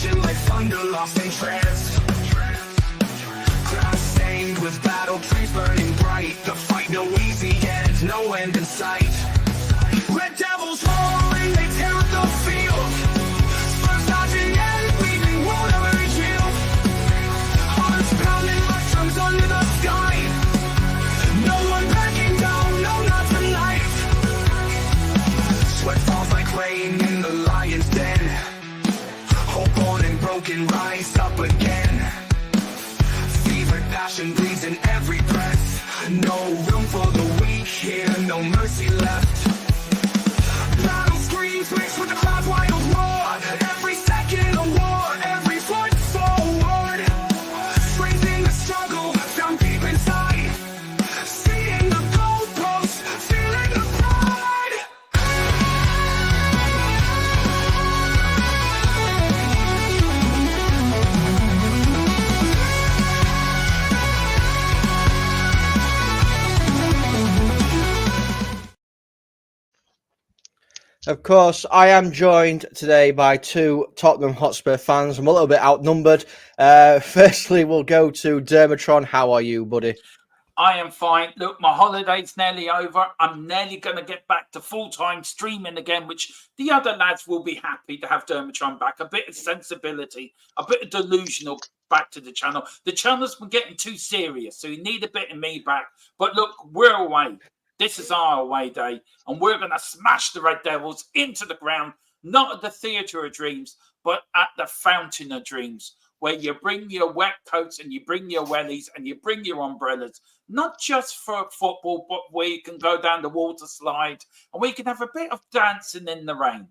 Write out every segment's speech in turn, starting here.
passion like thunder, lost in trance. Grass stained with battle, trees burning bright. The fight no easy end, no end in sight. Red devils roaring, they tear up the field. Spurs dodging and leaving water and yield. Hearts pounding like drums under the sky. No one backing down, no, not tonight. Sweat falls like rain in the lion's den. Hope born and broken, rise up again. Fevered passion bleeds in every breath. No room for the weak here, no mercy left. Battle screams mixed with the cloud wild roar. Every second a war, every foot forward. Raising the struggle, found deep inside. Seeing the goalposts, feeling the pride. Of course, I am joined today by two Tottenham Hotspur fans. I'm a little bit outnumbered. Firstly, we'll go to Dermatron. How are you, buddy? I am fine. Look, my holiday's nearly over. I'm nearly going to get back to full-time streaming again, which the other lads will be happy to have Dermatron back. A bit of sensibility, a bit of delusional back to the channel. The channel's been getting too serious, so you need a bit of me back. But look, we're away. This is our away day, and we're going to smash the Red Devils into the ground, not at the Theatre of Dreams, but at the Fountain of Dreams, where you bring your wet coats and you bring your wellies and you bring your umbrellas, not just for football, but where you can go down the water slide and we can have a bit of dancing in the rain.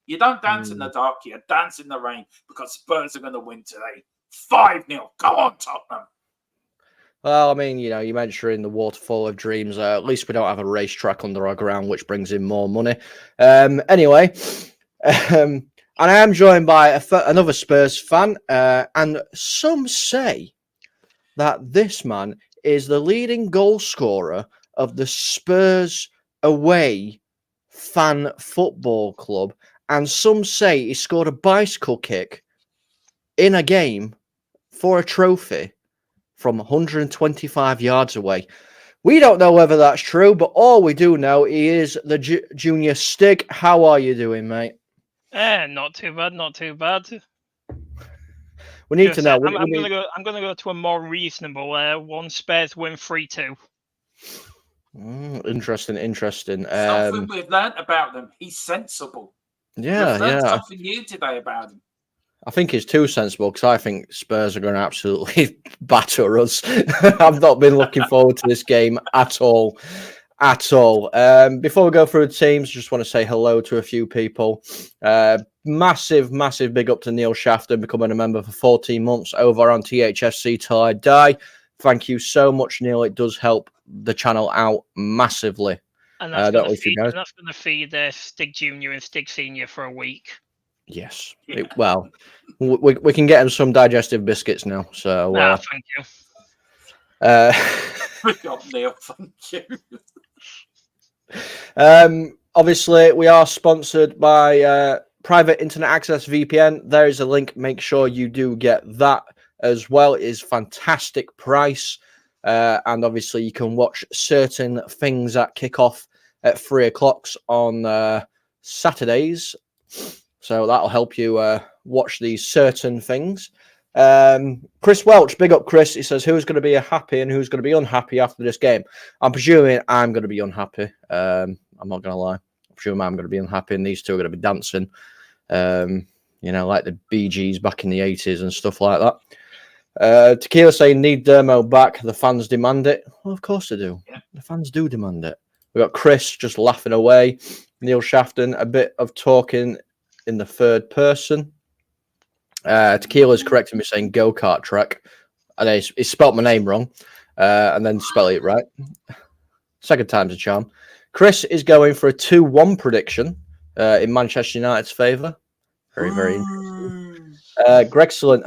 You don't dance in the dark, you dance in the rain, because Spurs are going to win today. 5-0. Go on, Tottenham. Well, I mean, you know, you mentioned in the Waterfall of Dreams, at least we don't have a racetrack under our ground, which brings in more money. Anyway, and I am joined by another Spurs fan, and some say that this man is the leading goal scorer of the Spurs away fan football club, and some say he scored a bicycle kick in a game for a trophy from 125 yards away. We don't know whether that's true, but all we do know is the junior Stig. How are you doing, mate? Not too bad, not too bad. We need to know. I'm gonna go to a more reasonable one. Spurs win 3-2. Interesting. Something we've learnt about them. He's sensible. Yeah. Something new today about him. I think it's too sensible because I think Spurs are going to absolutely batter us. I've not been looking forward to this game at all. Before we go through the teams, just want to say hello to a few people. Massive big up to Neil Shafton becoming a member for 14 months over on THSC Till I Die. Thank you so much, Neil. It does help the channel out massively. And that's going to feed Stig Junior and Stig Senior for a week. Yes. Yeah. Well, we can get him some digestive biscuits now. So thank you. Neil, thank you. Obviously, we are sponsored by Private Internet Access VPN. There is a link. Make sure you do get that as well. It is fantastic price. And obviously, you can watch certain things that kick off at 3 o'clock on Saturdays. So that'll help you watch these certain things. Chris Welch, big up Chris. He says, who's going to be happy and who's going to be unhappy after this game? I'm presuming I'm going to be unhappy. I'm not going to lie. I'm presuming I'm going to be unhappy and these two are going to be dancing. Like the Bee Gees back in the 80s and stuff like that. Tequila saying, need Dermo back. The fans demand it. Well, of course they do. Yeah. The fans do demand it. We've got Chris just laughing away. Neil Shafton, a bit of talking in the third person. Tequila's correcting me saying go-kart track. And he spelt my name wrong. And then spell it right. Second time's a charm. Chris is going for a 2-1 prediction in Manchester United's favour. Very interesting. Greg Excellent,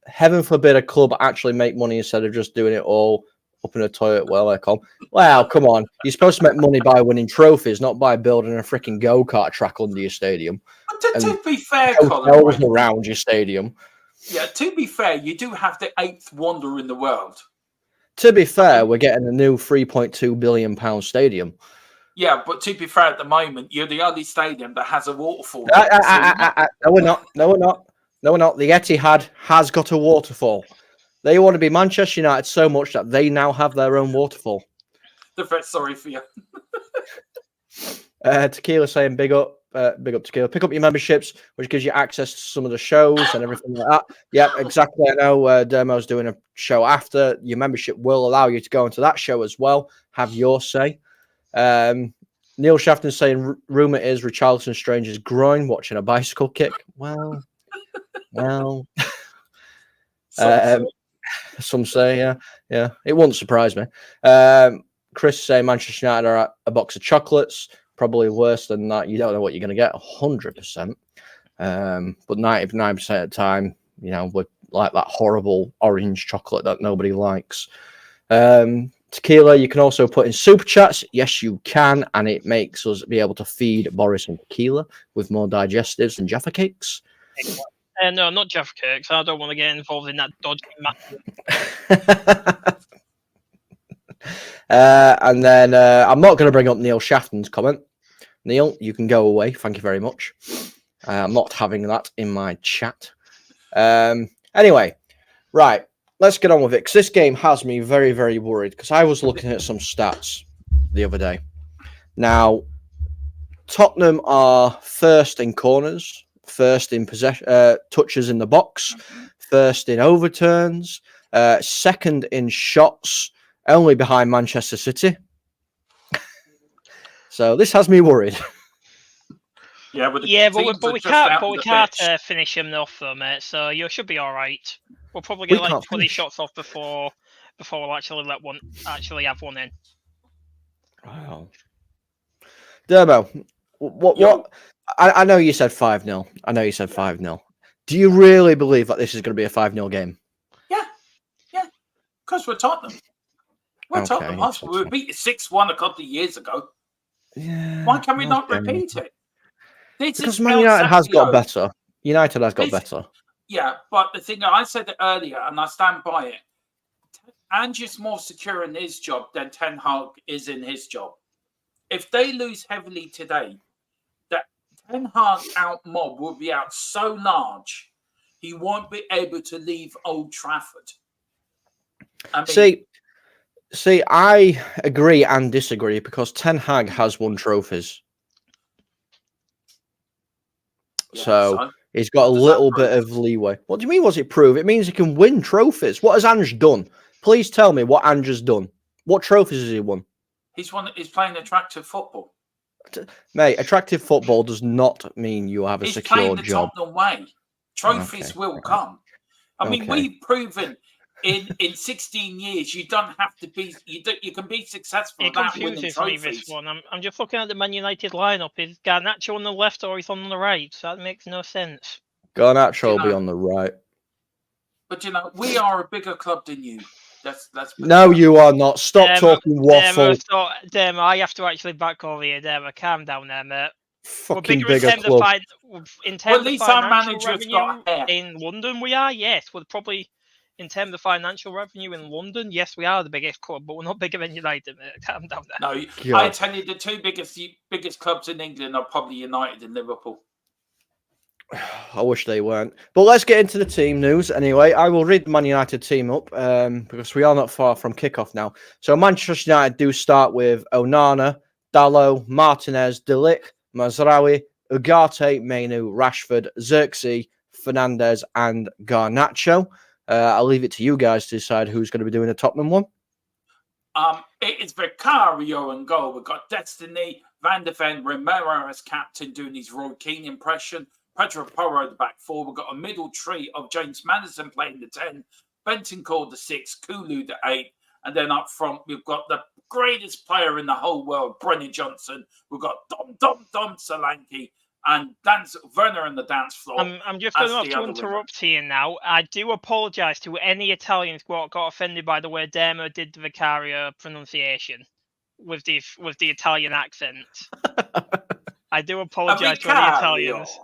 heaven forbid a club actually make money instead of just doing it all up in a toilet while I come. Well, come on. You're supposed to make money by winning trophies, not by building a freaking go-kart track under your stadium. But to be fair, Colin, hotels around your stadium. Yeah, to be fair, you do have the 8th wonder in the world. To be fair, we're getting a new £3.2 billion stadium. Yeah, but to be fair, at the moment, you're the only stadium that has a waterfall. No, we're not. No, we're not. No, we're not. The Etihad has got a waterfall. They want to be Manchester United so much that they now have their own waterfall. They're very sorry for you. Tequila saying big up Tequila. Pick up your memberships, which gives you access to some of the shows and everything like that. Yep, exactly. I know Dermo's doing a show after. Your membership will allow you to go into that show as well. Have your say. Neil Shafton saying rumor is Richarlison Strange's groin watching a bicycle kick. Well. Some say, yeah. It wouldn't surprise me. Chris saying Manchester United are at a box of chocolates. Probably worse than that. You don't know what you're going to get 100%. But 99% of the time, with like that horrible orange chocolate that nobody likes. Tequila, you can also put in super chats. Yes, you can. And it makes us be able to feed Boris and Tequila with more digestives and Jaffa cakes. No, not Jaffa cakes. I don't want to get involved in that dodgy match. And then I'm not going to bring up Neil Shafton's comment. Neil, you can go away. Thank you very much. I'm not having that in my chat. Anyway, right. Let's get on with it. Because this game has me very, very worried. Because I was looking at some stats the other day. Now, Tottenham are first in corners, first in possession, touches in the box, first in overturns, second in shots, only behind Manchester City. So this has me worried. Yeah, but we can't finish him off though, mate. So you should be all right. We'll probably get like 20 shots off before we'll actually have one in. Wow. Dermo, what? I know you said 5-0. I know you said 5-0. Do you really believe that this is going to be a 5-0 game? Yeah. Because we're Tottenham. We're Tottenham Hotspur. We beat 6-1 a couple of years ago. Yeah. Why can we not repeat it? Because Man United has got better. United has got better. Yeah, but the thing I said earlier, and I stand by it, Ange's more secure in his job than Ten Hag is in his job. If they lose heavily today, that Ten Hag out mob will be out so large, he won't be able to leave Old Trafford. See, I agree and disagree because Ten Hag has won trophies. So he's got a little bit of leeway. What do you mean, what's it prove? It means he can win trophies. What has Ange done? Please tell me what Ange has done. What trophies has he won? He's playing attractive football. Mate, attractive football does not mean you have a secure job. He's playing the Tottenham way. Trophies will come. I mean, we've proven in 16 years you don't have to be. You can be successful without winning trophies. This one. I'm just looking at the Man United lineup. Is Garnacho on the left or he's on the right? So that makes no sense. Garnacho will be on the right. But we are a bigger club than you. No, you are not. Stop talking waffle. Demo, I have to actually back over here. Demo, calm down there, mate. Fucking bigger club. In terms at least our manager's revenue got hair. In London, we are. Yes, we're probably in terms of financial revenue in London. Yes, we are the biggest club, but we're not bigger than United, mate. Calm down there. No, I tell you, the two biggest clubs in England are probably United and Liverpool. I wish they weren't. But let's get into the team news anyway. I will read the Man United team up because we are not far from kickoff now. So Manchester United do start with Onana, Dalot, Martinez, De Ligt, Mazraoui, Ugarte, Mainu, Rashford, Xerxes, Fernandes, and Garnacho. I'll leave it to you guys to decide who's going to be doing the Tottenham one. It's Vicario in goal. We've got Destiny, Van der Ven, Romero as captain doing his Roy Keane impression. Pedro Porro the back four. We've got a middle tree of James Maddison playing the 10, Bentancur the 6, Kulu the 8, and then up front we've got the greatest player in the whole world, Brennan Johnson. We've got Dom Solanke, and dance Werner on the dance floor. I'm just going to have to interrupt here now. I do apologise to any Italians who got offended by the way Demo did the Vicario pronunciation with the Italian accent. I do apologise to any Italians.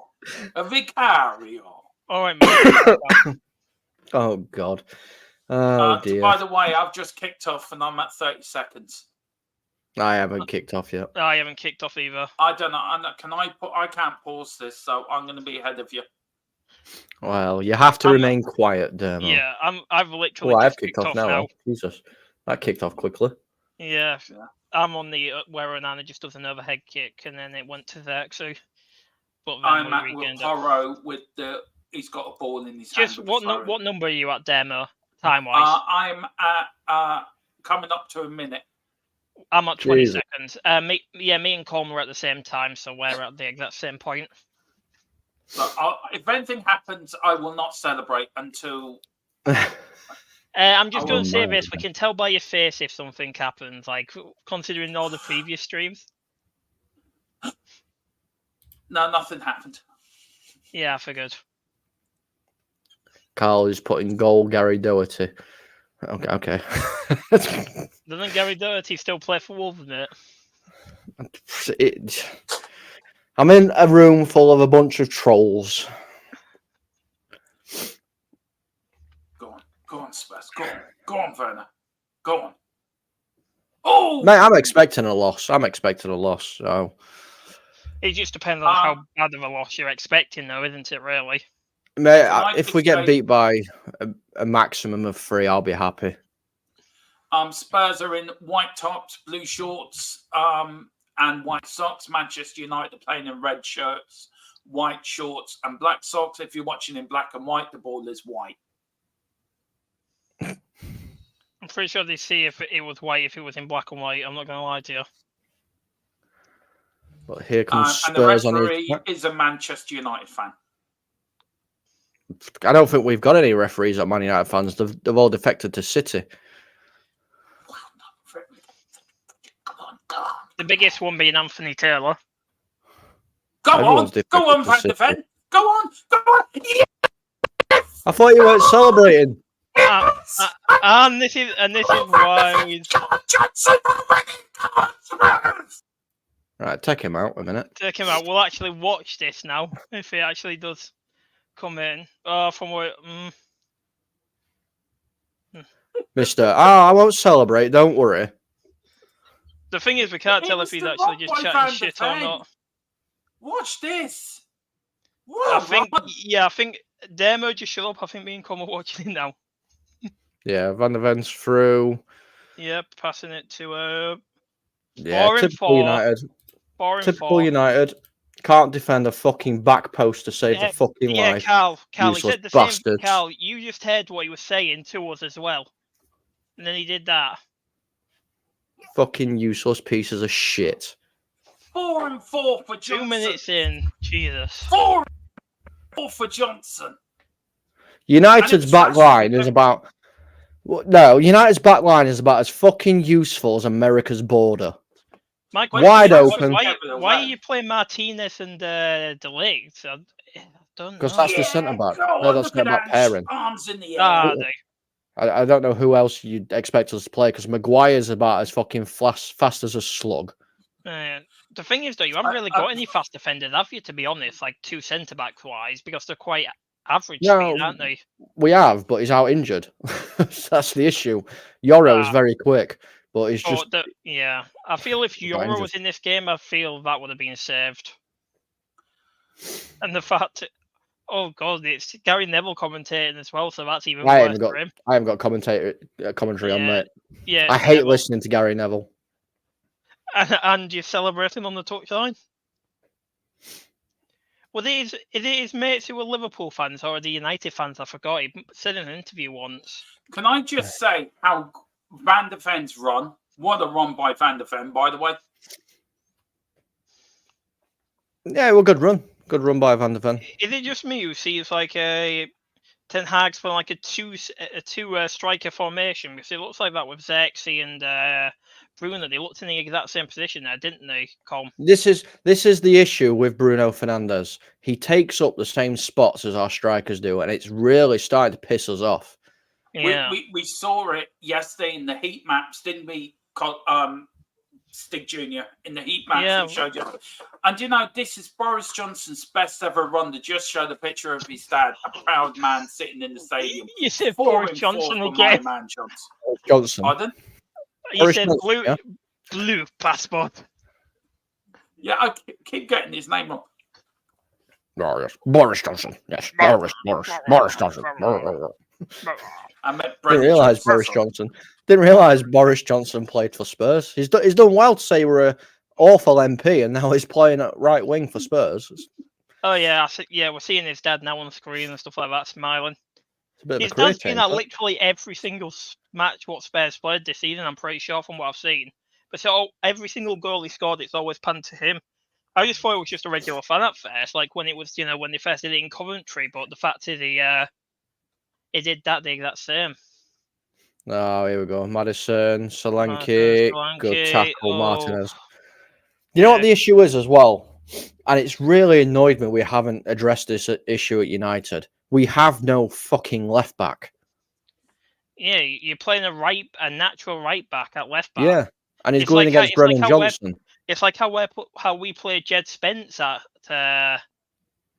A Vicario. All right, mate. Oh God. Oh dear. By the way, I've just kicked off and I'm at 30 seconds. I haven't kicked off yet. I haven't kicked off either. I don't know. I can't pause this, so I'm going to be ahead of you. Well, you have to remain quiet, Dermo. Yeah, I've literally. Well, I've kicked off now. Jesus, that kicked off quickly. Yeah, I'm on the where Anna just does an overhead kick, and then it went to Xerxes. But I'm at Will Porro with the. He's got a ball in his hand. Just what number are you at, Demo? Time wise, I'm at coming up to a minute. I'm at 20 seconds. Me and Colm are at the same time, so we're at the exact same point. So if anything happens, I will not celebrate until. I'm just going to say this: we can tell by your face if something happens. Like considering all the previous streams. No, nothing happened. Yeah, I figured. Carl is putting goal Gary Doherty. Okay. Doesn't Gary Doherty still play for Wolverhampton? I'm in a room full of a bunch of trolls. Go on, Spurs. Go on, Werner. Go on. Oh, mate, I'm expecting a loss. So it just depends on how bad of a loss you're expecting, though, isn't it? Really. Mate, if we get beat by a maximum of 3, I'll be happy. Spurs are in white tops, blue shorts, and white socks. Manchester United are playing in red shirts, white shorts, and black socks. If you're watching in black and white, the ball is white. I'm pretty sure they see if it was white if it was in black and white. I'm not going to lie to you. But here comes and Spurs the referee is a Manchester United fan. I don't think we've got any referees that are Man United fans. They've all defected to City. The biggest one being Anthony Taylor. Go on, Van de Ven. Go on. Yes! I thought you weren't celebrating. And this is why. Right, take him out a minute. Take him out. We'll actually watch this now if he actually does come in. From where? Mister, I won't celebrate. Don't worry. The thing is, we can't tell if he's actually just chatting shit or not. Watch this. I think Demo just shut up. I think me and Colm are watching it now. Yeah, Van der Ven's through. Yep, passing it to typical United. Typical United. Can't defend a fucking back post to save the fucking life. Carl, he said the bastards. same. Carl, you just heard what he was saying to us as well, and then he did that. Fucking useless pieces of shit. 4-4 for Johnson. 2 minutes in, Jesus. 4-4 for Johnson. United's back line is about. United's back line is about as fucking useful as America's border. Mike, wide open. Why are you playing Martinez and De Ligt? I don't know. Because that's the centre back. No, that's centre back pairing. Arms in the air. I don't know who else you'd expect us to play because Maguire's about as fucking fast as a slug. The thing is, though, you haven't really got any fast defenders, have you, to be honest, like 2 centre-backs wise, because they're quite average speed, aren't they? We have, but he's out injured. That's the issue. Yoro is very quick, but he's just... I feel if Yoro was in this game, I feel that would have been saved. And the fact... Oh, God, it's Gary Neville commentating as well, so that's even worse for him. I haven't got commentary on, mate. Yeah, I hate listening to Gary Neville. And you're celebrating on the touchline? Well, is it his mates who are Liverpool fans or are the United fans? I forgot. He said in an interview once. Can I just say how Van der Ven's run? What a run by Van der Ven, by the way. Yeah, well, good run. Good run by Van der Ven. Is it just me who sees like a Ten Hag's for like a two striker formation? Because it looks like that with Xerxes and Bruno, they looked in the exact same position there, didn't they, Com? This is the issue with Bruno Fernandes. He takes up the same spots as our strikers do, and it's really starting to piss us off. Yeah. We saw it yesterday in the heat maps, didn't we? Stig Jr. in the heat maps Yeah. we showed you. And you know, this is Boris Johnson's best ever run to just show the picture of his dad, a proud man sitting in the stadium. You said 4 Boris and Johnson 4 for my again. man Johnson. Johnson. Pardon? You Boris said Johnson, blue passport. Yeah, I keep getting his name wrong. Oh, yes. Boris Johnson. Yes, Boris Johnson. I met Didn't realise Boris Johnson. Didn't realise Boris Johnson played for Spurs. He's done well to say we're an awful MP, and now he's playing at right wing for Spurs. Oh yeah, we're seeing his dad now on the screen and stuff like that, smiling. It's a bit of His a career dad's been change. at literally every single match what Spurs played this season. I'm pretty sure from what I've seen. But so every single goal he scored, it's always panned to him. I just thought it was just a regular fan at first, like when it was, when they first did it in Coventry. But the fact is, he did that the exact same. Oh, here we go. Madison, Solanke, good tackle, Martinez. You know what the issue is as well? And it's really annoyed me we haven't addressed this issue at United. We have no fucking left back. Yeah, you're playing a natural right back at left back. Yeah, and he's going against Brennan Johnson. It's like how we play Jed Spence at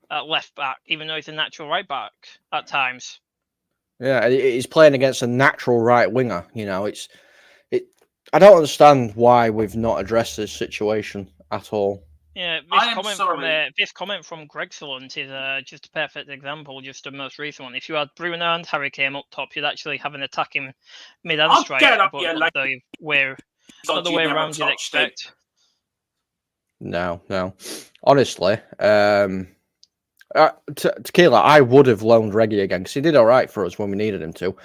left back, even though he's a natural right back at times. Yeah, he's playing against a natural right winger. I don't understand why we've not addressed this situation at all. Yeah, this comment from Greg Sallant is just a perfect example, just the most recent one. If you had Bruno and Harry Kane up top, you'd actually have an attacking mid and striker, but not the way around you'd expect. No. Honestly, Tequila, I would have loaned Reggie again because he did all right for us when we needed him to.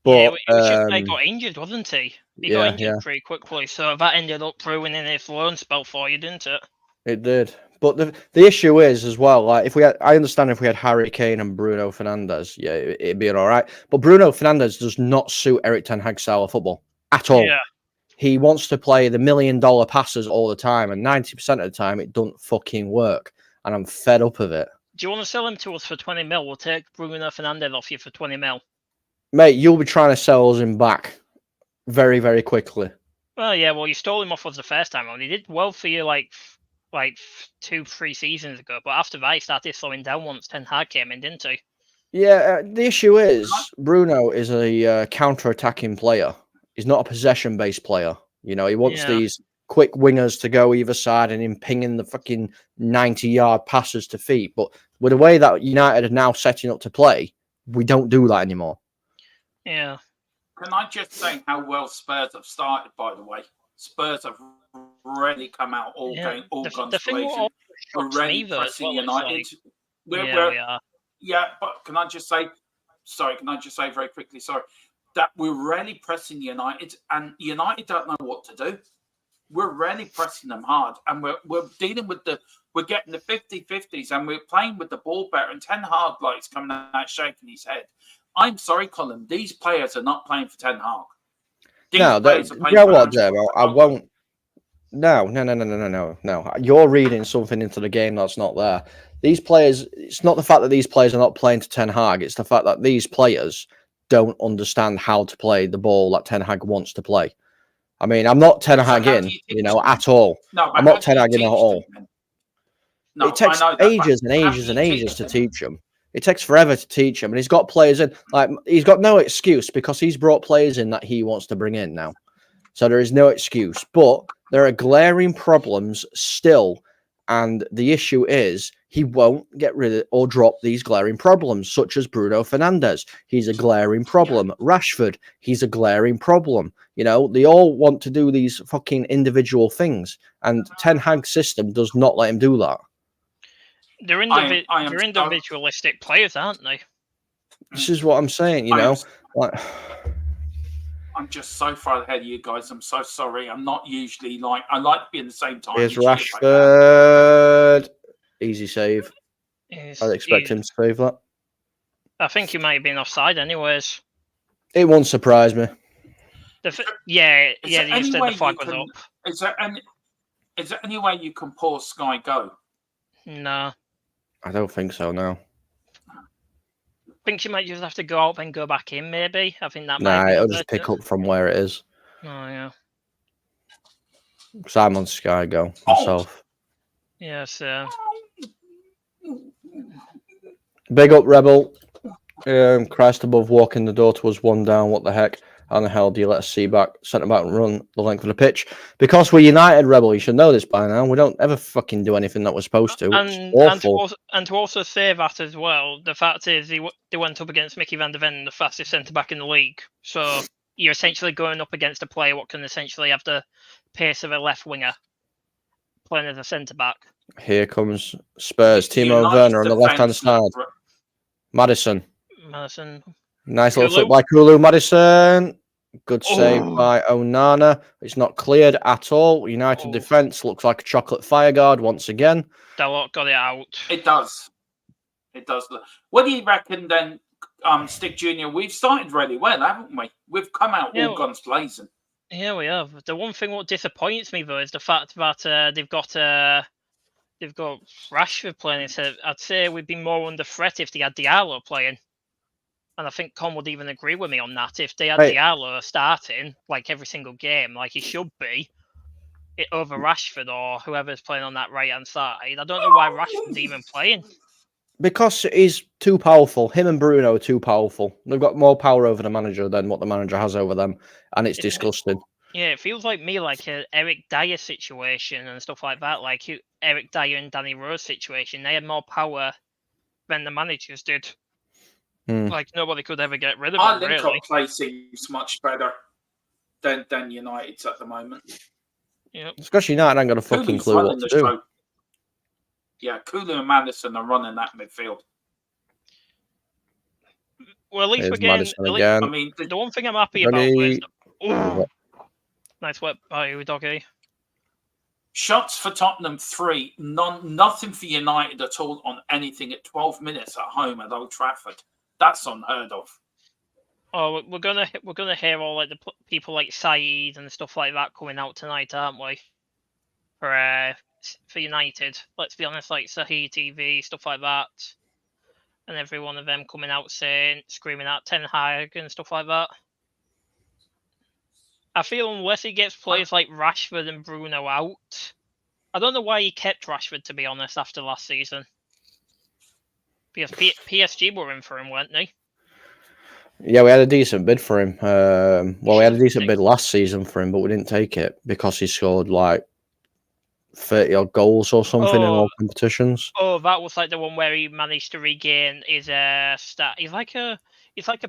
But yeah, it was just he got injured, wasn't he? He got injured pretty quickly, so that ended up ruining his loan spell for you, didn't it? It did. But the issue is as well, like I understand if we had Harry Kane and Bruno Fernandes, yeah, it'd be all right. But Bruno Fernandes does not suit Eric Ten Hag's style of football at all. Yeah. He wants to play the $1 million passes all the time, and 90% of the time it doesn't fucking work. And I'm fed up of it. Do you want to sell him to us for 20 mil? We'll take Bruno Fernandes off you for 20 mil. Mate, you'll be trying to sell us him back very, very quickly. Well, yeah, you stole him off us the first time around. He did well for you like 2-3 seasons ago, but after that he started slowing down once Ten Hag came in, didn't he? Yeah, the issue is Bruno is a counter-attacking player. He's not a possession-based player. He wants these quick wingers to go either side and him pinging the fucking 90-yard passes to feet. But with the way that United are now setting up to play, we don't do that anymore. Yeah. Can I just say how well Spurs have started, by the way? Spurs have really come out all guns blazing. We're really pressing United. We are. Yeah, but can I just say very quickly, that we're really pressing United, and United don't know what to do. We're really pressing them hard, and we're dealing with we're getting the 50-50s, and we're playing with the ball better, and Ten Hag is coming out shaking his head. I'm sorry, Colin, these players are not playing for Ten Hag. You know what, Demo? I won't. No. You're reading something into the game that's not there. These players, it's not the fact that these players are not playing to Ten Hag, it's the fact that these players don't understand how to play the ball that Ten Hag wants to play. I mean, I'm not Ten Hag at all. No, I'm not Ten Hag at all. No, it takes ages and ages and ages to teach them. It takes forever to teach him, and he's got players in. Like, he's got no excuse because he's brought players in that he wants to bring in now. So there is no excuse. But there are glaring problems still, and the issue is he won't get rid of or drop these glaring problems, such as Bruno Fernandes. He's a glaring problem. Rashford, he's a glaring problem. They all want to do these fucking individual things, and Ten Hag's system does not let him do that. They're individualistic players, aren't they? This is what I'm saying, I'm just so far ahead of you guys. I'm so sorry. I'm not usually I like to be in the same time. Here's Rashford. Easy save. I'd expect him to save that. I think he might have been offside anyways. It won't surprise me. Yeah, Is yeah. there You any said way the flag you was can? up. Is there any way you can pause Sky Go? No. I don't think so. No. I think you might just have to go out and go back in. Maybe. I think that might Nah, be. it'll just pick up from where it is. Oh yeah. Because I'm on Sky Go Oh. myself. Yes. Big up, Rebel. Christ above walking the door to us 1 down. What the heck? How the hell do you let us see back? Centre back and run the length of the pitch. Because we're United, Rebel. You should know this by now. We don't ever fucking do anything that we're supposed to. It's awful. And to also say that as well, the fact is they went up against Mickey van der Ven, the fastest centre back in the league. So you're essentially going up against a player what can essentially have the pace of a left winger playing as a centre back. Here comes Spurs. Timo United's Werner on the left-hand defence side. look- Madison. Nice little Kulu. flip by Kulu. Madison. Good save Oh. by Onana. It's not cleared at all. United defence looks like a chocolate fireguard once again. Dalot got it out. It does. It does. What do you reckon then, Stick Junior? We've started really well, haven't we? We've come out Yeah, all guns blazing. Yeah, we have. The one thing what disappoints me though is the fact that they've got Rashford playing. So I'd say we'd be more under threat if they had Diallo playing. And I think Con would even agree with me on that. If they had Diallo starting like every single game, like he should be, over Rashford or whoever's playing on that right hand side, I don't know why Rashford's even playing. Because he's too powerful. Him and Bruno are too powerful. They've got more power over the manager than what the manager has over them, and it's disgusting. Yeah, it feels like me like a Eric Dyer situation and stuff like that. Like Eric Dyer and Danny Rose situation, they had more power than the managers did. Like nobody could ever get rid of Our them. link-up Really, play seems much better than United's at the moment. yeah. Especially United ain't got a fucking Kulu's clue what running to the do. show. Yeah, Kulu and Madison are running that midfield. Well, at least Here's we're getting. Madison again. I mean, The one thing I'm happy about is Doggy. nice work by you, Doggy. shots for Tottenham 3, nothing for United at all on anything at 12 minutes at home at Old Trafford. That's unheard of. Oh, we're gonna hear all like the people like Saeed and stuff like that coming out tonight, aren't we? For United, let's be honest, like Saeed TV stuff like that, and every one of them coming out screaming at Ten Hag and stuff like that. I feel unless he gets players like Rashford and Bruno out, I don't know why he kept Rashford, to be honest, after last season. Because PSG were in for him, weren't they? Yeah, we had a decent bid for him. We had a decent bid last season for him, but we didn't take it because he scored like 30 odd goals or something in all competitions. Oh, that was like the one where he managed to regain his stat. He's like a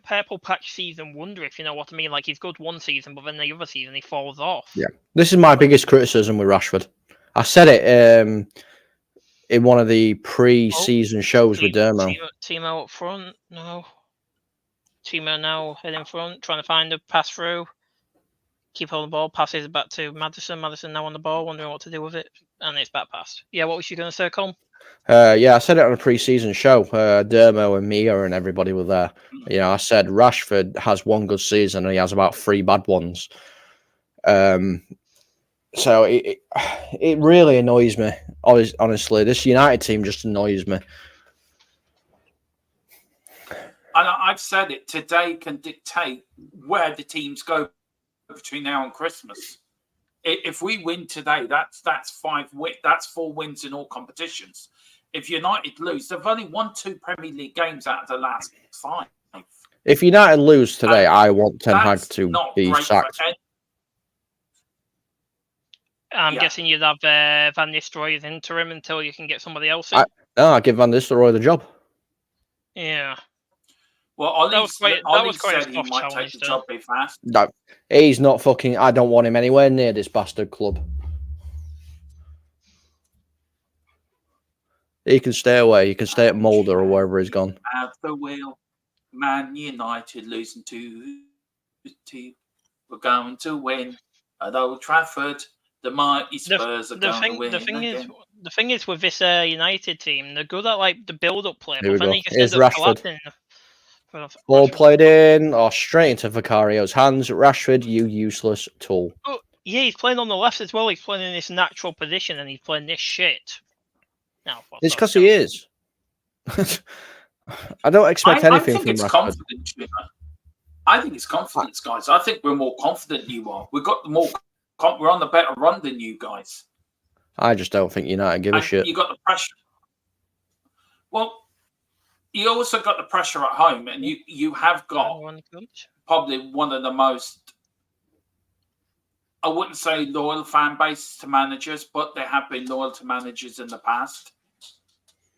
purple patch season wonder, if you know what I mean. Like he's good one season, but then the other season he falls off. Yeah, this is my biggest criticism with Rashford. I said it in one of the pre-season shows with Dermo. Timo up front, no. Timo now head in front, trying to find a pass through. Keep holding the ball, passes it back to Madison. Madison now on the ball, wondering what to do with it, and it's back passed. Yeah, what was you going to say, Colm? Yeah, I said it on a pre-season show. Dermo and Mia and everybody were there. You know, I said Rashford has one good season and he has about 3 bad ones. So it really annoys me. Honestly, this United team just annoys me. And I've said it, today can dictate where the teams go between now and Christmas. If we win today, that's 4 wins in all competitions. If United lose, they've only won 2 Premier League games out of the last 5. If United lose today, I want Ten Hag to be sacked. I'm guessing you'd have Van Nistelrooy as interim until you can get somebody else in. I give Van Nistelrooy the job. Yeah. Well, Ollie said he might take the job be fast. No, he's not fucking. I don't want him anywhere near this bastard club. He can stay away. He can stay at Mulder or wherever he's gone. Have the wheel. Man United losing 2-2. We're going to win at Old Trafford. The mighty Spurs are going to win. The thing is with this United team, they're good at like the build-up play, Here we but then go. they just Here's end up Rashford. collapsing. Ball played in or straight into Vicario's hands. Rashford, you useless tool. Oh, yeah, he's playing on the left as well. He's playing in this natural position and he's playing this shit. No, It's because he is. I don't expect anything I think from it's Rashford. confidence. You know? I think it's confidence, guys. I think we're more confident than you are. We've got the more. We're on the better run than you guys. I just don't think United give a shit. You got the pressure. Well, you also got the pressure at home, and you have got probably one of the most, I wouldn't say loyal fan bases to managers, but they have been loyal to managers in the past.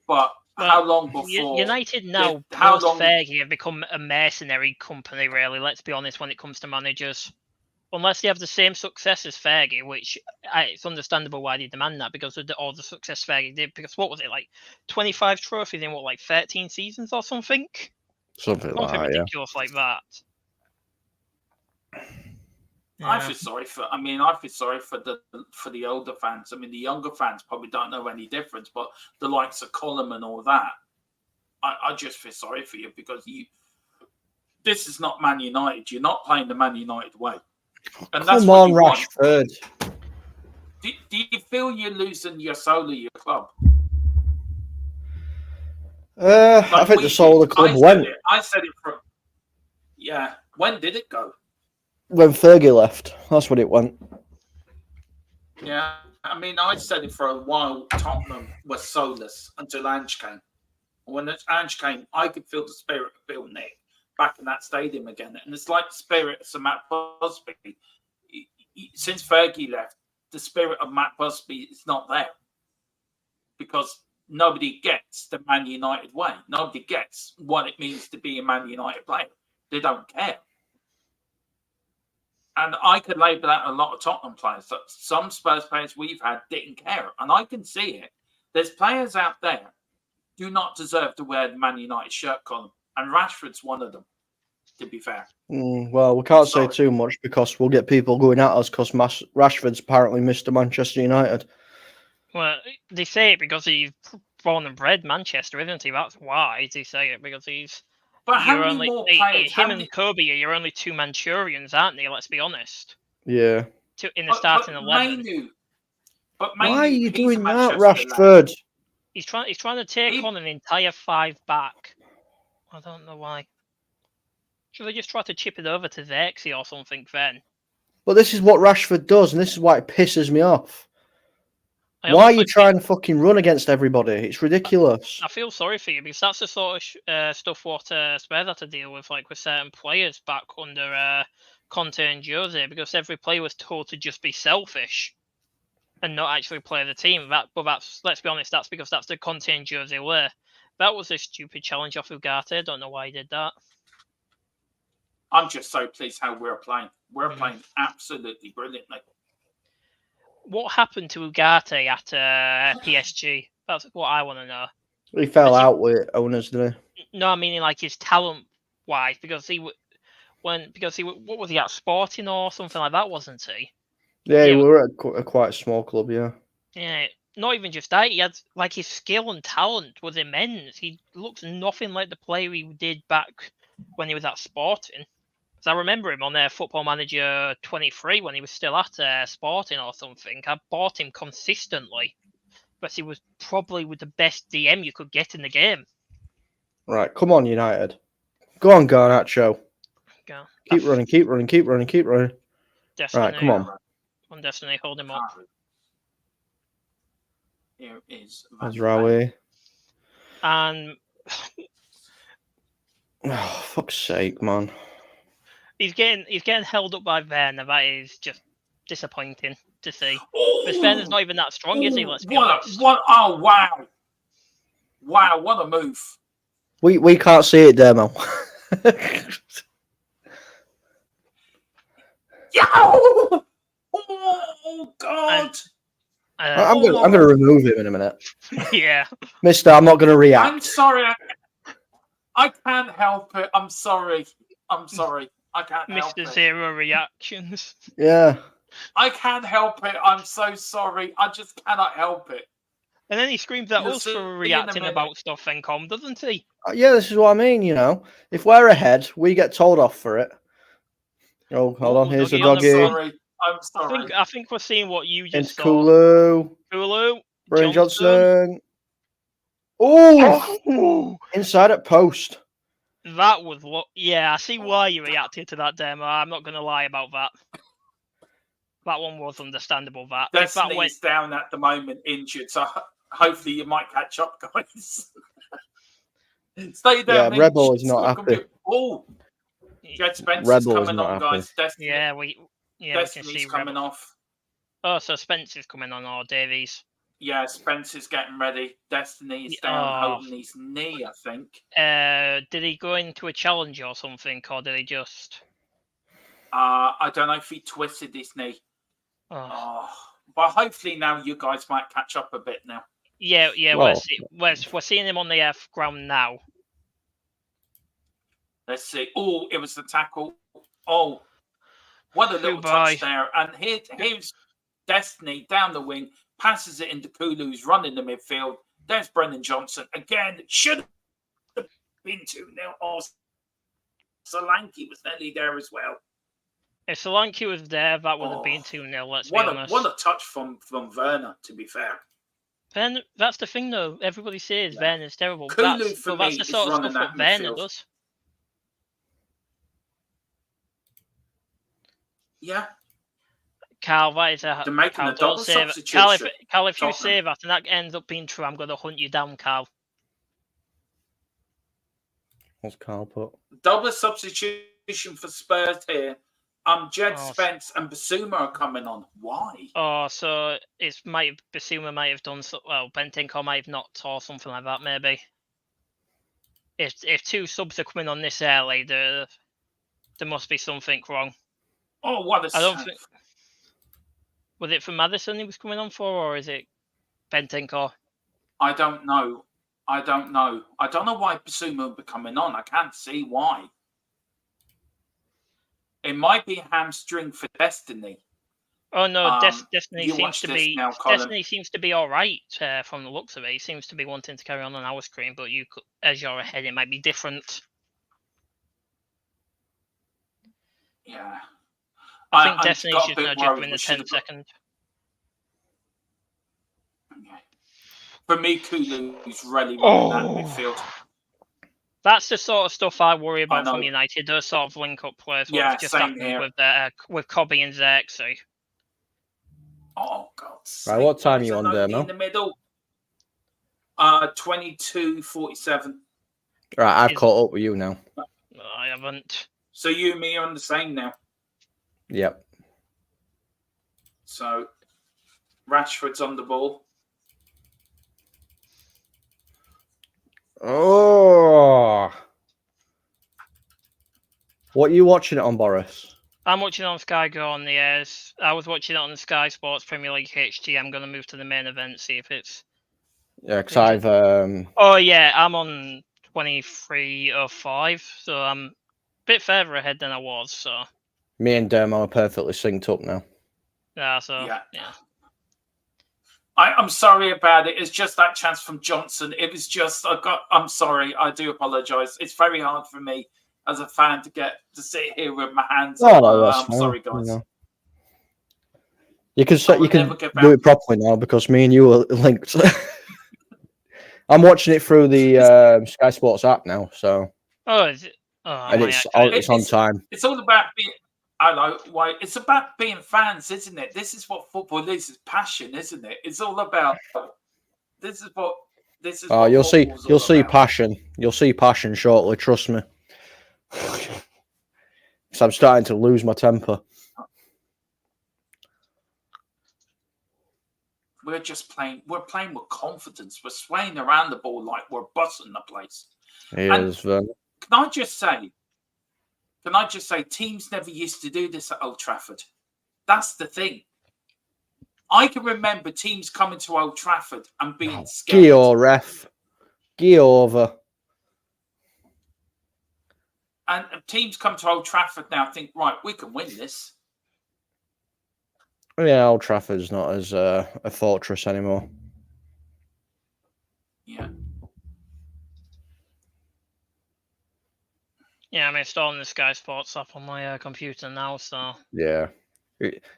But how long before United now, Fergie, have become a mercenary company, really, let's be honest, when it comes to managers. Unless they have the same success as Fergie, which it's understandable why they demand that because of all the success Fergie did. Because what was it, like 25 trophies in 13 seasons or something? Something like that, ridiculous like that. I feel sorry for the older fans. I mean, the younger fans probably don't know any difference, but the likes of Column and all that, I just feel sorry for you because this is not Man United. You're not playing the Man United way. And that's Come on, Rashford. Do you feel you're losing your soul of your club? I think the soul of the club went. I said it from. Yeah. When did it go? When Fergie left. That's when it went. Yeah. I mean, I said it for a while. Tottenham was soulless until Ange came. When Ange came, I could feel the spirit of Bill Nick back in that stadium again. And it's like the spirit of Sir Matt Busby. Since Fergie left, the spirit of Matt Busby is not there. Because nobody gets the Man United way. Nobody gets what it means to be a Man United player. They don't care. And I could label that a lot of Tottenham players. That some Spurs players we've had didn't care. And I can see it. There's players out there do not deserve to wear the Man United shirt, Colin. And Rashford's one of them, to be fair. Well, we can't say too much because we'll get people going at us because Rashford's apparently Mr. Manchester United. Well, they say it because he's born and bred Manchester, isn't he? That's why they say it, because he's... But how many more players... Him and Kobe, you're only two Manchurians, aren't they? Let's be honest. Yeah. In the starting 11. Why are you doing that, Rashford? He's trying to take on an entire 5 back. I don't know why. Should they just try to chip it over to Xerxes or something then? But this is what Rashford does, and this is why it pisses me off. Why are you trying to fucking run against everybody? It's ridiculous. I feel sorry for you because that's the sort of stuff what Spurs had to deal with, like with certain players back under Conte and Jose, because every player was told to just be selfish and not actually play the team. But that's, let's be honest, that's because that's the Conte and Jose way. That was a stupid challenge off Ugarte. I don't know why he did that. I'm just so pleased how we're playing. We're playing absolutely brilliantly. What happened to Ugarte at PSG? That's what I want to know. He fell out with owners, didn't he? No, I mean like his talent-wise, because what was he at, Sporting or something like that, wasn't he? Yeah, we were at a quite small club, yeah. Yeah, not even just that. He had like his skill and talent was immense. He looks nothing like the player he did back when he was at Sporting. Because I remember him on Football Manager 23 when he was still at Sporting or something. I bought him consistently, but he was probably with the best DM you could get in the game. Right, come on, United. Go on, Garnacho. Go. Keep running. Destiny, right, come on. On Destiny, hold him up. Here is Mazraoui. And oh, fuck's sake, man. He's getting held up by Werner. That is just disappointing to see. But Werner's not even that strong, is he? Let's be honest. Oh, wow. Wow, what a move. We can't see it, Demo. Yo! Oh, God. I'm gonna remove him in a minute. Yeah. Mister, I'm not gonna react. I'm sorry. I can't help it. I'm sorry. I can't help it. Mr. Zero reactions. Yeah. I can't help it. I'm so sorry. I just cannot help it. And then he screams at You'll us see in for a reacting minute. about stuff, Encom, doesn't he? Yeah, this is what I mean. If we're ahead, we get told off for it. Oh, hold on. Here's the doggy on the doggy. I'm sorry. I think we're seeing what you Into just saw. Kulu. Kulu, Brian Johnson. Johnson. Oh! Inside at post. That was what. Yeah, I see why you reacted to that demo. I'm not going to lie about that. That one was understandable. That if that Destiny's went down at the moment, injured. So hopefully you might catch up, guys. Stay down. Yeah, Rebel is not happy. Oh, Jed Spencer's Rebel is coming not on, happy. guys. Destiny, yeah, we can see Destiny's coming Rebel. off. Oh, so Spencer's coming on, or Davies. Yeah, Spencer's getting ready. Destiny is down holding his knee, I think. Did he go into a challenge or something, or did he just? I don't know if he twisted his knee. But hopefully now you guys might catch up a bit now. Yeah. Well, we're seeing him on the F ground now. Let's see. Oh, it was the tackle. Oh, what a little touch there. And here's Destiny down the wing, passes it into Kulu's running the midfield. There's Brendan Johnson. Again, should have been 2-0. Oh, Solanke was nearly there as well. If Solanke was there, that would have been 2-0, let's be honest. What a touch from Werner, to be fair. Ben, that's the thing, though. Everybody says Werner's terrible. Kulu, That's for the me, sort is of running stuff that that Werner midfield. does. Yeah. Carl, that is a... They're making Carl, a double don't say that. substitution. Carl, if you Tottenham. say that and that ends up being true, I'm going to hunt you down, Carl. What's Carl put? Double substitution for Spurs here. Jed Spence and Basuma are coming on. Why? Oh, so Basuma might have done so. Well, Bentinko might have not, or something like that. Maybe. If 2 subs are coming on this early, there must be something wrong. Oh, what a save. Was it for Maddison he was coming on for, or is it Bentinko? I don't know. I don't know why Basuma will be coming on. I can't see why. It might be a hamstring for Destiny. Oh no, Destiny seems to be all right from the looks of it. He seems to be wanting to carry on our screen, but as you're ahead, it might be different. Yeah, I think Destiny's just now just in the 10 seconds. Okay. For me, Kulu's really running that midfield. That's the sort of stuff I worry about from United. Those sort of link-up plays. Yeah, just same happened here. with Cobby and Xerxes. Oh God! Right, what time are you on there, in the middle? 22:47. Right, I've caught up with you now. I haven't. So you and me are on the same now. Yep. So Rashford's on the ball. Oh. What are you watching it on, Boris? I'm watching it on Sky Go on the airs. I was watching it on the Sky Sports Premier League HD. I'm going to move to the main event, see if it's... Yeah, because I've... Oh, yeah, I'm on 23:05, so I'm a bit further ahead than I was, so... Me and Dermo are perfectly synced up now. Yeah, so... Yeah. I'm sorry about it. It's just that chance from Johnson. It was just... I'm sorry. I do apologise. It's very hard for me as a fan to sit here with my hands up. I'm sorry, guys. You know. You can do it properly now because me and you are linked. I'm watching it through the Sky Sports app now, so. Oh, is it? Oh, and it's on time. It's all about being. I know why. It's about being fans, isn't it? This is what football is. It's passion, isn't it? It's all about. This is what. Oh, you'll see passion. You'll see passion shortly. Trust me. Because I'm starting to lose my temper. We're just playing. We're playing with confidence. We're swaying around the ball like we're busting the place. Can I just say, teams never used to do this at Old Trafford. That's the thing. I can remember teams coming to Old Trafford and being scared. Gio, ref. Gio over. And teams come to Old Trafford now and think, right, we can win this. Yeah, Old Trafford's not as a fortress anymore. Yeah. Yeah, I'm installing the Sky Sports app on my computer now, so... Yeah.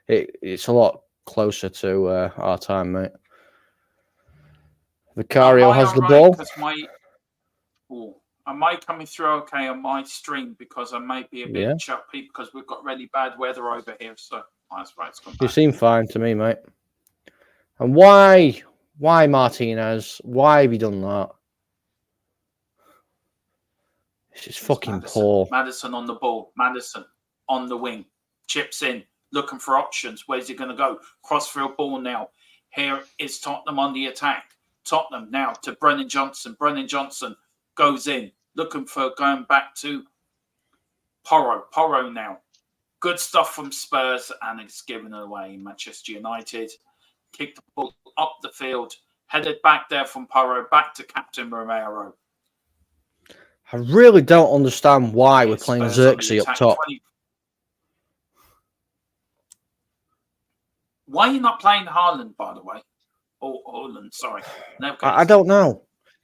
It's a lot closer to our time, mate. Vicario has the ball. Am I coming through okay on my stream? Because I may be a bit choppy because we've got really bad weather over here. So that's right. You seem fine to me, mate. And why, Martinez? Why have you done that? This is fucking poor. Maddison on the ball. Maddison on the wing. Chips in. Looking for options. Where's he going to go? Crossfield ball now. Here is Tottenham on the attack. Tottenham now to Brennan Johnson. Brennan Johnson goes in. Looking for going back to Porro. Porro now. Good stuff from Spurs, and it's given away. Manchester United kicked the ball up the field. Headed back there from Porro. Back to Captain Romero. I really don't understand why we're playing Xerxes up top. Why are you not playing Haaland, by the way? Or Haaland, sorry. I don't know.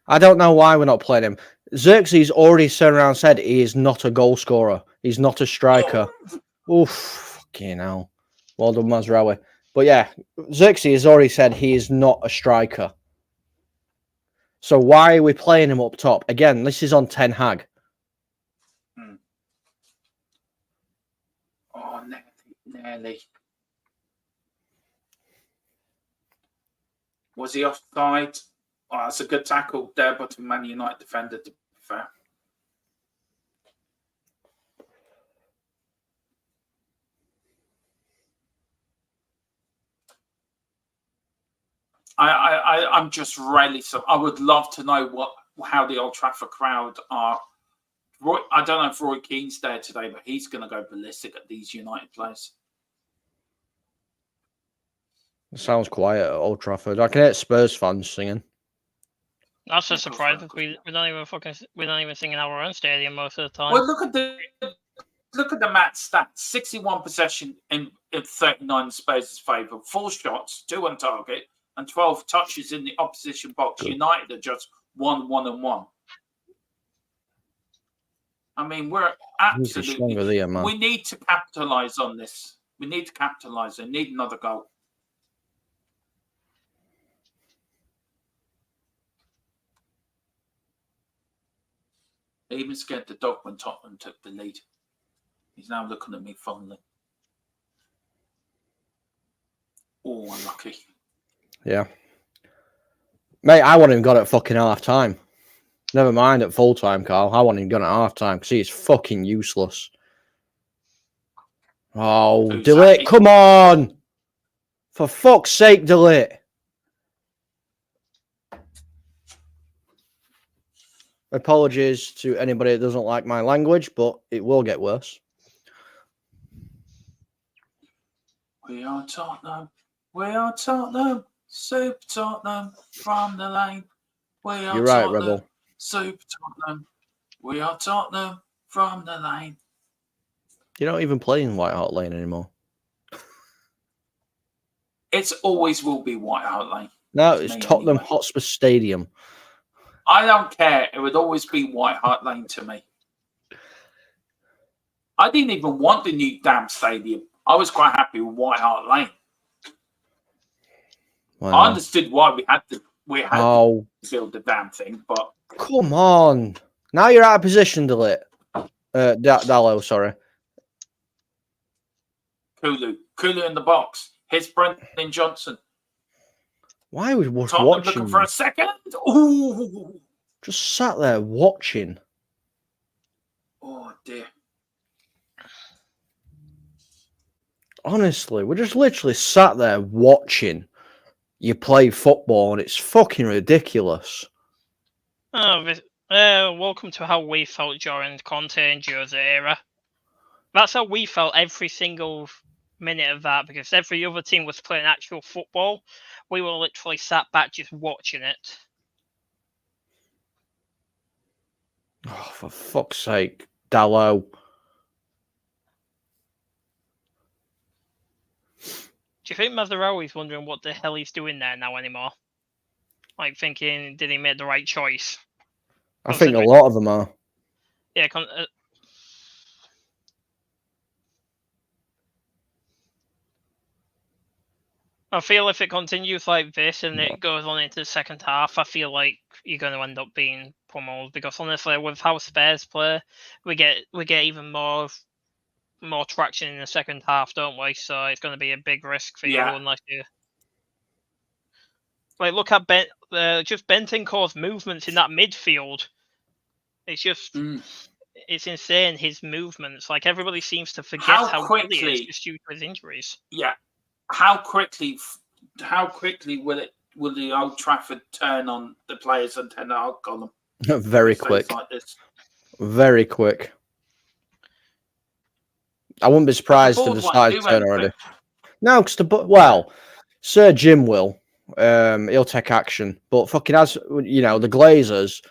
I don't know why we're not playing him. Xerxes already turned around and said he is not a goal scorer. He's not a striker. Oof, fucking hell. Well done, Mazraoui. But yeah, Xerxes has already said he is not a striker. So why are we playing him up top? Again, this is on Ten Hag. Oh, nearly. Was he offside? Oh, that's a good tackle there, but a Man United defender, to be fair. I'm just really so. I would love to know how the Old Trafford crowd are. I don't know if Roy Keane's there today, but he's going to go ballistic at these United players. It sounds quiet at Old Trafford. I can hear Spurs fans singing. That's a surprise. We're not even singing our own stadium most of the time. Well, look at the match stats: 61 possession in 39 Spurs' favour, 4 shots, 2 on target, and 12 touches in the opposition box. Good. United are just 1, 1, and 1. I mean, we're absolutely. There, man. We need to capitalise on this. We need to capitalise. We need another goal. I even scared the dog when Tottenham took the lead. He's now looking at me fondly. Oh, unlucky. Yeah. Mate, I want him gone at fucking half time. Never mind at full time, Carl. I want him gone at half time because he's fucking useless. Oh, delete. Come on. For fuck's sake, delete. Apologies to anybody that doesn't like my language, but it will get worse. We are Tottenham. We are Tottenham. Super Tottenham from the lane. We are You're right, Tottenham. Rebel. Super Tottenham. We are Tottenham from the lane. You're not even playing White Hart Lane anymore. It's always will be White Hart Lane. No, it's Tottenham Hotspur Stadium. I don't care. It would always be White Hart Lane to me. I didn't even want the new damn stadium. I was quite happy with White Hart Lane. Wow. I understood why we had to build the damn thing, but come on. Now you're out of position, delete. Dallo, sorry. Kulu in the box. Here's Brendan Johnson. Why was Tottenham watching? Looking for a second. Ooh. Just sat there watching. Oh dear. Honestly, we're just literally sat there watching you play football, and it's fucking ridiculous. Welcome to how we felt during Conte and Jose era. That's how we felt every single minute of that, because every other team was playing actual football. We were literally sat back just watching it. Oh, for fuck's sake, Dallo. Do you think Mazraoui's wondering what the hell he's doing there now anymore? Like thinking, did he make the right choice? I think a lot of them are. Yeah, I feel if it continues like this and it goes on into the second half, I feel like you're going to end up being pummeled, because honestly, with how Spurs play, we get even more traction in the second half, don't we? So it's going to be a big risk for you unless you look at just Bentancur's movements in that midfield. It's just it's insane, his movements. Like, everybody seems to forget how good he is just due to his injuries. Yeah. How quickly will the Old Trafford turn on the players and Ten Hag on them? Very quick. Like this. Very quick. I wouldn't be surprised if the started turn already. No, because Sir Jim will. He'll take action. But fucking the Glazers,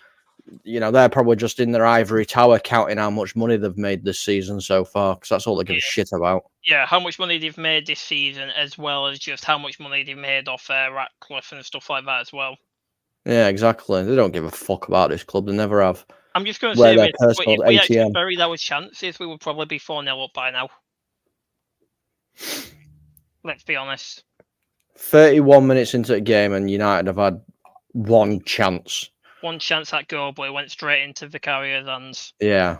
they're probably just in their ivory tower counting how much money they've made this season so far, because that's all they give a shit about. Yeah, how much money they've made this season, as well as just how much money they've made off Ratcliffe and stuff like that as well. Yeah, exactly. They don't give a fuck about this club. They never have. I'm just going to say, if we actually buried our chances, we would probably be 4-0 up by now. Let's be honest. 31 minutes into the game and United have had one chance. One chance at goal, but it went straight into Vicaria's hands. Yeah.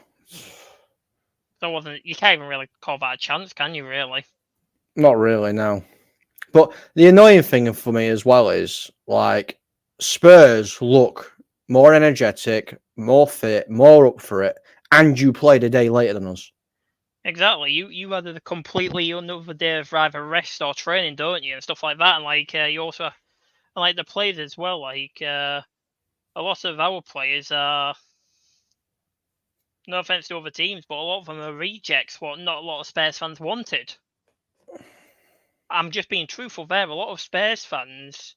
You can't even really call that a chance, can you, really? Not really, no. But the annoying thing for me as well is, like, Spurs look more energetic, more fit, more up for it, and you played a day later than us. Exactly. You had a completely another day of either rest or training, don't you, and stuff like that. And you also, the players as well. A lot of our players are, no offense to other teams, but a lot of them are rejects. What not a lot of Spurs fans wanted. I'm just being truthful there. A lot of Spurs fans,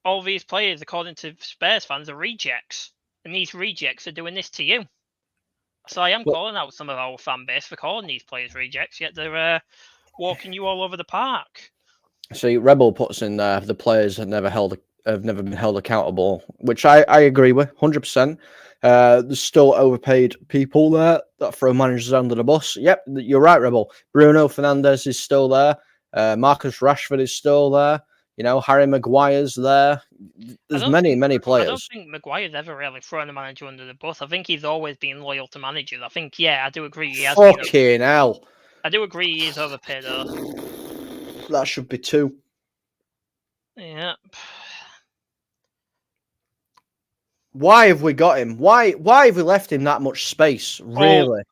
all these players, according to Spurs fans, are rejects, and these rejects are doing this to you. So I am calling out some of our fan base for calling these players rejects, yet they're walking you all over the park. See, Rebel puts in there the players have never been held accountable, which I agree with 100%. There's still overpaid people there that throw managers under the bus. Yep, you're right, Rebel. Bruno Fernandes is still there. Marcus Rashford is still there. Harry Maguire's there. There's many players. I don't think Maguire's ever really thrown a manager under the bus. I think he's always been loyal to managers. I think, I do agree. He has Fucking hell. I do agree he is overpaid, though. That should be 2. Yeah. Why have we got him? Why have we left him that much space? Really?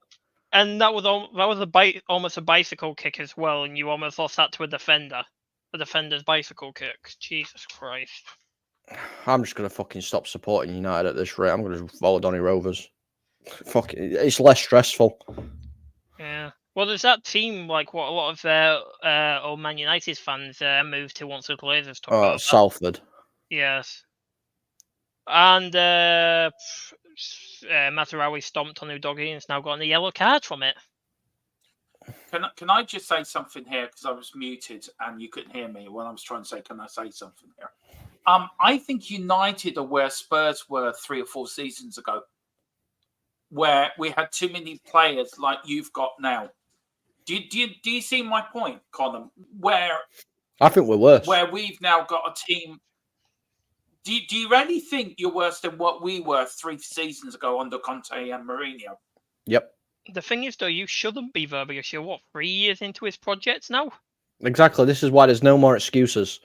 And that was almost a bicycle kick as well, and you almost lost that to a defender. The defender's bicycle kick. Jesus Christ. I'm just going to fucking stop supporting United at this rate. I'm going to follow Donny Rovers. Fuck it. It's less stressful. Yeah. Well, there's that team, what a lot of old Man United fans moved to once the Glazers took over. Salford. Yes. And Mazraoui stomped on Udogie and has now gotten a yellow card from it. Can I just say something here, because I was muted and you couldn't hear me when I was trying to say, can I say something here? I think United are where Spurs were 3 or 4 seasons ago, where we had too many players like you've got now. Do you see my point, Connor? Where I think we're worse. Where we've now got a team. Do you really think you're worse than what we were 3 seasons ago under Conte and Mourinho? Yep. The thing is, though, you shouldn't be there because you're, 3 years into his project now? Exactly. This is why there's no more excuses.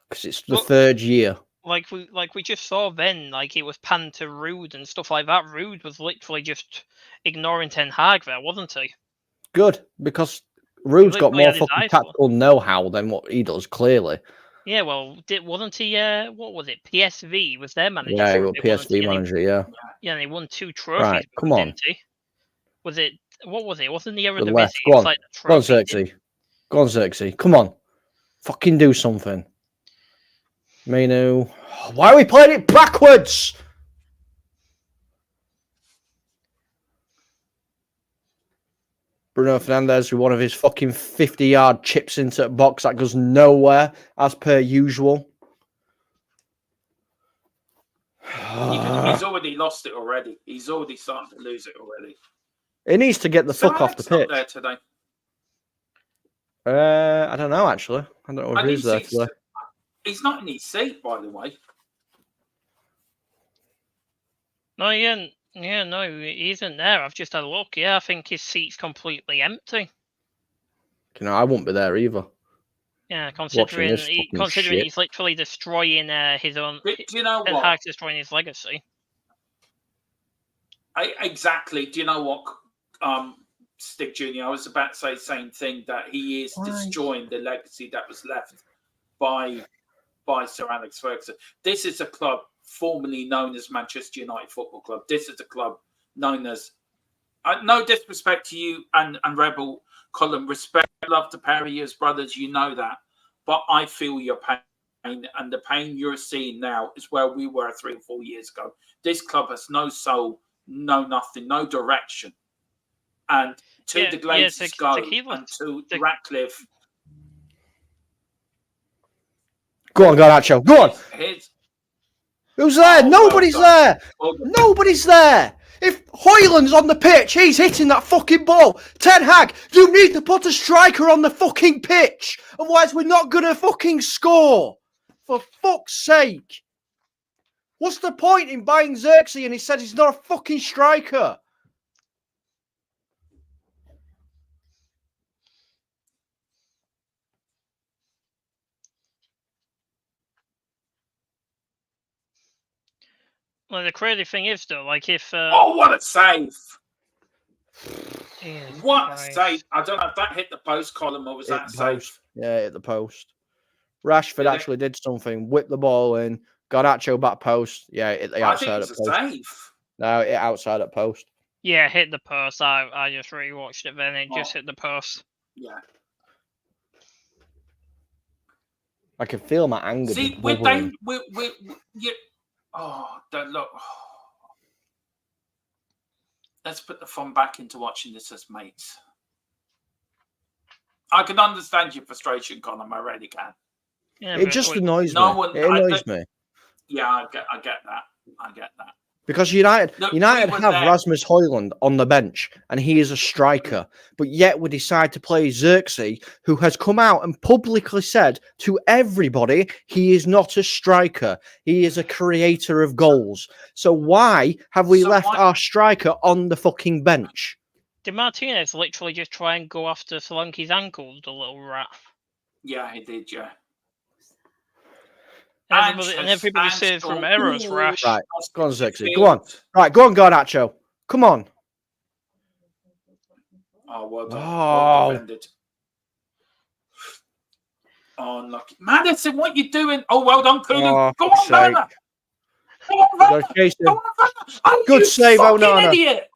Because it's the 3rd year. Like we just saw then, it was panned to Ruud and stuff like that. Ruud was literally just ignoring Ten Hag there, wasn't he? Good, because Ruud's got more fucking tactical know-how than what he does, clearly. Yeah, well, wasn't he, what was it, PSV was their manager? Yeah, he was PSV manager, yeah. Yeah, and he won 2 trophies. Right, come on. Was it, what was it? Wasn't the Eredivisie? Go on, go on, Xerxes. Go on, Xerxes. Come on. Fucking do something. Menu. Why are we playing it backwards? Bruno Fernandes with one of his fucking 50-yard chips into the box that goes nowhere, as per usual. He's already lost it already. He's already starting to lose it already. He needs to get the So fuck off the Alex not pitch. there today. I don't know, actually. I don't know if he's there today. He's not in his seat, by the way. No, yeah, no, he isn't there. I've just had a look. Yeah, I think his seat's completely empty. You know, I won't be there either. Yeah, considering shit. he's literally destroying his own. Do you know Ten what? Hag's destroying his legacy. Exactly. Do you know what, Stick Junior? I was about to say the same thing, that he is destroying the legacy that was left by Sir Alex Ferguson. This is a club formerly known as Manchester United Football Club. This is a club known as, no disrespect to you and Rebel Colin, respect, love to Perry as brothers, you know that. But I feel your pain, and the pain you're seeing now is where we were 3 or 4 years ago. This club has no soul, no nothing, no direction. And to the Glazers go, and to Ratcliffe. Go on, Garnacho. Go on. Who's there? Nobody's there. Nobody's there. If Hoyland's on the pitch, he's hitting that fucking ball. Ten Hag, you need to put a striker on the fucking pitch. Otherwise, we're not going to fucking score. For fuck's sake. What's the point in buying Xerxes and he said he's not a fucking striker? Well, the crazy thing is, though, like if... oh, what a save! Yeah, what a save! I don't know if that hit the post column or was that safe. Yeah, hit the post. Rashford actually did something, whipped the ball in, Garnacho back post. Yeah, hit the outside at post. Save. No, it outside at post. Yeah, hit the post. I just rewatched it then. It just hit the post. Yeah. I can feel my anger. See, look. Let's put the fun back into watching this as mates. I can understand your frustration, Colin. I really can. Yeah, it just annoys me. It annoys me. Yeah, I get that. I get that. Because United have Rasmus Højlund on the bench, and he is a striker. But yet we decide to play Xerxes, who has come out and publicly said to everybody he is not a striker. He is a creator of goals. So why have we left our striker on the fucking bench? Did Martinez literally just try and go after Solanke's ankles, the little rat? Yeah, he did, yeah. And everybody says from errors, Rash. Right, go on, Xerxes. Go on. Right, go on, Garnacho. Come on. Oh, well done. Well defended. Oh, unlucky. Madison, what you doing? Oh, well done, Coogan. Go on, Werner. Go on, Werner. Go on, Werner. Oh, good save, Onana. Idiot.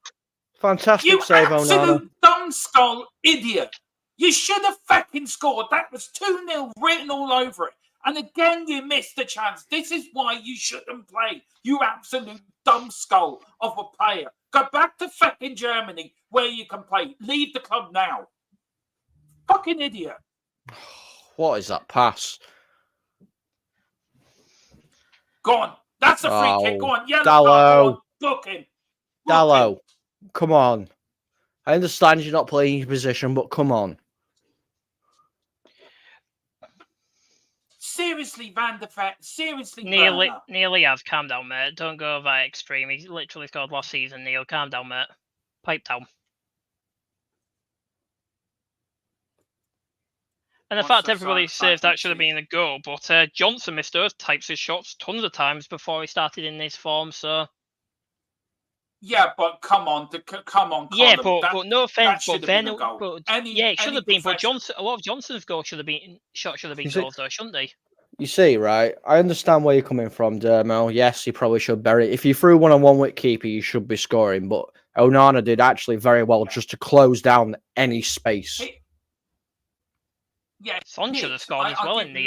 Fantastic save, Onana. You absolute dumbskull idiot. You should have fucking scored. That was 2-0 written all over it. And again, you missed the chance. This is why you shouldn't play. You absolute dumbskull of a player. Go back to fucking Germany where you can play. Leave the club now. Fucking idiot. What is that pass? Go on. That's a free kick. Go on. Yellow Dallo. Book him. Dallo. Come on. I understand you're not playing your position, but come on. Seriously, Van der Vet. Seriously, Nearly has. Calm down, mate. Don't go that extreme. He literally scored last season, Neil. Calm down, mate. Pipe down. And the fact everybody says that should have been a goal, but Johnson missed those types of shots tons of times before he started in this form, so... Yeah, but come on, Colin. Yeah, but no offense, but then, it should have been. But a lot of Johnson's goals should have been goals, though, shouldn't they? You see, right? I understand where you're coming from, Dermo. Yes, you probably should bury it. If you threw 1-on-1 with keeper, you should be scoring. But Onana did actually very well just to close down any space. Son should have scored as well in the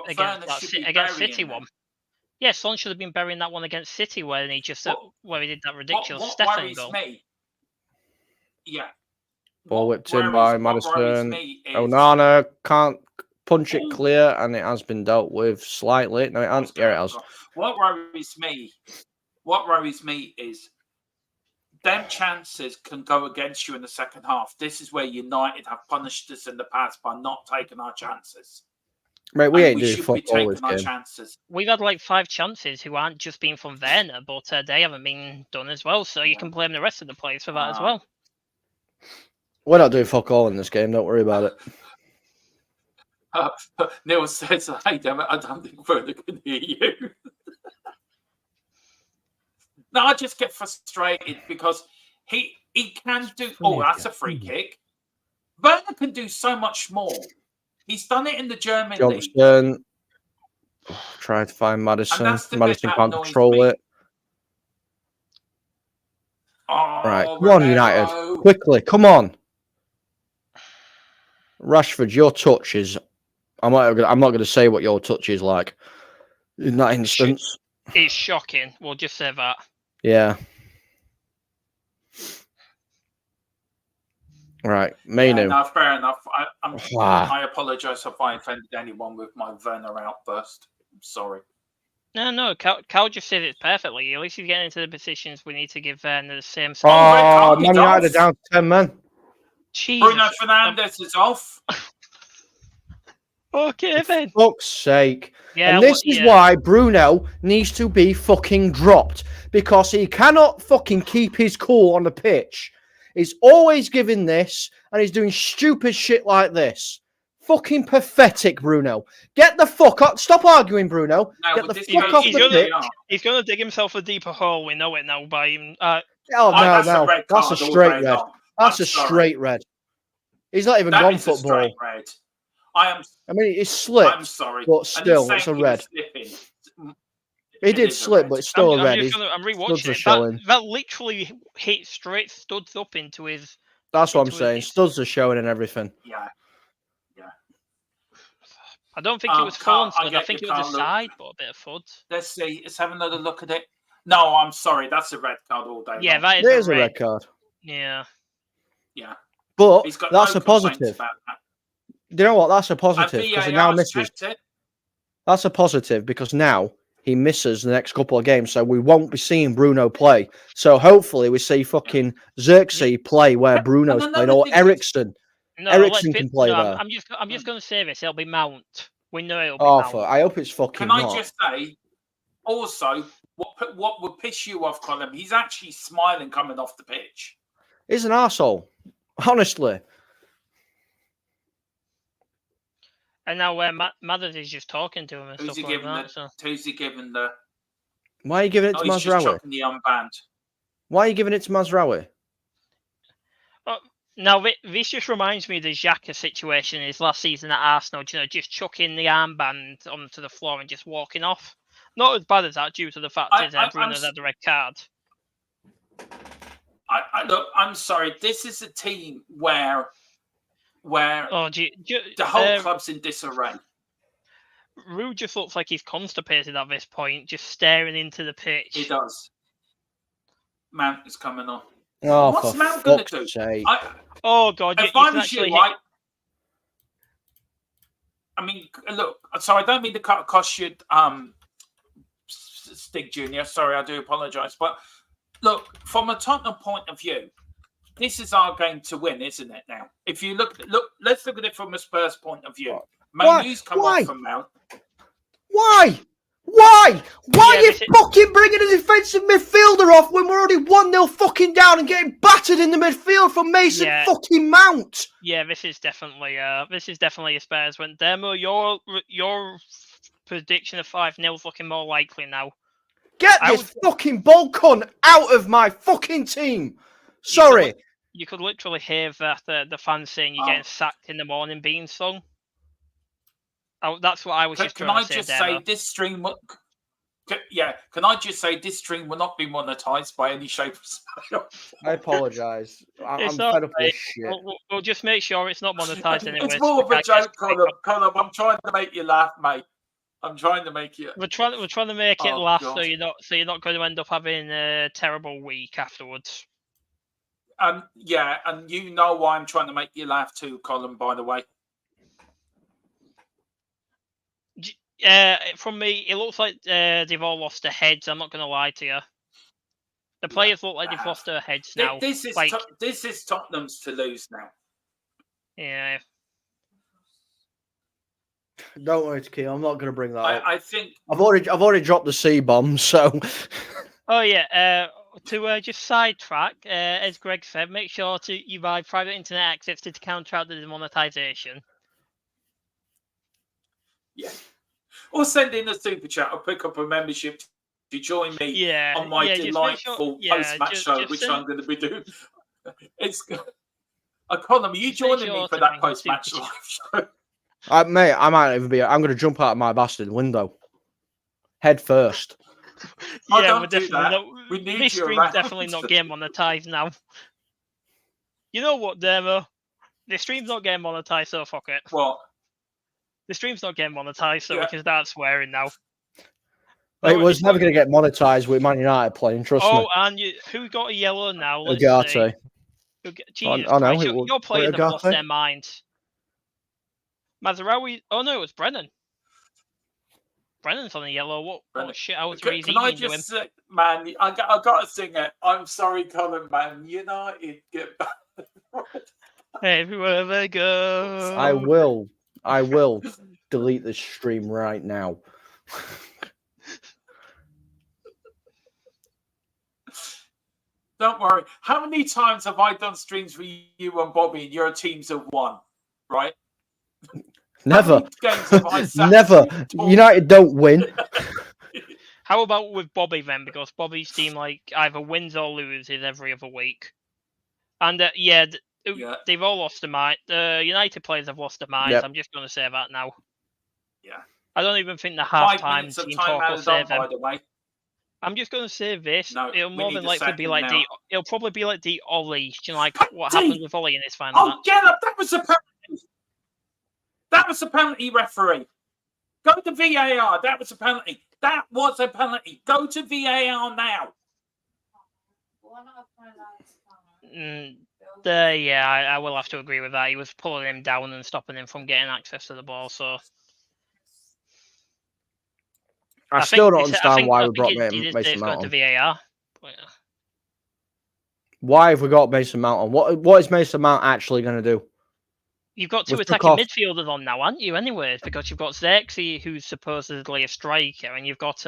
against City one. Yeah, Son should have been burying that one against City where he did that ridiculous Stefan goal. Ball whipped in by Madison. Onana can't punch it clear, and it has been dealt with slightly. No, it hasn't. Here it has. What worries me what worries me is them chances can go against you in the second half. This is where United have punished us in the past by not taking our chances. Mate, we And ain't doing should fuck be all this taking our game. chances. We've had like 5 chances who aren't just been from Werner, but they haven't been done as well. So you can blame the rest of the players for that as well. We're not doing fuck all in this game. Don't worry about it. Neil says, "Hey, damn it, I don't think Werner can hear you." No, I just get frustrated because he can do. Oh, that's a free kick. Werner can do so much more. He's done it in the German league. Johnson. Try to find Madison. Madison can't control it. Oh, right, come on, United. Quickly, come on. Rashford, your touch is... I'm not going to say what your touch is like in that instance. It's shocking. We'll just say that. Yeah. Right, Mainu. Yeah, no, fair enough. I apologise if I offended anyone with my Werner outburst. I'm sorry. No. Cal just said it perfectly. At least he's getting into the positions we need to give Werner the same. Oh, Man United down to 10 men. Jesus. Bruno Fernandes is off. Okay, then. For fuck's sake. Yeah, and this is why Bruno needs to be fucking dropped. Because he cannot fucking keep his cool on the pitch. He's always giving this, and he's doing stupid shit like this. Fucking pathetic, Bruno. Get the fuck up. Stop arguing, Bruno. Get the fuck off the pitch. He's going to dig himself a deeper hole. We know it now by him. No. That's a straight red. That's a straight red. He's not even gone football. I mean, it's slipped. I'm sorry. But still, it's a red. He did slip, but it's still a red. I'm rewatching it. That literally hit straight studs up into his... That's what I'm saying. Studs are showing and everything. Yeah. I don't think it was full on. I think it was a side, but a bit of FUD. Let's see. Let's have another look at it. No, I'm sorry. That's a red card all day. Yeah, that is a red card. Yeah. Yeah. But that's a positive. Do you know what? That's a positive because he now misses. That's a positive because now he misses the next couple of games, so we won't be seeing Bruno play. So hopefully we see fucking Xerxes play where Bruno's playing, or Ericsson. No, Ericsson can play there. I'm just going to say this. It'll be Mount. We know it'll be Mount. I hope it's fucking. Can I just say, also, what would piss you off, Colin? He's actually smiling coming off the pitch. He's an arsehole. Honestly. And now Mathers is just talking to him and stuff like that. Who's he giving the... Why are you giving it to Mazraoui? He's just chucking the unbanned. Why are you giving it to Mazraoui? Now, this just reminds me of the Xhaka situation his last season at Arsenal, just chucking the armband onto the floor and just walking off. Not as bad as that due to the fact that Bruno's had the red card. Look, I'm sorry. This is a team where the whole club's in disarray. Rue just looks like he's constipated at this point, just staring into the pitch. He does. Mount is coming on. Oh, what's Mount going to do? Oh, God. If I was you, I mean, look, so I don't mean to cost you Stig Jr. Sorry, I do apologise. But look, from a Tottenham point of view, this is our game to win, isn't it now? If you look, let's look at it from a Spurs point of view. Manu's come off from Mount. Why? Why are you fucking bringing a defensive midfielder off when we're already 1-0 fucking down and getting battered in the midfield from Mason fucking Mount? Yeah, this is definitely a Spurs win. Demo, your prediction of 5-0 is looking more likely now. Get this fucking ball cunt out of my fucking team. Sorry. You could literally hear the fans saying you're getting sacked in the morning being sung. Oh, that's what I was just trying to say. Can I just say this stream will not be monetized by any shape or form? I apologise. I'm fed up with shit. We'll just make sure it's not monetized anyway. It's more of a joke, Colin. I'm trying to make you laugh, mate. I'm trying to make you. We're trying to make it laugh, God. so you're not going to end up having a terrible week afterwards. And you know why I'm trying to make you laugh too, Colin. By the way. From me, it looks like they've all lost their heads. I'm not going to lie to you. The players look like they've lost their heads now. This is like, this is Tottenham's to lose now. Yeah. Don't worry, Key. I'm not going to bring that up. I think I've already dropped the C bomb, so. Oh yeah. To just sidetrack, as Greg said, make sure you buy private internet access to counteract the demonetization. Yeah. Or send in a super chat or pick up a membership to join me on my delightful post-match show, which I'm going to be doing. It's Colin, are you joining me for that post-match live show? Mate, I might even be. I'm going to jump out of my bastard window, head first. Yeah, we're definitely not. We need this you stream's around. definitely not getting monetized now. You know what, Demo? The stream's not getting monetized, so fuck it. What? The stream's not getting monetized, so we can start swearing now. It was never going to get monetized with Man United playing, trust me. Oh, and who got a yellow now? Let's Ugarte. see. Jesus Oh, no, Christ, your players have lost Ugarte? their minds. Mazarawi. Oh no, it was Brennan. Brennan's on a yellow. What shit? I was really Can I just say, man? I got to sing it. I'm sorry, Colin, man. United get back. Everywhere they go. I will delete this stream right now. Don't worry. How many times have I done streams with you and Bobby and your teams have won? Right? Never. Never. United don't win. How about with Bobby then? Because Bobby's team either wins or loses every other week. And they've all lost their mind. The United players have lost their minds. Yep. I'm just going to say that now. Yeah. I don't even think the half-time team talk will save them. By the way. I'm just going to say this. No, it'll more than likely be like now. It'll probably be like the Ollie. What happened with Ollie in this final match? Get up! That was a penalty. That was a penalty, referee. Go to VAR. That was a penalty. That was a penalty. Go to VAR now. I will have to agree with that. He was pulling him down and stopping him from getting access to the ball. So I still don't understand why we brought Mason Mount on. VAR. Why have we got Mason Mount on? What is Mason Mount actually going to do? You've got two attacking midfielders on now, haven't you? Anyways, because you've got Xerxes, who's supposedly a striker, and you've got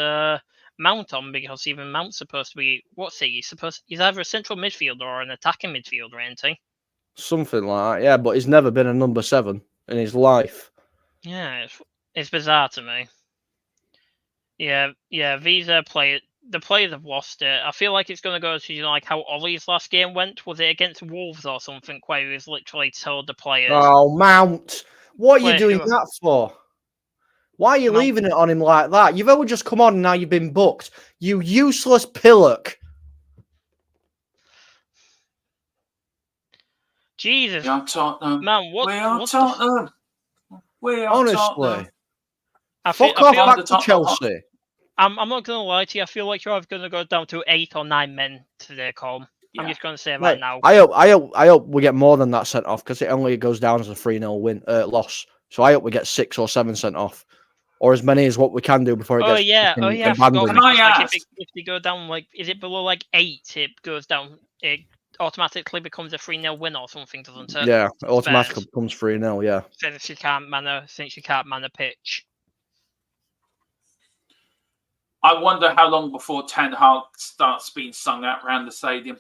Mount on because even Mount's supposed to be he's either a central midfielder or an attacking midfielder, ain't he? Something like that, yeah. But he's never been a number 7 in his life. Yeah, it's bizarre to me. Yeah. These the players have lost it. I feel like it's going to go to how Ollie's last game went. Was it against Wolves or something? Where he was literally told the players. Oh, Mount! What are you doing that for? Why are you leaving it on him like that? You've only just come on and now you've been booked. You useless pillock. Jesus. We are Tottenham. Man, what? We are Tottenham. We are honestly. Tottenham. Fuck off back to Chelsea. I'm not going to lie to you. I feel like you're either going to go down to 8 or 9 men today, Colm. Yeah. I'm just going to say that now. I hope we get more than that sent off because it only goes down as a 3-0 loss. So I hope we get 6 or 7 sent off. Or as many as what we can do before it gets abandoned. Can I ask? If they go down, is it below 8, it goes down, it automatically becomes a 3-0 win or something, doesn't it? Yeah, it automatically becomes 3-0, yeah. Since you can't man a pitch. I wonder how long before Ten Hag starts being sung out around the stadium.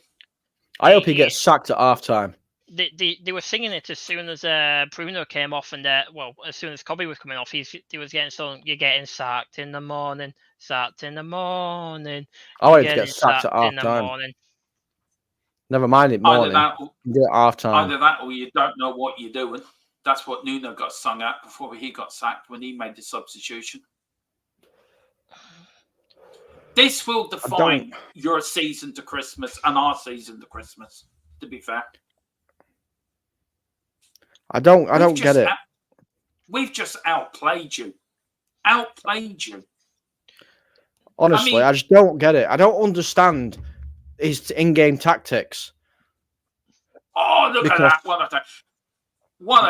I hope he gets sacked at half-time. They were singing it as soon as Bruno came off, and as soon as Cobby was coming off, he was getting sung. You're getting sacked in the morning, sacked in the morning. I wanted to get sacked at half-time. Never mind it morning. Do it half-time. Either that, or you don't know what you're doing. That's what Nuno got sung at before he got sacked when he made the substitution. This will define your season to Christmas and our season to Christmas. To be fair. I don't get it. We've just outplayed you. Honestly, I just don't get it. I don't understand his in-game tactics. Oh, look at that! What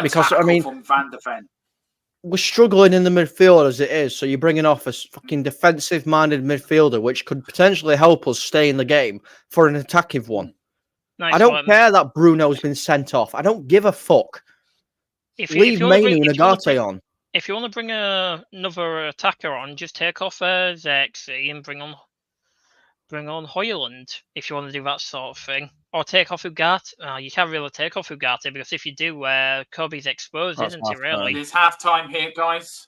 a tackle from Van de Ven. we're struggling in the midfield as it is. So you're bringing off a fucking defensive-minded midfielder, which could potentially help us stay in the game for an attacking one. Nice I don't one. care that Bruno's been sent off. I don't give a fuck. Leave Mainu and Agate on. If you want to bring another attacker on, just take off Xerxes and bring on Hoyland if you want to do that sort of thing. Or take off Ugarte. You can't really take off Ugarte because if you do, Kobe's exposed, That's isn't he, really? It's half-time here, guys.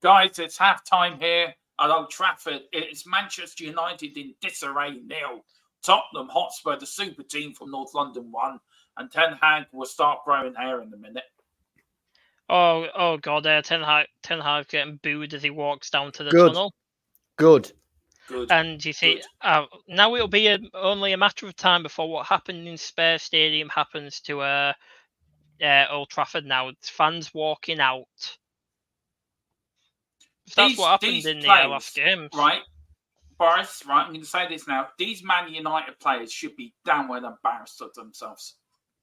Guys, it's half-time here at Old Trafford. It's Manchester United in disarray 0. Tottenham Hotspur, the super team from North London, 1. And Ten Hag will start growing hair in a minute. Oh God! Ten Hag getting booed as he walks down to the tunnel. Good. And you see, now it'll be only a matter of time before what happened in Spurs Stadium happens to Old Trafford. Now it's fans walking out. That's what happened in the last games, right? Boris, right? I'm going to say this now. These Man United players should be downright embarrassed of themselves.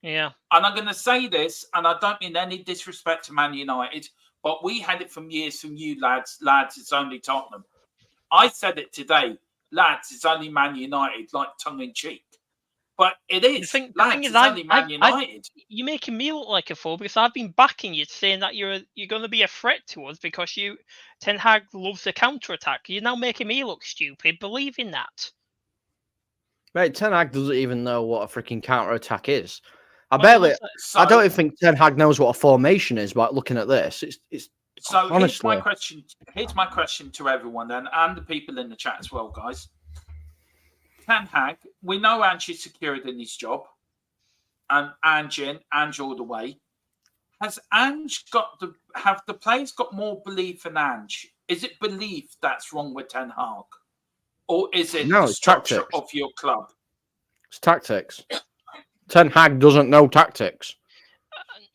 Yeah. And I'm going to say this, and I don't mean any disrespect to Man United, but we had it from years from you, lads. Lads, it's only Tottenham. I said it today. Lads, it's only Man United, like tongue-in-cheek. But it is. Lads, it's only Man United. You're making me look like a fool because I've been backing you, saying that you're going to be a threat to us because Ten Hag loves the counter-attack. You're now making me look stupid believing that. Mate, Ten Hag doesn't even know what a freaking counter-attack is. I don't even think Ten Hag knows what a formation is by looking at this. So honestly. Here's my question to everyone then, and the people in the chat as well, guys. Ten Hag, we know Ange's secured in his job, and Ange all the way. Has Ange have the players got more belief in Ange? Is it belief that's wrong with Ten Hag, or is it the structure of your club? It's tactics. Ten Hag doesn't know tactics.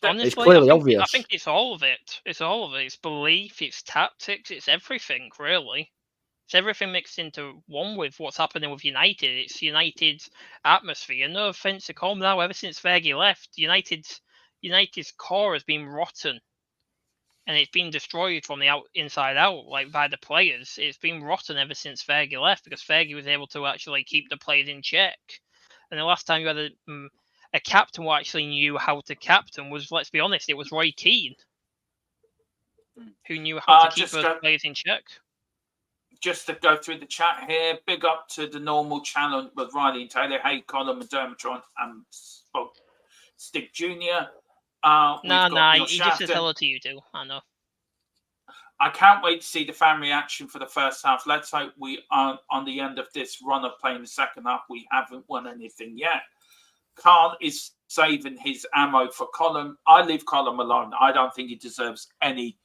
Honestly, it's clearly obvious. I think it's all of it. It's all of it. It's belief, it's tactics, it's everything, really. It's everything mixed into one with what's happening with United. It's United's atmosphere. No offence to come now, ever since Fergie left, United's core has been rotten. And it's been destroyed from the inside out, like by the players. It's been rotten ever since Fergie left because Fergie was able to actually keep the players in check. And the last time you had a captain who actually knew how to captain was, let's be honest, it was Roy Keane, who knew how to keep those players in check. Just to go through the chat here, big up to the normal channel with Riley and Taylor. Hey, Colin and Dermatron and Stick Jr. He just says hello to you too. I know. I can't wait to see the fan reaction for the first half. Let's hope we are on the end of this run of playing the second half. We haven't won anything yet. Carl is saving his ammo for Colin. I leave Colin alone. I don't think he deserves any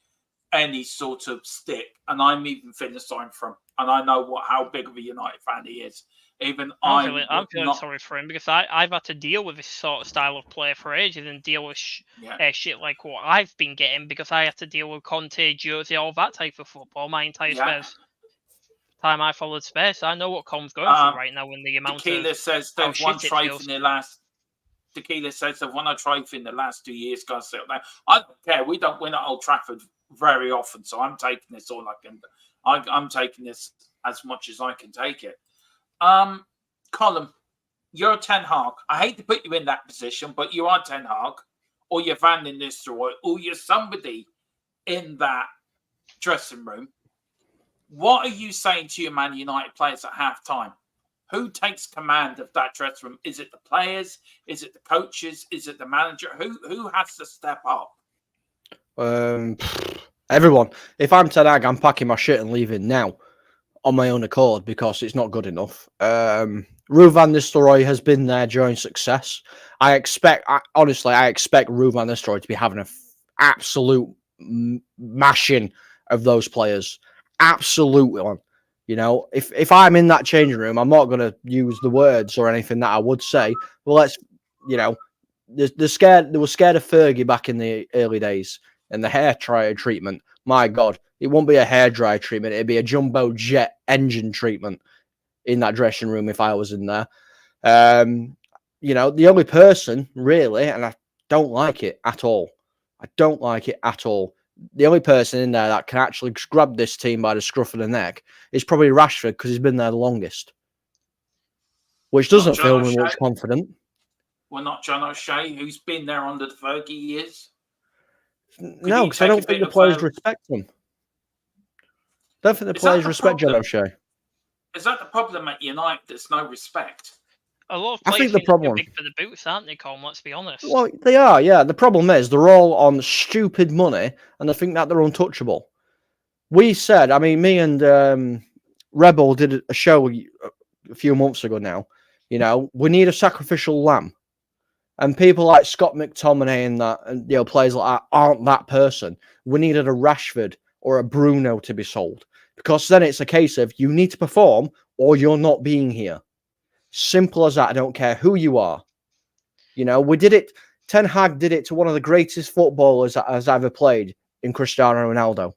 sort of stick. And I'm even feeling sorry for him. And I know how big of a United fan he is. I'm feeling sorry for him because I've had to deal with this sort of style of play for ages and deal with shit like what I've been getting because I had to deal with Conte, Jose, all that type of football my entire Spurs time I followed Spurs. I know what Com's going through right now in the amount Tequila says they've won trophy in the last. Tequila says they've won a trophy in the last 2 years. Guys, I don't care. We don't win at Old Trafford very often, so I'm taking this all I can. I'm taking this as much as I can take it. Colin, you're Ten Hag. I hate to put you in that position, but you are Ten Hag, or you're Van Nistelrooy, or you're somebody in that dressing room. What are you saying to your Man United players at half-time? Who takes command of that dressing room? Is it the players? Is it the coaches? Is it the manager? Who has to step up? Everyone. If I'm Ten Hag, I'm packing my shit and leaving now on my own accord because it's not good enough. Ruud van Nistelrooy has been there during success. I expect Ruud van Nistelrooy to be having an absolute mashing of those players. Absolute one. You know, if I'm in that changing room, I'm not going to use the words or anything that I would say. Well, they're scared. They were scared of Fergie back in the early days and the hair dryer treatment. My God, it won't be a hair dryer treatment. It'd be a jumbo jet engine treatment in that dressing room if I was in there. The only person really, and I don't like it at all, I don't like it at all. The only person in there that can actually grab this team by the scruff of the neck is probably Rashford, because he's been there the longest. Which doesn't fill me much confident. Well, not John O'Shea, who's been there under the Fergie years. No, because I don't think the players respect him. Don't think the players respect John O'Shea. Is that the problem at United? There's no respect. A lot of players think they're big for the boots, aren't they, Colin? Let's be honest. Well, they are, yeah. The problem is they're all on stupid money and they think that they're untouchable. We said, I mean, me and Rebel did a show a few months ago now. You know, we need a sacrificial lamb. And people like Scott McTominay and that, and, you know, players like that aren't that person. We needed a Rashford or a Bruno to be sold. Because then it's a case of you need to perform or you're not being here. Simple as that. I don't care who you are. You know, we did it. Ten Hag did it to one of the greatest footballers that has ever played in Cristiano Ronaldo,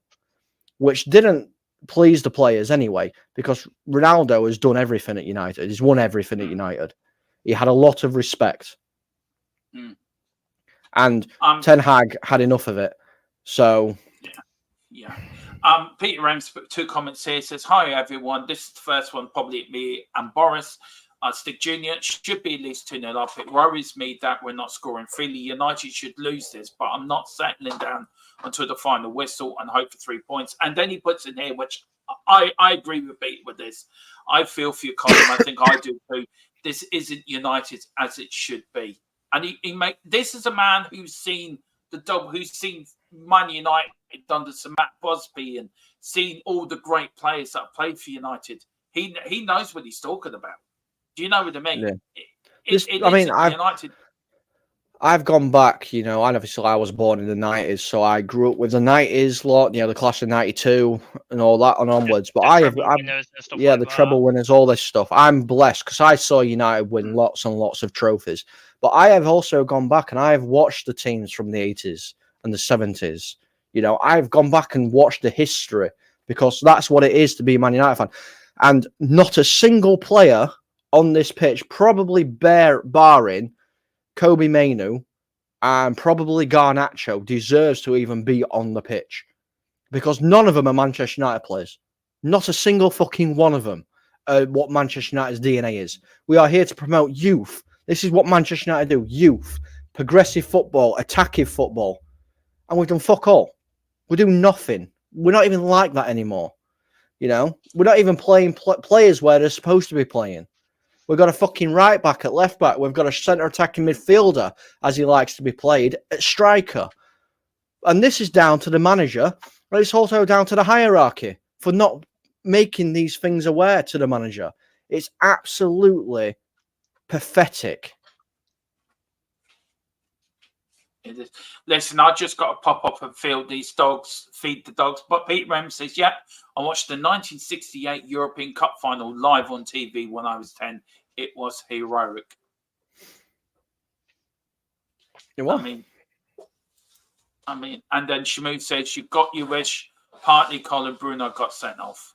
which didn't please the players anyway, because Ronaldo has done everything at United. He's won everything at United. He had a lot of respect. And Ten Hag had enough of it. So, yeah. Peter Rams put 2 comments here. Says, "Hi everyone. This is the first one, probably me and Boris. Stick Junior should be at least 2-0 up. It worries me that we're not scoring freely. United should lose this, but I'm not settling down until the final whistle and hope for 3 points." And then he puts in here, which I agree with Pete with this. I feel for you, Colin. I think I do too. This isn't United as it should be. And this is a man who's seen who's seen Man United under Sir Matt Busby and seen all the great players that played for United. He knows what he's talking about. Do you know what I mean? Yeah. I've gone back, you know, and obviously I was born in the 90s, so I grew up with the 90s lot, you know, the class of 92 and all that and onwards. But the treble winners, all this stuff. I'm blessed because I saw United win lots and lots of trophies. But I have also gone back and I have watched the teams from the 80s and the 70s. You know, I've gone back and watched the history because that's what it is to be a Man United fan. And not a single player on this pitch, probably barring Kobe Mainu and probably Garnacho, deserves to even be on the pitch because none of them are Manchester United players. Not a single fucking one of them what Manchester United's DNA is. We are here to promote youth. This is what Manchester United do. Youth, progressive football, attacking football. And we've done fuck all. We do nothing. We're not even like that anymore. You know, we're not even playing players where they're supposed to be playing. We've got a fucking right back at left back. We've got a centre attacking midfielder, as he likes to be played, at striker. And this is down to the manager, but it's also down to the hierarchy for not making these things aware to the manager. It's absolutely pathetic. It is. Listen, I just got to pop up and feed the dogs. But Pete Rem says, yeah, I watched the 1968 European Cup final live on TV when I was 10. It was heroic. It was. I mean, and then Shamood says, you got your wish. Partly Colin Bruno got sent off.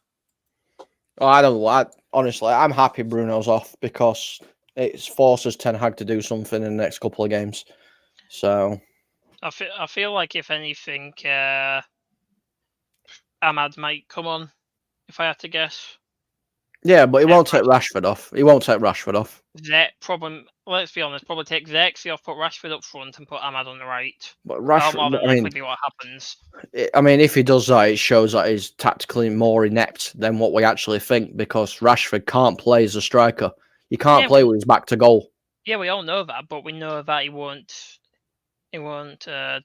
Oh, I don't know. Honestly, I'm happy Bruno's off because it forces Ten Hag to do something in the next couple of games. So I feel like if anything, Ahmad might come on. If I had to guess. Yeah, but he won't take Rashford off. He won't take Rashford off. Let's be honest. Probably take Zexi off, put Rashford up front, and put Ahmad on the right. But Rashford, that'll be what happens. I mean, if he does that, it shows that he's tactically more inept than what we actually think. Because Rashford can't play as a striker. He can't play with his back to goal. Yeah, we all know that, but we know that he won't. No,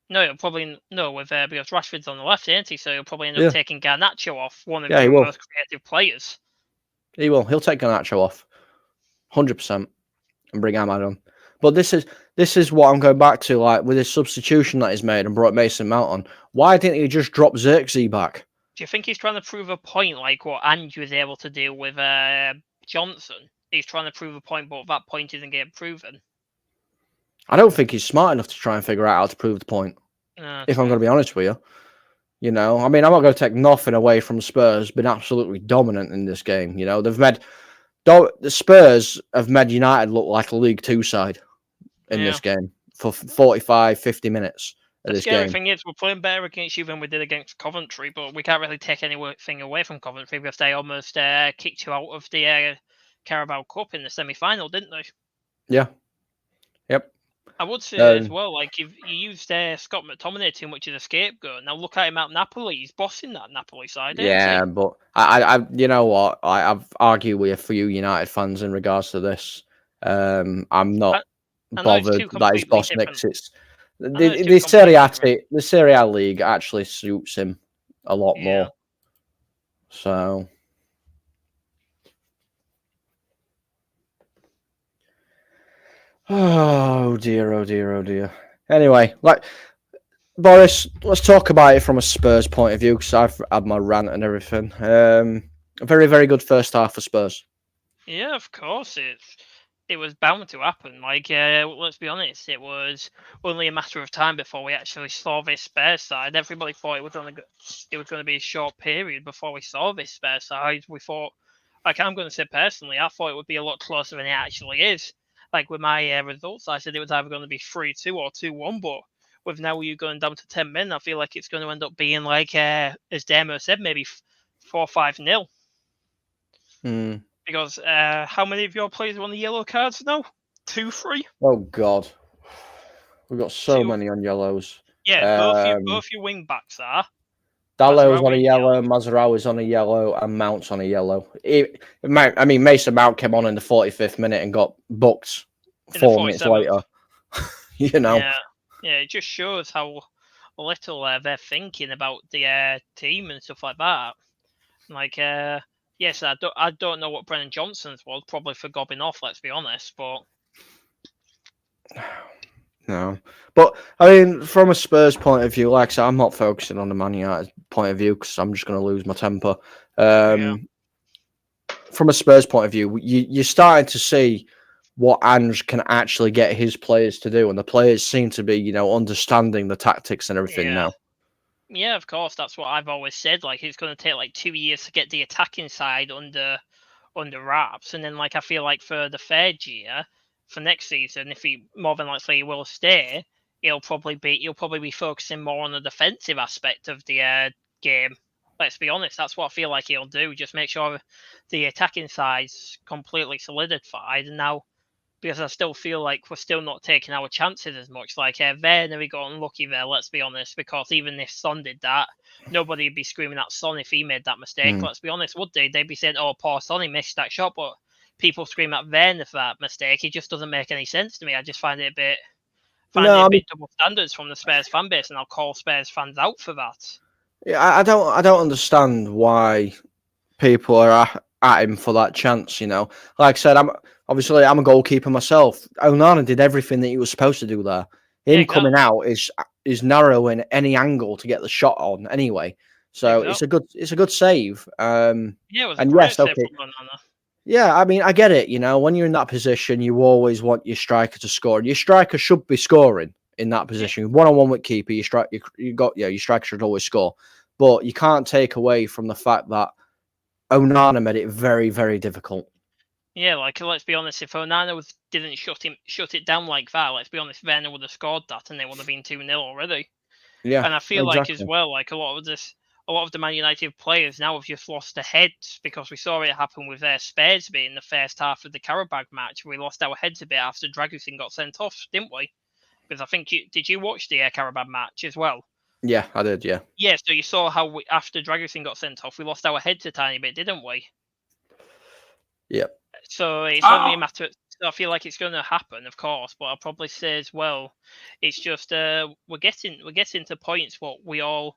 he'll probably because Rashford's on the left, ain't he? So he'll probably end up taking Garnacho off, one of the most creative players. He will. He'll take Garnacho off, 100%, and bring Ahmad on. But this is what I'm going back to, like with his substitution that he's made and brought Mason Mount on. Why didn't he just drop Xerxes back? Do you think he's trying to prove a point, like what Ange was able to do with Johnson? He's trying to prove a point, but that point isn't getting proven. I don't think he's smart enough to try and figure out how to prove the point. If I'm going to be honest with you. You know, I mean, I'm not going to take nothing away from Spurs. Been absolutely dominant in this game. You know, the Spurs have made United look like a League Two side in this game for 45, 50 minutes. of The this scary game. thing is we're playing better against you than we did against Coventry, but we can't really take anything away from Coventry because they almost kicked you out of the Carabao Cup in the semi-final, didn't they? Yeah. Yep. I would say as Um, well, like if you used Scott McTominay too much as a scapegoat, now look at him at Napoli. He's bossing that Napoli side, ain't he? Yeah, but you know what? I've argued with a few United fans in regards to this. I'm not I know it's bothered two that he's completely boss different. Knicks. It's I know it's two completely different. The Serie A league actually suits him a lot Yeah. more. So, oh dear, oh dear, oh dear. Anyway, like Boris, let's talk about it from a Spurs point of view because I've had my rant and everything. A very, very good first half for Spurs. Yeah, of course it was bound to happen. Like, let's be honest, it was only a matter of time before we actually saw this Spurs side. Everybody thought it was going to be a short period before we saw this Spurs side. We thought, like, I'm going to say personally, I thought it would be a lot closer than it actually is. Like with my results, I said it was either going to be 3-2 or 2-1, but with now you going down to 10 men, I feel like it's going to end up being like, as Demo said, maybe 4-5-0. Mm. Because how many of your players are on the yellow cards now? 2, 3? Oh God, we've got so 2. many on yellows. Yeah, both your wing backs are. Dallo's on a Mazraoui, yellow, Mazraoui's on a yellow, and Mount's on a yellow. I mean, Mason Mount came on in the 45th minute and got booked in the 4 minutes 47th. later. You know. Yeah, it just shows how little they're thinking about the team and stuff like that. Like, yes, I don't know what Brennan Johnson's was, probably for gobbing off. Let's be honest, but No, but I mean, from a Spurs point of view, like I said, I'm not focusing on the Man United point of view because I'm just going to lose my temper. Yeah. From a Spurs point of view, you're starting to see what Ange can actually get his players to do, and the players seem to be, understanding the tactics and everything now. Yeah, of course. That's what I've always said. Like, it's going to take like 2 years to get the attacking side under wraps, and then like I feel like for the third year, for next season, if he more than likely will stay, he'll probably be focusing more on the defensive aspect of the game. Let's be honest, that's what I feel like he'll do. Just make sure the attacking side's completely solidified. And now, because I still feel like we're still not taking our chances as much. Like Werner, we got unlucky there, let's be honest, because even if Son did that, nobody would be screaming at Son if he made that mistake. Let's be honest, would they? They'd be saying, oh, poor Son, he missed that shot, but people scream at Werner for that mistake. It just doesn't make any sense to me. I just find it a bit double standards from the Spurs fan base, and I'll call Spurs fans out for that. Yeah, I don't understand why people are at him for that chance. Like I said, I'm a goalkeeper myself. Onana did everything that he was supposed to do there. Him coming out is narrowing any angle to get the shot on anyway. So it's a good save. Yeah, it was a and great yes, save okay. from Onana. Yeah, I mean, I get it. When you're in that position, you always want your striker to score. Your striker should be scoring in that position. 1-on-1 with keeper, your striker should always score. But you can't take away from the fact that Onana made it very, very difficult. Yeah, like let's be honest, if Onana didn't shut it down like that, let's be honest, Werner would have scored that and it would have been 2-0 already. Yeah, and I feel like as well, like a lot of the Man United players now have just lost their heads because we saw it happen with their Spurs bit in the first half of the Carabao match. We lost our heads a bit after Dragusin got sent off, didn't we? Because I think did you watch the Carabao match as well? Yeah, I did. Yeah. Yeah, so you saw how after Dragusin got sent off, we lost our heads a tiny bit, didn't we? Yeah. So it's only a matter. I feel like it's going to happen, of course, but I'll probably say as well, it's just we're getting to points what we all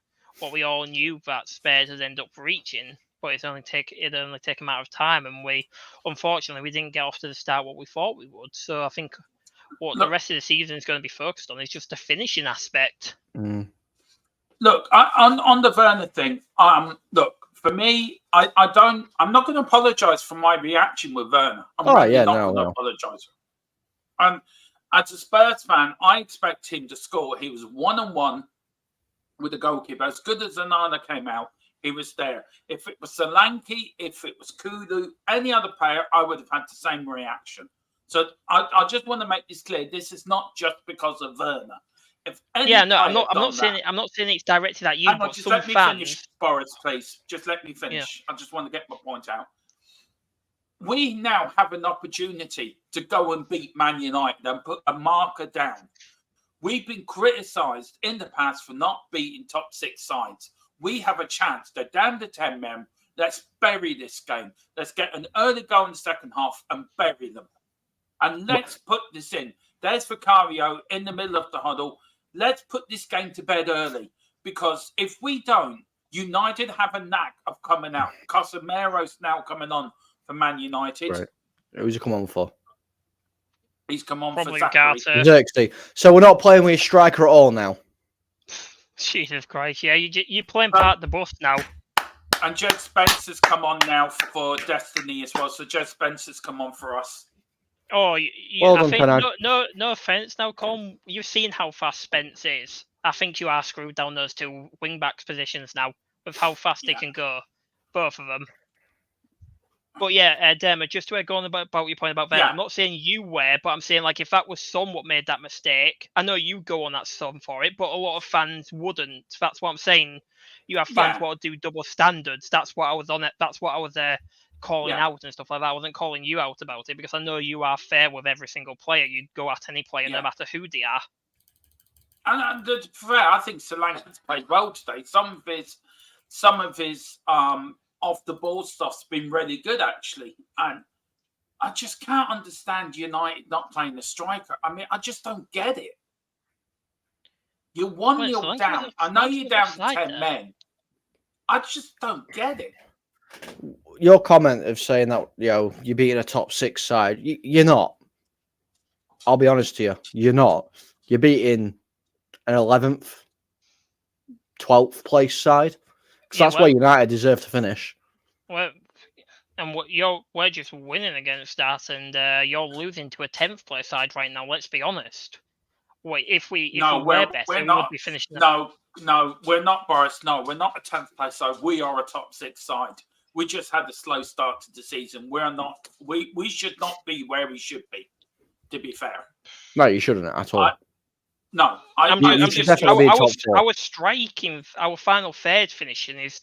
knew that Spurs would end up reaching, but it only take a matter of time, and unfortunately we didn't get off to the start what we thought we would. So I think the rest of the season is going to be focused on is just the finishing aspect. Mm. Look, on the Werner thing, look, for me, I'm not going to apologise for my reaction with Werner. I'm not going to apologise. As a Spurs fan, I expect him to score. He was 1-on-1 with the goalkeeper. As good as Onana came out, he was there. If it was Solanke, if it was Kudu, any other player, I would have had the same reaction. So I just want to make this clear. This is not just because of Werner. If any Yeah, no, I'm player not done saying that- it, I'm not saying it's directed at you, Hang on, but just some let me fans. finish, Boris, please. Just let me finish. I just want to get my point out. We now have an opportunity to go and beat Man United and put a marker down. We've been criticised in the past for not beating top 6 sides. We have a chance. They're down to 10 men. Let's bury this game. Let's get an early goal in the second half and bury them. And let's put this in. There's Vicario in the middle of the huddle. Let's put this game to bed early. Because if we don't, United have a knack of coming out. Casemiro's now coming on for Man United. Right. Who's he come on for? He's come on Probably for Zachary. Xerxes. So we're not playing with a striker at all now. Jesus Christ, yeah, you're playing part of the bus now. And Jed Spencer's come on now for Destiny as well. So Jed Spencer's come on for us. Oh, Well I done, think Tenag. no offense now, Colm. You've seen how fast Spence is. I think you are screwed down those two wing backs positions now with how fast they can go, both of them. But yeah, Dermot, just to go on about your point about Venner, I'm not saying you were, but I'm saying like if that was Son what made that mistake, I know you go on that Son for it, but a lot of fans wouldn't. That's what I'm saying. You have fans what do double standards. That's what I was on it. That's what I was calling out and stuff like that. I wasn't calling you out about it because I know you are fair with every single player. You'd go at any player no matter who they are. And to be fair, I think Solanke's played well today. Some of his off the ball stuff's been really good actually, and I just can't understand United not playing the striker. I mean, I just don't get it. You're 1-0 down. I know you're down to 10 men. I just don't get it. Your comment of saying that you're beating a top 6 side, you're not. I'll be honest to you, you're not. You're beating an 11th, 12th place side. Because that's where United deserve to finish. Well, and we're just winning against that, and you're losing to a 10th place side right now. Let's be honest. Wait, if we were better, we would be finishing. No, we're not, Boris. No, we're not a 10th place side. We are a top 6 side. We just had a slow start to the season. We're not. We should not be where we should be. To be fair. No, you shouldn't at all. Our striking, our final third finishing is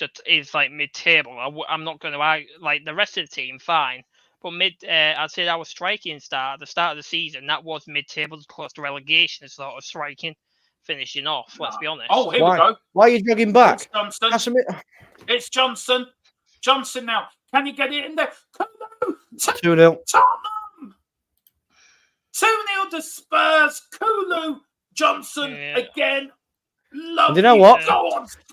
like mid-table. I'm not going to like the rest of the team, fine, but I'd say our striking at the start of the season that was mid-table, close to relegation, sort of striking, finishing off. Let's be honest. Oh, here we go. Why are you jogging back? It's Johnson. Johnson now. Can you get it in there? 2-0. Tottenham. 2-0 to Spurs. Kulu. Johnson again. And you know what?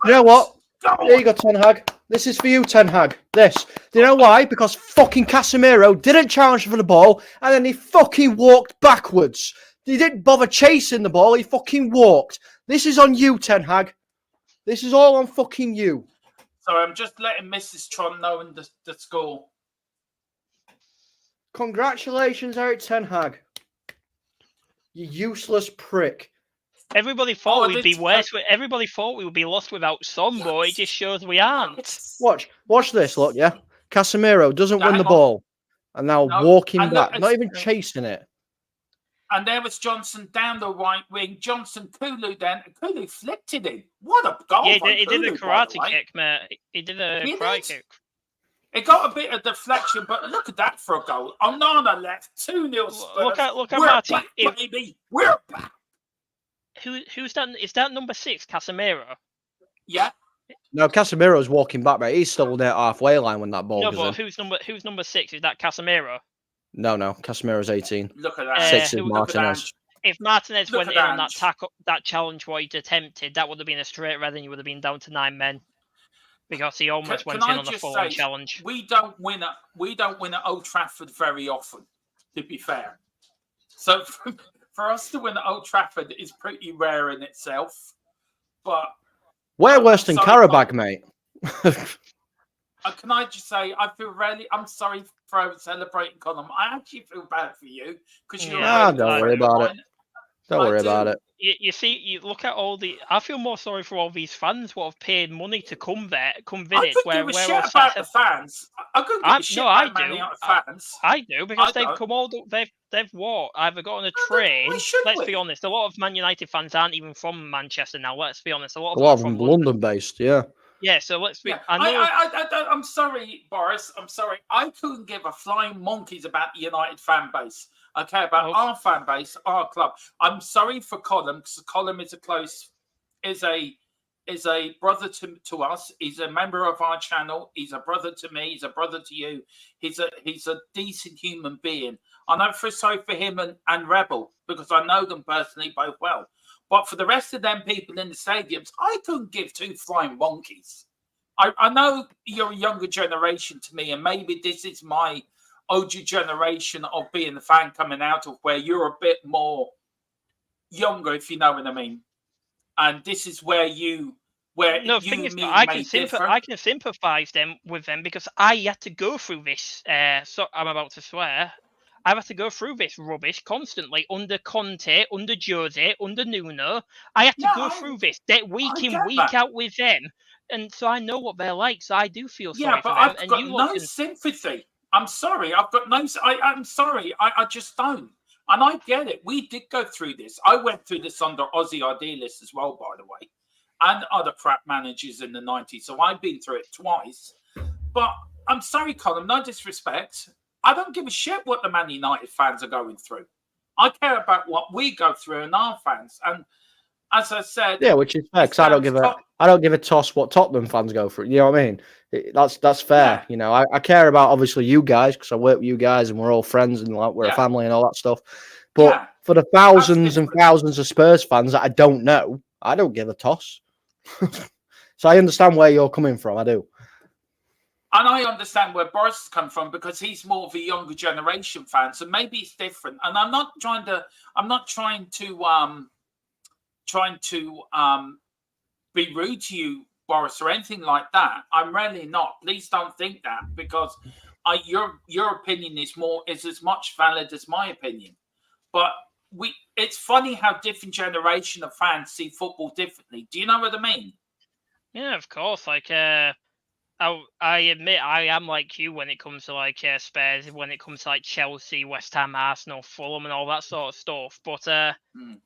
There you go, Ten Hag. This is for you, Ten Hag. This. Do you know why? Because fucking Casemiro didn't challenge for the ball, and then he fucking walked backwards. He didn't bother chasing the ball. He fucking walked. This is on you, Ten Hag. This is all on fucking you. So I'm just letting Mrs. Tron know in the score. Congratulations, Eric Ten Hag. You useless prick. Everybody thought we'd be worse. Everybody thought we would be lost without Son, but it just shows we aren't. Watch this. Look, yeah. Casemiro doesn't win the ball, and now walking back, not even chasing it. And there was Johnson down the right wing. Johnson, Kulu down. Kulu flipped it in. What a goal! Yeah, he did a karate kick, mate. He did a karate kick. It got a bit of deflection, but look at that for a goal. Onana left 2-0 Spurs. Look at Martin. Baby, we're back. Who's that? Is that number 6, Casemiro? Yeah. No, Casemiro's walking back, mate. He's still near halfway line when that ball goes in. No, but who's number 6? Is that Casemiro? No, Casemiro's 18. Look at that. 6 is Martinez. If Martinez went in on that challenge what he'd attempted, that would have been a straight red and you would have been down to 9 men. Because he almost went in on the full challenge. We don't win at Old Trafford very often, to be fair. So for us to win at Old Trafford is pretty rare in itself. But we're worse than Karabag, mate. Can I just say, I'm sorry for celebrating Colin. I actually feel bad for you because you're. Don't worry about it. Don't worry about it. You see, you look at all the. I feel more sorry for all these fans who have paid money to come I visit. couldn't give a shit about the fans. I couldn't give a shit about Man United fans. I do, because they've don't. come all. They've what? Either got on a Why train. should Let's we? be honest. A lot of Man United fans aren't even from Manchester now. Let's be honest. A lot A lot of of them are them from London. London-based, yeah. Yeah, so let's be. Yeah. I know. I'm sorry, Boris. I'm sorry. I couldn't give a flying monkeys about the United fan base. I care about our fan base, our club. I'm sorry for Colin, because Colin is a brother to us. He's a member of our channel. He's a brother to me. He's a brother to you. He's a decent human being. I don't feel sorry for him and Rebel, because I know them personally both well. But for the rest of them people in the stadiums, I couldn't give two flying monkeys. I know you're a younger generation to me, and maybe this is my OG generation of being the fan coming out of, where you're a bit more younger, if you know what I mean. And this is where I can sympathise with them, because I had to go through this. So I'm about to swear. I've had to go through this rubbish constantly under Conte, under Jose, under Nuno. I had to go through this week in, week out with them, and so I know what they're like. So I do feel sorry for them. I've got no sympathy. I'm sorry. I've got no. I'm sorry. I just don't. And I get it. We did go through this. I went through this under Ozzy Ardiles as well, by the way, and other crap managers in the 90s. So I've been through it twice. But I'm sorry, Colin, no disrespect. I don't give a shit what the Man United fans are going through. I care about what we go through and our fans. And as I said, yeah, which is fair, because I don't give a toss what Tottenham fans go through. You know what I mean? That's fair. Yeah. You know, I care about obviously you guys, because I work with you guys and we're all friends and like we're a family and all that stuff. But for the thousands and thousands of Spurs fans that I don't know, I don't give a toss. So I understand where you're coming from. I do. And I understand where Boris has come from, because he's more of a younger generation fan. So maybe it's different. And I'm not trying to be rude to you, Boris, or anything like that. I'm really not. Please don't think that, because your opinion is as much valid as my opinion. But it's funny how different generation of fans see football differently. Do you know what I mean? Yeah, of course. Like, I admit I am like you when it comes to like Spurs, when it comes to like Chelsea, West Ham, Arsenal, Fulham, and all that sort of stuff. But I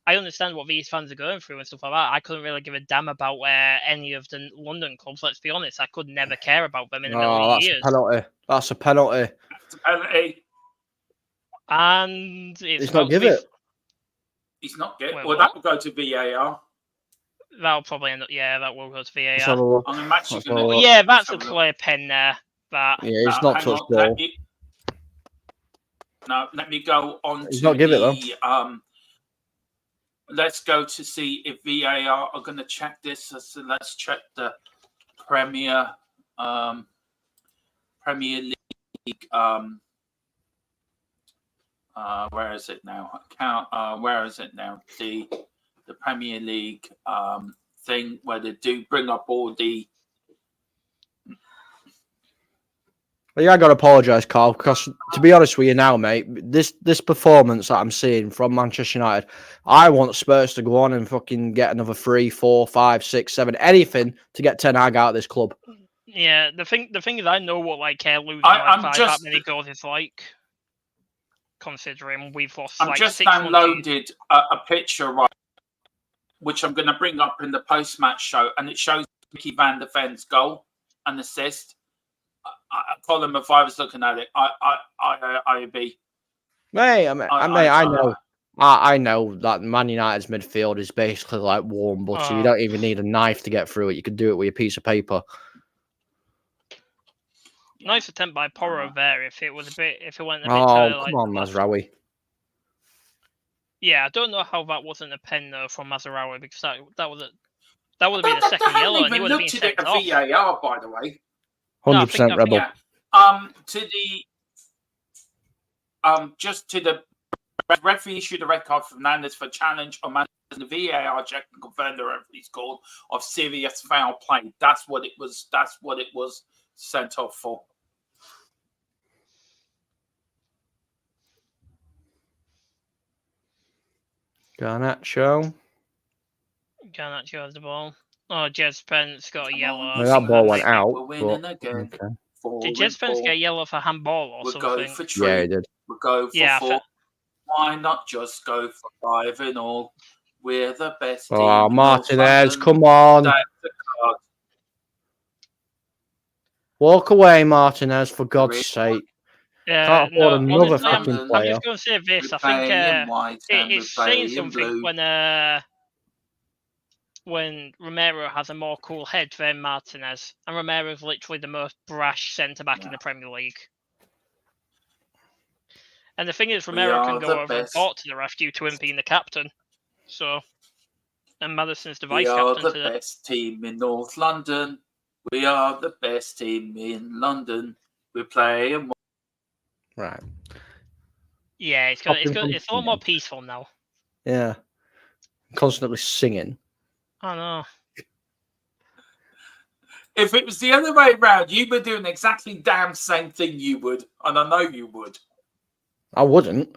understand what these fans are going through and stuff like that. I couldn't really give a damn about any of the London clubs. Let's be honest, I could never care about them in a million years. That's a penalty. That's a penalty. And he's not give it. He's not get. Well, that will go to VAR. That'll probably end up. Yeah, that will go to VAR. Yeah, that's a clear pen there. But yeah, it's not touched ball. Let me go on. He's not give it though. Let's go to see if VAR are going to check this. So let's check the Premier League. Where is it now? Where is it now? The Premier League thing where they do bring up all the. Well, yeah, I got to apologise, Carl, because to be honest with you now, mate, this performance that I'm seeing from Manchester United, I want Spurs to go on and fucking get another 3, 4, 5, 6, 7, anything to get Ten Hag out of this club. Yeah, the thing is, I know what losing that many goals is like. Considering we've lost. I'm just downloaded a picture, right, which I'm going to bring up in the post-match show, and it shows Mickey Van der Ven's goal and assist. Colin, if I was looking at it, I would be. Mate, I know that Man United's midfield is basically like warm butter. You don't even need a knife to get through it. You could do it with a piece of paper. Nice attempt by Porro there. If it went a bit. Come on, Mazraoui. Yeah, I don't know how that wasn't a pen though from Mazraoui, because that would have been a second yellow, and he would have been sent off. VAR, by the way. 100% Rebel. To the referee issued a red card for Fernandes for challenge on Manchester. The VAR check and confirmed the referee's call of serious foul play. That's what it was. That's what it was sent off for. Garnacho. Garnacho has the ball. Oh, Jed Spence got a Come yellow. on, I mean, that ball went Maybe out. we're winning But, again. okay. Did Jed Spence get a yellow for handball or We'll something? go for Yeah, he three. did. We'll go for Yeah, four. Why not just go for 5 and all? We're the best team. Oh, in North Martinez, London. come on. That's the card. Walk away, Martinez, for God's Really? sake. Yeah, Can't afford no, another honestly, fucking I'm player. just going to say this. We I think play in white and we it's play saying in something blue. when Romero has a more cool head than Martinez, and Romero's literally the most brash centre back in the Premier League. And the thing is, Romero can go over and talk to the ref due to him being the captain. So, and Maddison's the vice captain. We are the best team in North London. We are the best team in London. We play in. Right. Yeah, it's a lot more peaceful now. Yeah. Constantly singing. I know. If it was the other way around, you were doing exactly damn same thing you would, and I know you would. I wouldn't.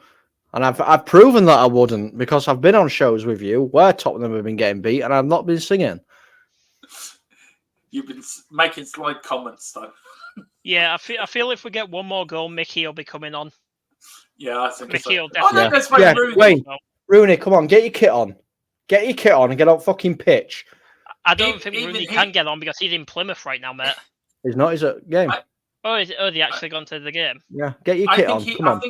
And I've proven that I wouldn't because I've been on shows with you where Tottenham have been getting beat and I've not been singing. You've been making slight comments, though. Yeah, I feel if we get one more goal, Mickey will be coming on. Yeah, I think Mickey so. will definitely. Rooney. Rooney, come on, get your kit on. Get your kit on and get on fucking pitch. I don't think Rooney can get on because he's in Plymouth right now, mate. He's not. He's at game. They actually gone to the game? Yeah, get your kit on. Come on.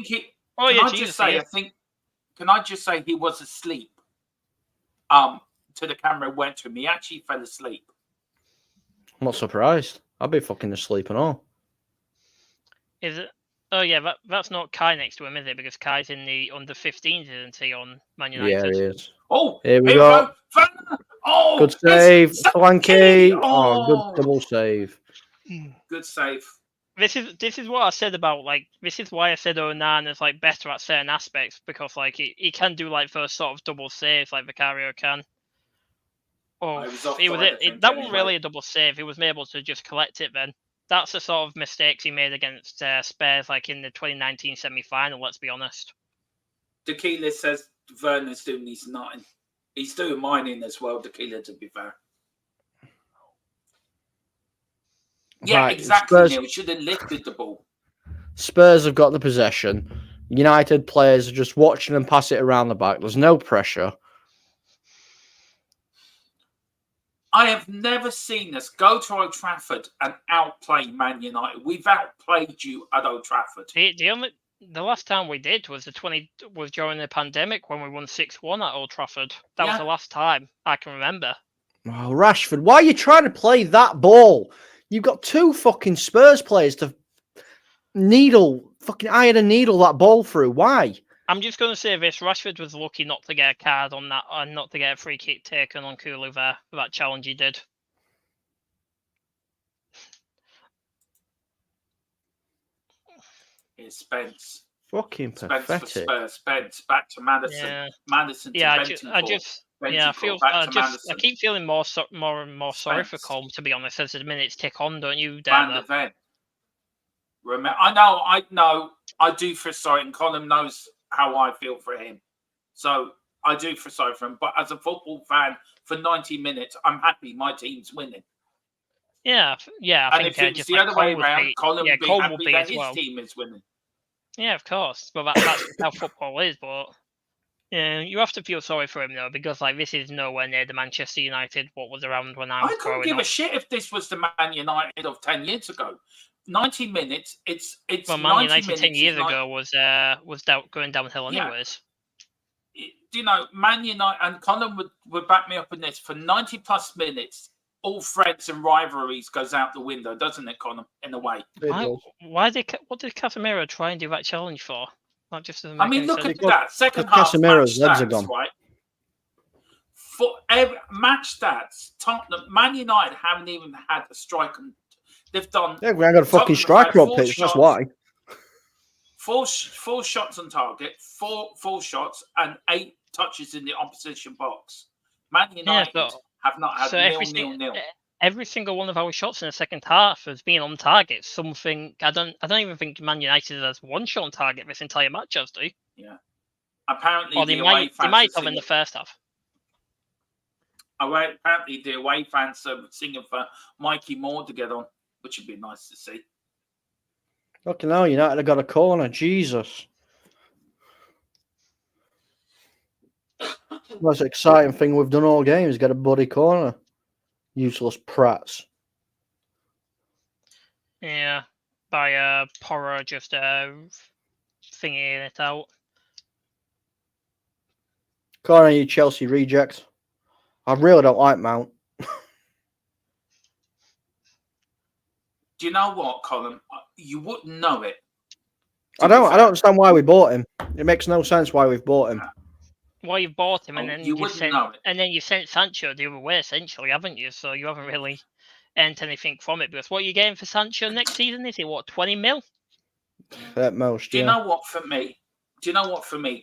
Can I just say he was asleep? To the camera went to him. He actually fell asleep. I'm not surprised. I'd be fucking asleep and all. Is it? Oh yeah, that's not Kai next to him, is it? Because Kai's in the under 15s, isn't he, on Man United? Yeah, he is. Oh, here we go. Oh, good save, Flanky. Oh, good double save. Good save. This is what I said about this is why I said Onan is better at certain aspects because he can do those sort of double saves like Vicario can. Oh, that wasn't really a double save. He was able to just collect it then. That's the sort of mistakes he made against Spurs, in the 2019 semi-final. Let's be honest. Tequila says Werner's doing his nine. He's doing mine in as well. Tequila, to be fair. Yeah, right, exactly. Neil should have lifted the ball. Spurs have got the possession. United players are just watching them pass it around the back. There's no pressure. I have never seen us go to Old Trafford and outplay Man United. We've outplayed you at Old Trafford. The last time we did was during the pandemic when we won 6-1 at Old Trafford. That was the last time I can remember. Oh, Rashford, why are you trying to play that ball? You've got two fucking Spurs players to iron and needle that ball through. Why? I'm just going to say this. Rashford was lucky not to get a card on that and not to get a free kick taken on Kulu there for that challenge he did. Here's Spence. Fucking pathetic. Spence for Spurs. Spence back to Maddison. Yeah. Madison to Bentoncourt. I keep feeling more and more sorry for Colm, to be honest, as the minutes tick on, don't you, Van der Ven. I know. I do feel sorry, and Colin knows how I feel for him. So I do feel sorry for him. But as a football fan, for 90 minutes, I'm happy my team's winning. Yeah. I think if it's the other way around, Colin would be happy that his team is winning. Yeah, of course. But that's how football is. But yeah, you have to feel sorry for him, though, because this is nowhere near the Manchester United what was around when I was growing up. I couldn't give a shit if this was the Man United of 10 years ago. 90 minutes, it's Man United 10 years ago was going downhill anyways. Man United, and Colin would back me up in this, for 90 plus minutes, all threads and rivalries goes out the window, doesn't it, Colin, in a way? What did Casemiro try and do that challenge for? Not just look at that. Second half Casemiro's legs are gone. Right? For every match stats, Tottenham, Man United haven't even had a strike. They've done. Yeah, we ain't got a fucking striker on pitch. That's why. Four shots on target, four shots, and 8 touches in the opposition box. Man United have not had nil. Every single one of our shots in the second half has been on target. Something I don't even think Man United has one shot on target this entire match, has do. Yeah. Apparently, Or the they away might fans are have in singing. the first half. Apparently, the away fans are singing for Mikey Moore to get on, which would be nice to see. Fucking hell, United have got a corner. Jesus. Most exciting thing we've done all game is get a bloody corner. Useless prats. Yeah, by Porro just thingying it out. Corner, you Chelsea reject. I really don't like Mount. Do you know what, Colin? You wouldn't know it. I don't understand why we bought him. It makes no sense why we've bought him. Well, you've bought him, and then you wouldn't know it. and then you sent Sancho the other way, essentially, haven't you? So you haven't really earned anything from it. Because what are you getting for Sancho next season? Is it what, 20 mil? At most, Do you know what for me?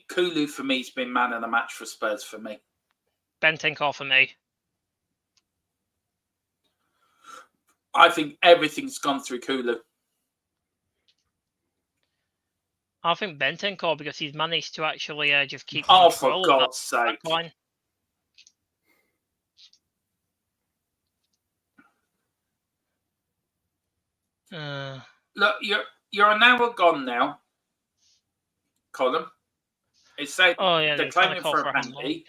Kulu for me has been man of the match for Spurs for me. Bentancur for me. I think everything's gone through Kulu. I think Bentancur, because he's managed to actually just keep Oh, control for God's sake. Line. Look, you're an hour gone now, Colin. It's saying they're claiming for a penalty.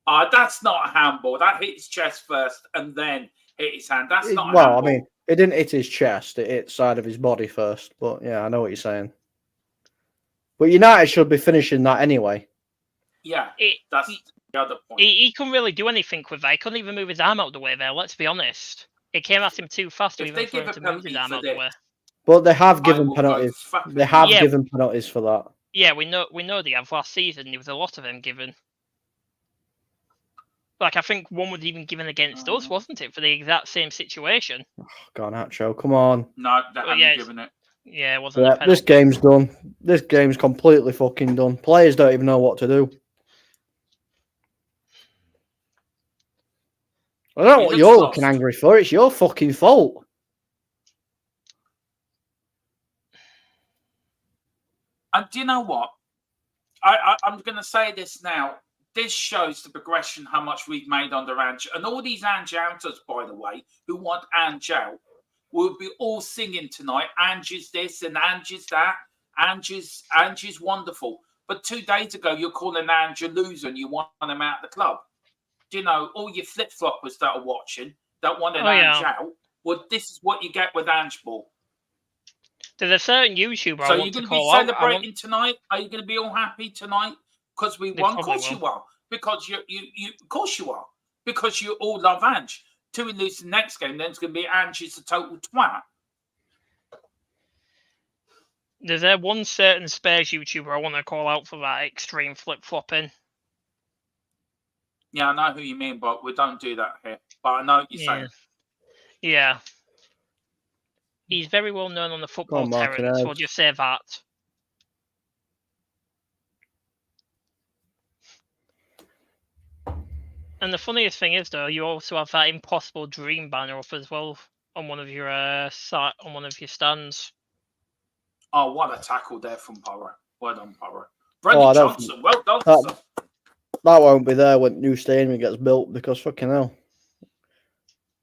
That's not a handball. That hit his chest first and then hit his hand. That's not a handball. I mean, it didn't hit his chest. It hit side of his body first. But yeah, I know what you're saying. But United should be finishing that anyway. Yeah, that's the other point. He couldn't really do anything with that. He couldn't even move his arm out of the way there, let's be honest. It came at him too fast to even for him to move his arm out of the way. But they have given penalties. They have given penalties for that. Yeah, we know they have. Last season, there was a lot of them given. Like, I think one was even given against us, wasn't it, for the exact same situation? Oh, Garnacho, come on. No, they haven't given it. Yeah, it wasn't a penalty. This game's done. This game's completely fucking done. Players don't even know what to do. I don't know what you're looking angry for. It's your fucking fault. And do you know what? I'm going to say this now. This shows the progression, how much we've made under Ange. And all these Ange outers, by the way, who want Ange out, will be all singing tonight. Ange is this and Ange is that. Ange is wonderful. But 2 days ago, you're calling Ange a loser and you want him out of the club. Do you know, all your flip-floppers that are watching, that want Ange out, well, this is what you get with Ange Ball. There's a certain YouTuber so I want to call So you're going to be celebrating tonight? Are you going to be all happy tonight? Because we won? Of course you are. Because you of course you are. Because you all love Ange. Till we lose the next game, then it's going to be Ange is a total twat. There's one certain Spurs YouTuber I want to call out for that extreme flip-flopping. Yeah, I know who you mean, but we don't do that here. But I know what you're saying. Yeah. He's very well known on the football terrace, so I'll just say that. And the funniest thing is, though, you also have that impossible dream banner up as well on one of your stands. Oh, what a tackle there from Porro! Well done, Porro. Brendan Johnson, well done, sir. That won't be there when new stadium gets built because fucking hell.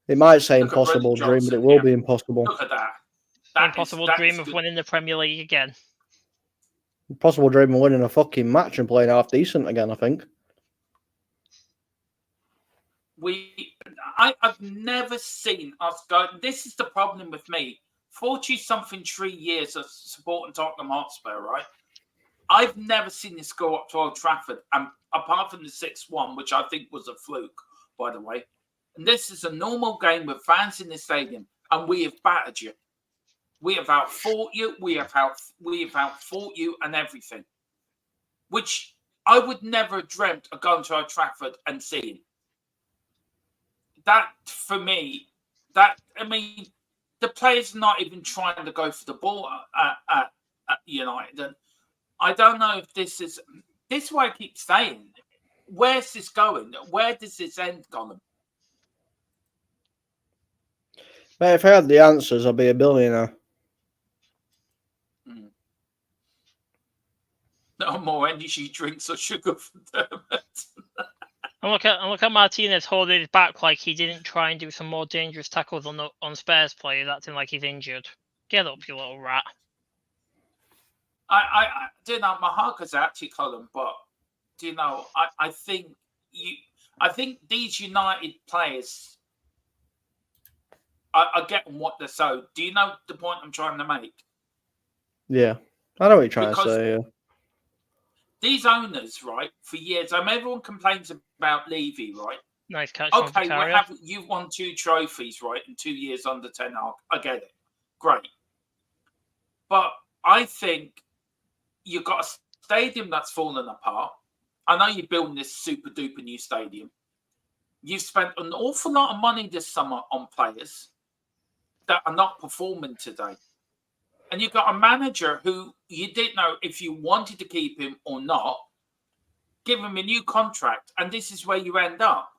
It might say impossible dream, but it will be impossible. Look at that. Impossible dream of winning the Premier League again. Impossible dream of winning a fucking match and playing half decent again, I think. I've never seen us go. This is the problem with me. 40-something 3 years of supporting Tottenham Hotspur, right? I've never seen this go up to Old Trafford, and apart from the 6-1, which I think was a fluke, by the way. And this is a normal game with fans in the stadium, and we have battered you. We have outfought you. We have outfought you and everything, which I would never have dreamt of going to Old Trafford and seeing. That, for me, the players are not even trying to go for the ball at United. And I don't know if this is why I keep saying, where's this going? Where does this end, Colin? Mate, if I had the answers, I'd be a billionaire. No more energy drinks or sugar for Dermot. And look at Martinez holding his back like he didn't try and do some more dangerous tackles on Spurs players, acting like he's injured. Get up, you little rat. I do know my heart goes out to you, Colin, but do you know, I think these United players are getting what they're so. Do you know the point I'm trying to make? Yeah, I know what you're trying to say. Yeah. These owners, right, for years, everyone complains about Levy, right? Nice catch. Okay, you've won 2 trophies, right, in 2 years under 10 Hag. I get it. Great. But I think you've got a stadium that's fallen apart. I know you're building this super duper new stadium. You've spent an awful lot of money this summer on players that are not performing today. And you've got a manager who you didn't know if you wanted to keep him or not. Give him a new contract, and this is where you end up.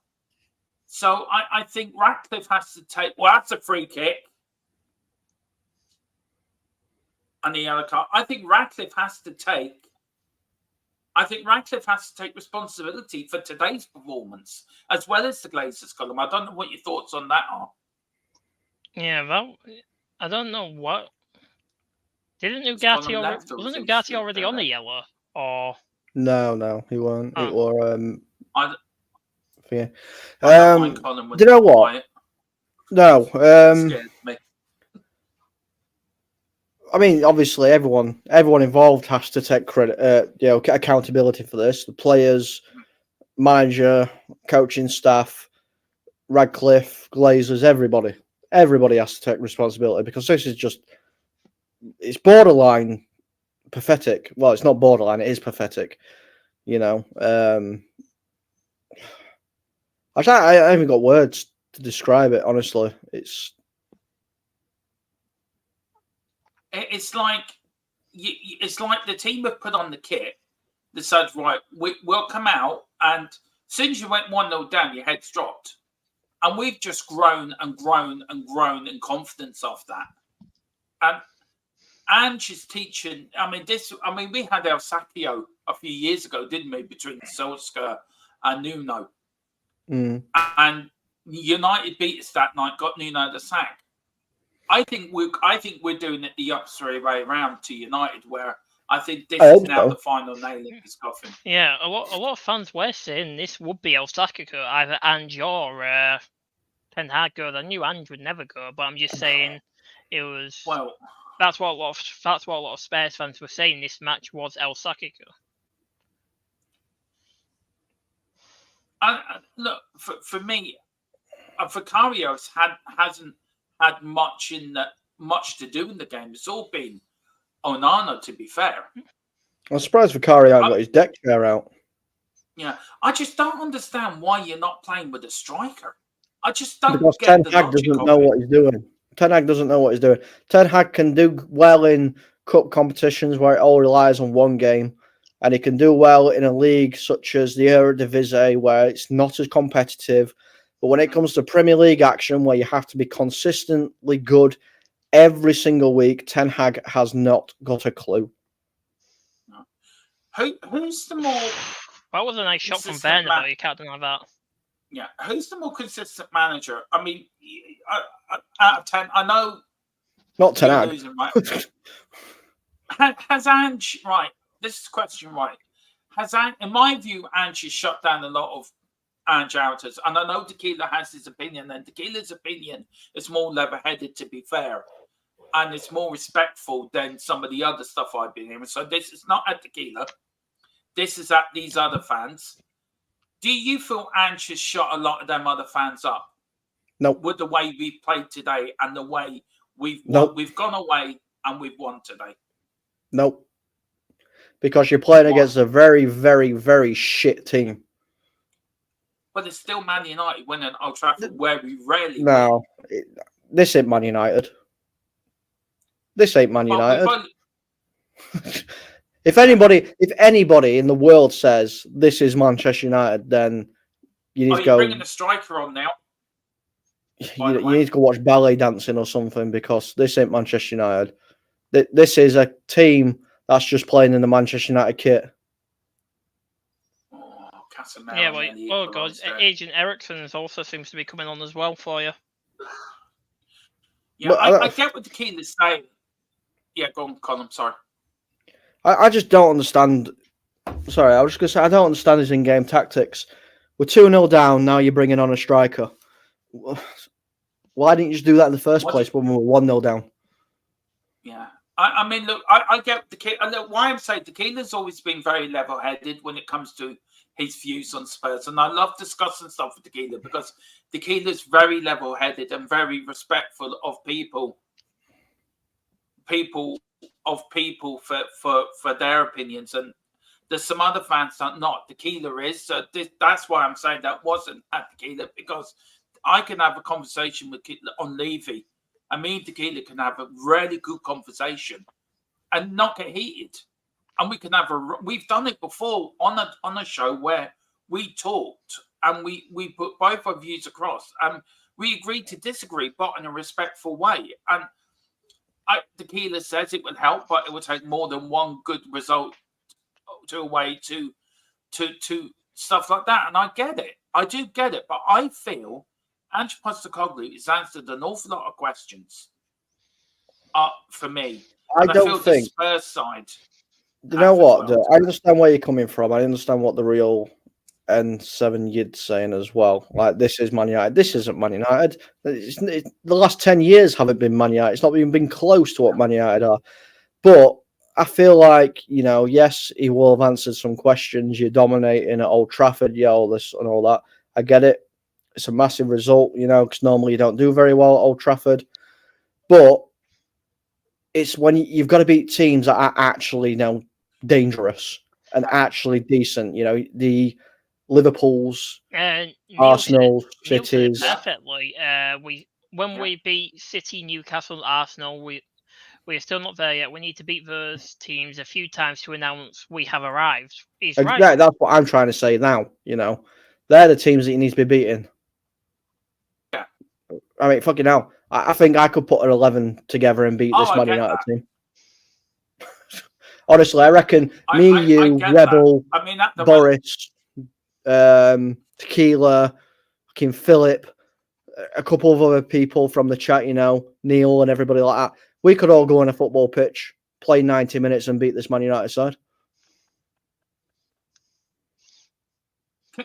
So I think Ratcliffe has to take. Well, that's a free kick. And the yellow card. I think Ratcliffe has to take responsibility for today's performance as well as the Glazers column. I don't know what your thoughts on that are. Yeah, well, I don't know what. Wasn't Ugarte already on the yellow? Or No, he weren't. Oh. It were yeah. Do you know what? No. Scared me. I mean, obviously, everyone involved has to take credit, accountability for this. The players, manager, coaching staff, Radcliffe, Glazers, everybody has to take responsibility because this is it's borderline pathetic. Well, it's not borderline; it is pathetic. You know, I haven't got words to describe it. Honestly, it's like the team have put on the kit that said, right, we'll come out, and as soon as you went 1-0 down, your head's dropped. And we've just grown and grown and grown in confidence of that. And Ange is teaching. We had El Sacchio a few years ago, didn't we, between Solskjaer and Nuno. Mm. And United beat us that night, got Nuno the sack. I think we're doing it the opposite way around to United, where I think this is now the final nail in his coffin. Yeah, a lot of fans were saying this would be El Sacchio, either Ange or Ten Hag go. I knew Ange would never go, but I'm just saying it was. Well, that's what a lot of Spurs fans were saying. This match was El Sacchio. Look, for me, Vicario hasn't had much to do in the game. It's all been Onana, to be fair. I'm surprised Vicario hasn't got his deck chair out. Yeah, I just don't understand why you're not playing with a striker. I just don't because get Ten Hag doesn't know what he's doing. Ten Hag doesn't know what he's doing. Ten Hag can do well in cup competitions where it all relies on one game, and he can do well in a league such as the Eredivisie where it's not as competitive. But when it comes to Premier League action, where you have to be consistently good every single week, Ten Hag has not got a clue. Who's the more? That was a nice shot from Werner, though. You can't deny that. Yeah, who's the more consistent manager? I mean, out of 10, I know. Not Ten Hag. Losing, right? Has Ange, right? This is the question, right? Has Ange, in my view, Ange has shut down a lot of Ange outers, and I know Tequila has his opinion, and Tequila's opinion is more level-headed, to be fair, and it's more respectful than some of the other stuff I've been hearing. So this is not at Tequila. This is at these other fans. Do you feel Ange has shut a lot of them other fans up? No. With the way we've played today and the way we've gone away and we've won today? Nope. Because you're playing against a very, very, very shit team. But it's still Man United winning Old Trafford, where we rarely win. This ain't Man United. This ain't Man United. If anybody in the world says this is Manchester United, then you need to go. Bringing a striker on now. You need to go watch ballet dancing or something, because this ain't Manchester United. This is a team that's just playing in the Manchester United kit. Casemiro. Yeah, well, nearly oh god, equalised there. Agent Ericsson also seems to be coming on as well for you. Yeah, But I get what the Keeler's saying. Yeah, go on, Colin. Sorry. I just don't understand. Sorry, I was just going to say, I don't understand his in-game tactics. We're 2-0 down, now you're bringing on a striker. Why didn't you just do that in the first place when we were 1-0 down? Yeah. I mean, look, I get the Keeler. Look, why I'm saying the Keeler's always been very level-headed when it comes to his views on Spurs. And I love discussing stuff with the Keeler because the Keeler's very level-headed and very respectful of people for their opinions. And there's some other fans that not. The Keeler is. So that's why I'm saying that wasn't at the Keeler, because I can have a conversation with Keeler on Levy. And me and the Keeler can have a really good conversation and not get heated. And we can have we've done it before on a show where we talked and we put both our views across and we agreed to disagree, but in a respectful way. And the Keeler says it would help, but it would take more than one good result to away to stuff like that. And I get it. I do get it. But I feel Ange Postecoglou has answered an awful lot of questions for me. I and don't feel think. the Spurs side. You know what? I understand where you're coming from. I understand what the real N7 Yid's saying as well. Like, this is Man United. This isn't Man United. The last 10 years haven't been Man United. It's not even been close to what Man United are. But I feel like, yes, he will have answered some questions. You're dominating at Old Trafford, all this and all that. I get it. It's a massive result, because normally you don't do very well at Old Trafford. But it's when you've got to beat teams that are actually dangerous and actually decent. The Liverpools, Arsenal, Cities. Perfectly. When we beat City, Newcastle, Arsenal, we're still not there yet. We need to beat those teams a few times to announce we have arrived. He's right. Yeah, that's what I'm trying to say now. They're the teams that you need to be beating. Yeah. I mean, fucking hell. I think I could put an 11 together and beat this Man United team. Honestly, I reckon you, Rebel, Boris, Tequila, fucking Philip, a couple of other people from the chat, Neil and everybody like that. We could all go on a football pitch, play 90 minutes and beat this Man United side.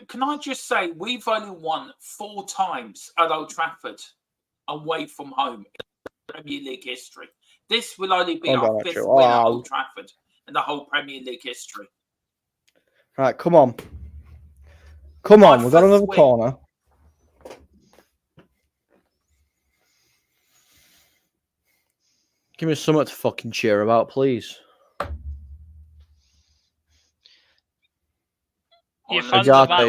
Can I just say, we've only won 4 times at Old Trafford away from home in Premier League history. This will only be our 5th win at Old Trafford in the whole Premier League history. Right, come on. Come on, we've got another corner. Give me something to fucking cheer about, please. Your fans are about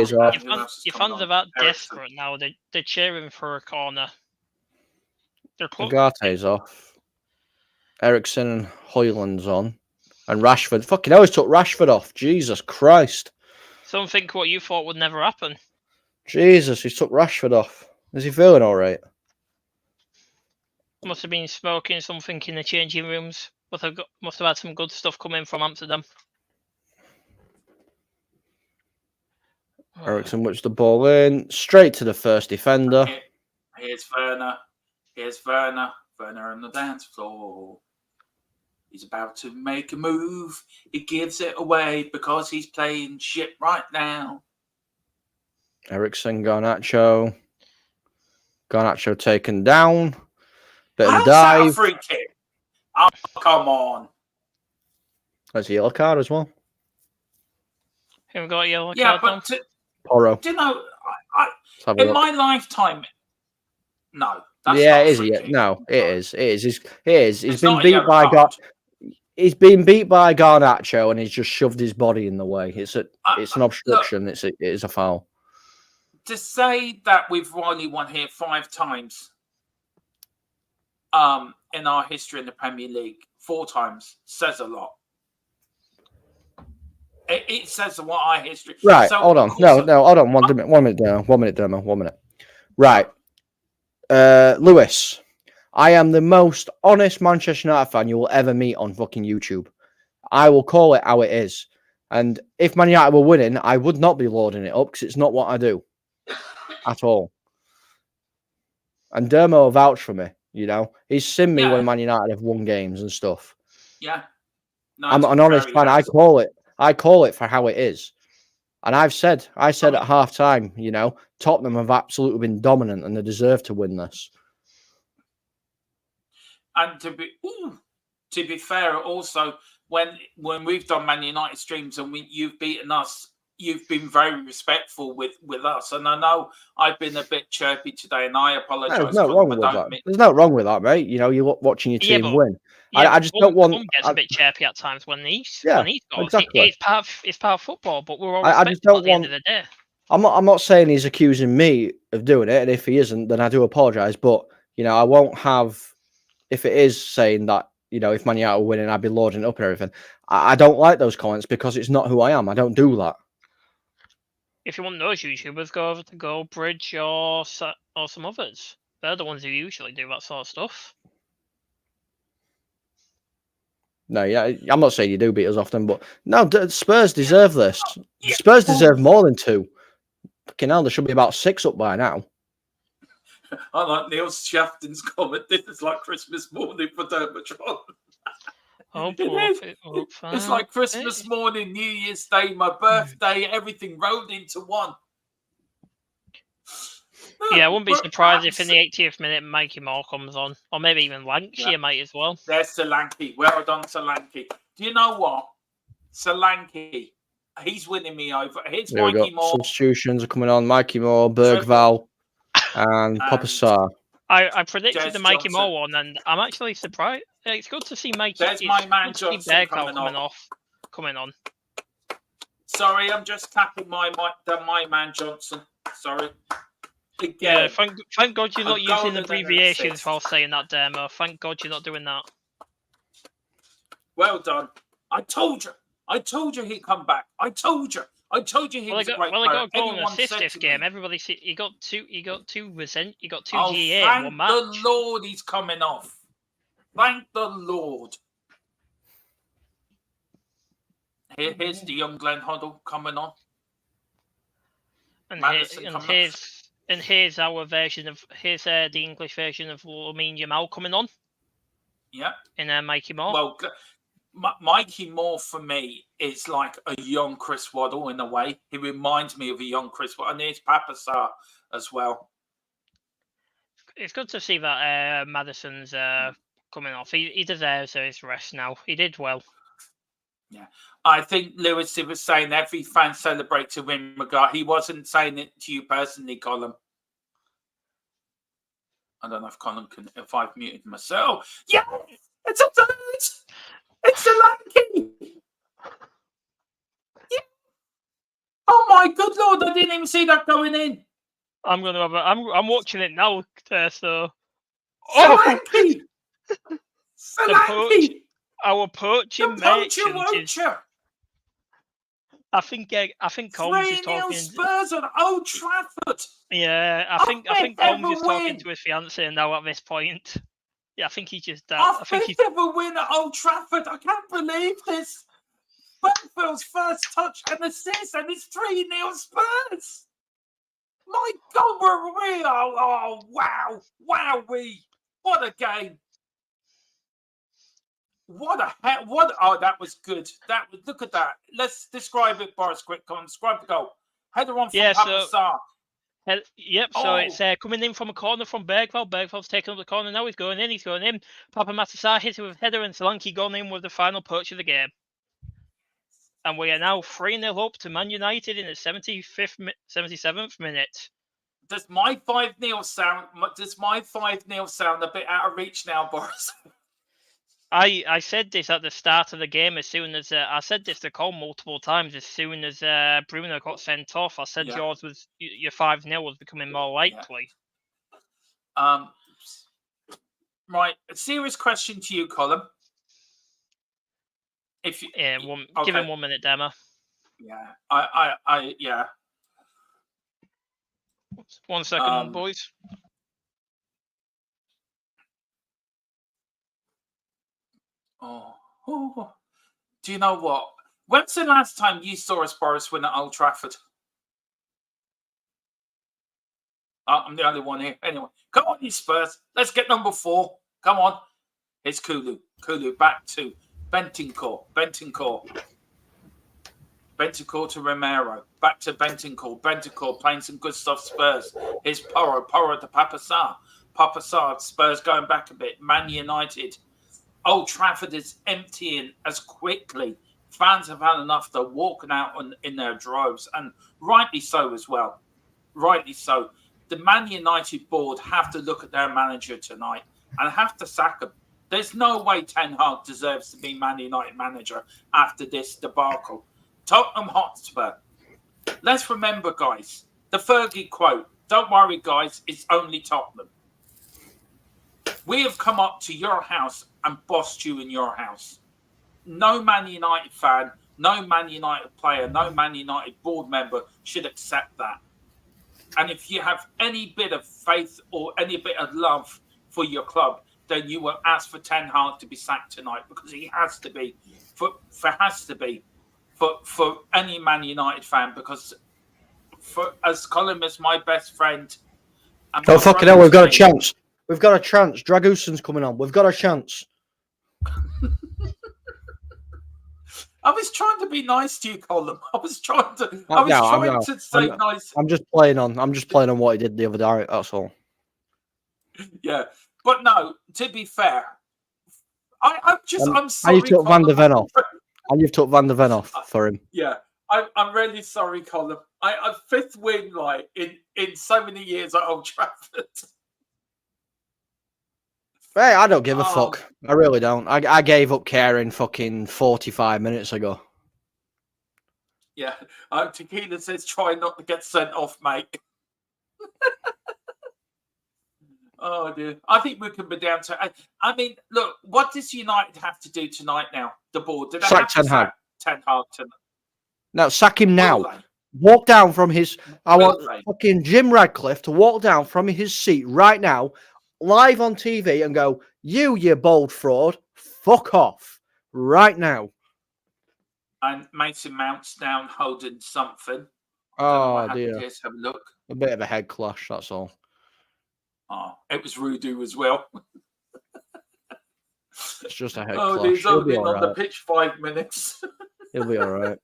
desperate now. They're cheering for a corner. Agate's off. Ericsson and Hoyland's on. And Rashford. Fucking hell, he's took Rashford off. Jesus Christ. Something what you thought would never happen. Jesus, he's took Rashford off. Is he feeling all right? Must have been smoking something in the changing rooms. Must have had some good stuff coming from Amsterdam. Ericsson whips the ball in. Straight to the first defender. Here's Werner. Werner on the dance floor. He's about to make a move. He gives it away because he's playing shit right now. Ericsson, Garnacho. Garnacho taken down. Bit of a dive. That a free kick? Oh, come on. That's a yellow card as well. Who got a yellow card? But Poro. Do you know, in my lifetime, no. That's it is. No, it is. He's been beat by He's been beat by Garnacho and he's just shoved his body in the way. It's an obstruction. Look, it is a foul. To say that we've only won here 5 times in our history in the Premier League, 4 times, says a lot. It says what our history. Right, so, hold on. No, hold on. 1 minute, Dermo. 1 minute. Right. Lewis, I am the most honest Manchester United fan you will ever meet on fucking YouTube. I will call it how it is. And if Man United were winning, I would not be loading it up because it's not what I do at all. And Dermo vouched for me, you know. He's seen me when Man United have won games and stuff. Yeah. No, I'm an honest fan. I call it for how it is. And I said at half time, you know, Tottenham have absolutely been dominant and they deserve to win this. And to be fair, also when we've done Man United streams and you've beaten us, you've been very respectful with us. And I know I've been a bit chirpy today, and I apologise. There's no wrong with that. There's no wrong with that, mate. You know, you're watching your team win. I just don't want. Gets a bit chirpy at times when he's got exactly. It's part of football, but we're all I just don't at the end of the day. I'm not saying he's accusing me of doing it, and if he isn't, then I do apologise. But you know, I won't have. If it is saying that, you know, if Man United are winning, I'd be loading it up and everything. I don't like those comments because it's not who I am. I don't do that. If you want those YouTubers, go over to GoBridge or some others. They're the ones who usually do that sort of stuff. No, yeah, I'm not saying you do beat us often, but no, Spurs deserve this. Spurs deserve more than 2. Fucking hell, there should be about 6 up by now. I like Neil Shafton's comment. This is like Christmas morning for Dermatron. It's like Christmas morning, New Year's Day, my birthday, everything rolled into one. Yeah, I wouldn't be surprised if in the 80th minute Mikey Moore comes on. Or maybe even Lancashire might as well. There's Solanke. Well done, Solanke. Do you know what? Solanke, he's winning me over. Here's Mikey Moore. Substitutions are coming on. Mikey Moore, Bergval, and Papa Sarr. I predicted the Mikey Moore one, and I'm actually surprised. It's good to see Mikey. There's my man Johnson coming on. Sorry, I'm just tapping my man Johnson. Sorry. Again, yeah, thank God you're not using abbreviations while saying that, Demo. Thank God you're not doing that. Well done. I told you he'd come back. I told you he was a great player. Well, he got a goal and assist this game. Everybody, he got two GA in one match. Thank the Lord he's coming off. Thank the Lord. Here's the young Glenn Hoddle coming on. And here's our version of the English version of Lamine Yamal coming on. Yeah. In Mikey Moore. Well, Mikey Moore for me is like a young Chris Waddle in a way. He reminds me of a young Chris Waddle, and there's Papa Sarr as well. It's good to see that Madison's coming off. He deserves his rest now. He did well. Yeah, I think Lewis was saying every fan celebrates a win. He wasn't saying it to you personally, Colin. I don't know if Colin can. If I've muted myself. Yeah, it's a third. It's a Lanky. Yeah. Oh my good Lord! I didn't even see that going in. I'm watching it now. So. Solanke! Solanke! Our poaching merchant is. I think Combs is talking. Spurs on Old Trafford. Yeah, I think Combs is talking to his fiancée now at this point. Yeah, I think he's just that. I think he's ever win at Old Trafford. I can't believe this. Benfield's first touch and assist, and it's 3-0 Spurs. My God, we're real. Oh, wow. Wowee. What a game. Oh, that was good. Look at that. Let's describe it, Boris. Quick, come on, describe the goal. Header on from Papa Sarr. Yep, so it's coming in from a corner from Bergval. Bergval's taking up the corner now. He's going in. Papa Matasar hits it with header, and Solanke gone in with the final touch of the game. And we are now 3-0 up to Man United in the 77th minute. Does my 5-0 sound a bit out of reach now, Boris? I said this at the start of the game. As soon as I said this to Cole multiple times, as soon as Bruno got sent off, I said your 5-0 was becoming more likely. Yeah. Right, a serious question to you, Colin. If you, give him 1 minute, Demo. Yeah, I. 1 second, boys. Oh, do you know what? When's the last time you saw a Spurs win at Old Trafford? I'm the only one here. Anyway, come on, you Spurs. Let's get number 4. Come on. Here's Kulu. Kulu back to Bentancur. Bentancur to Romero. Back to Bentancur. Bentancur playing some good stuff, Spurs. Here's Porro. Porro to Papa Sarr. Papa Sarr. Spurs going back a bit. Man United. Old Trafford is emptying as quickly. Fans have had enough. They're walking out in their droves, and rightly so as well. Rightly so. The Man United board have to look at their manager tonight and have to sack him. There's no way Ten Hag deserves to be Man United manager after this debacle. Tottenham Hotspur. Let's remember, guys, the Fergie quote. Don't worry, guys, it's only Tottenham. We have come up to your house and bossed you in your house. No Man United fan, no Man United player, no Man United board member should accept that. And if you have any bit of faith or any bit of love for your club, then you will ask for Ten Hag to be sacked tonight, because he has to be for any Man United fan. Because as Colin is my best friend. Oh fucking hell! We've got a chance. We've got a chance. Draguson's coming on. We've got a chance. I was trying to be nice to you, Colin. I was trying to say nice. I'm just playing on what he did the other day. That's all. Yeah, but no. To be fair, I'm sorry. And you took Van der Ven off. And you've took Van der Ven off for him. Yeah, I'm really sorry, Colin. I 5th win like in so many years at Old Trafford. Hey, I don't give a fuck. I really don't. I gave up caring fucking 45 minutes ago. Yeah. Tequila says try not to get sent off, mate. Oh, dear. I think we can be down to... I mean, look, what does United have to do tonight now? The board? Did they sack have to Ten Hag. sack Ten Hag tonight? No, sack him now. Walk down from his... I want fucking Jim Radcliffe to walk down from his seat right now, live on TV, and go, you bold fraud, fuck off right now. And Mason Mount's down holding something. Oh, dear. Let's have a look. A bit of a head clash, that's all. Oh, it was Rudu as well. It's just a head clash. clash. He's only been on the pitch 5 minutes. He'll be all right.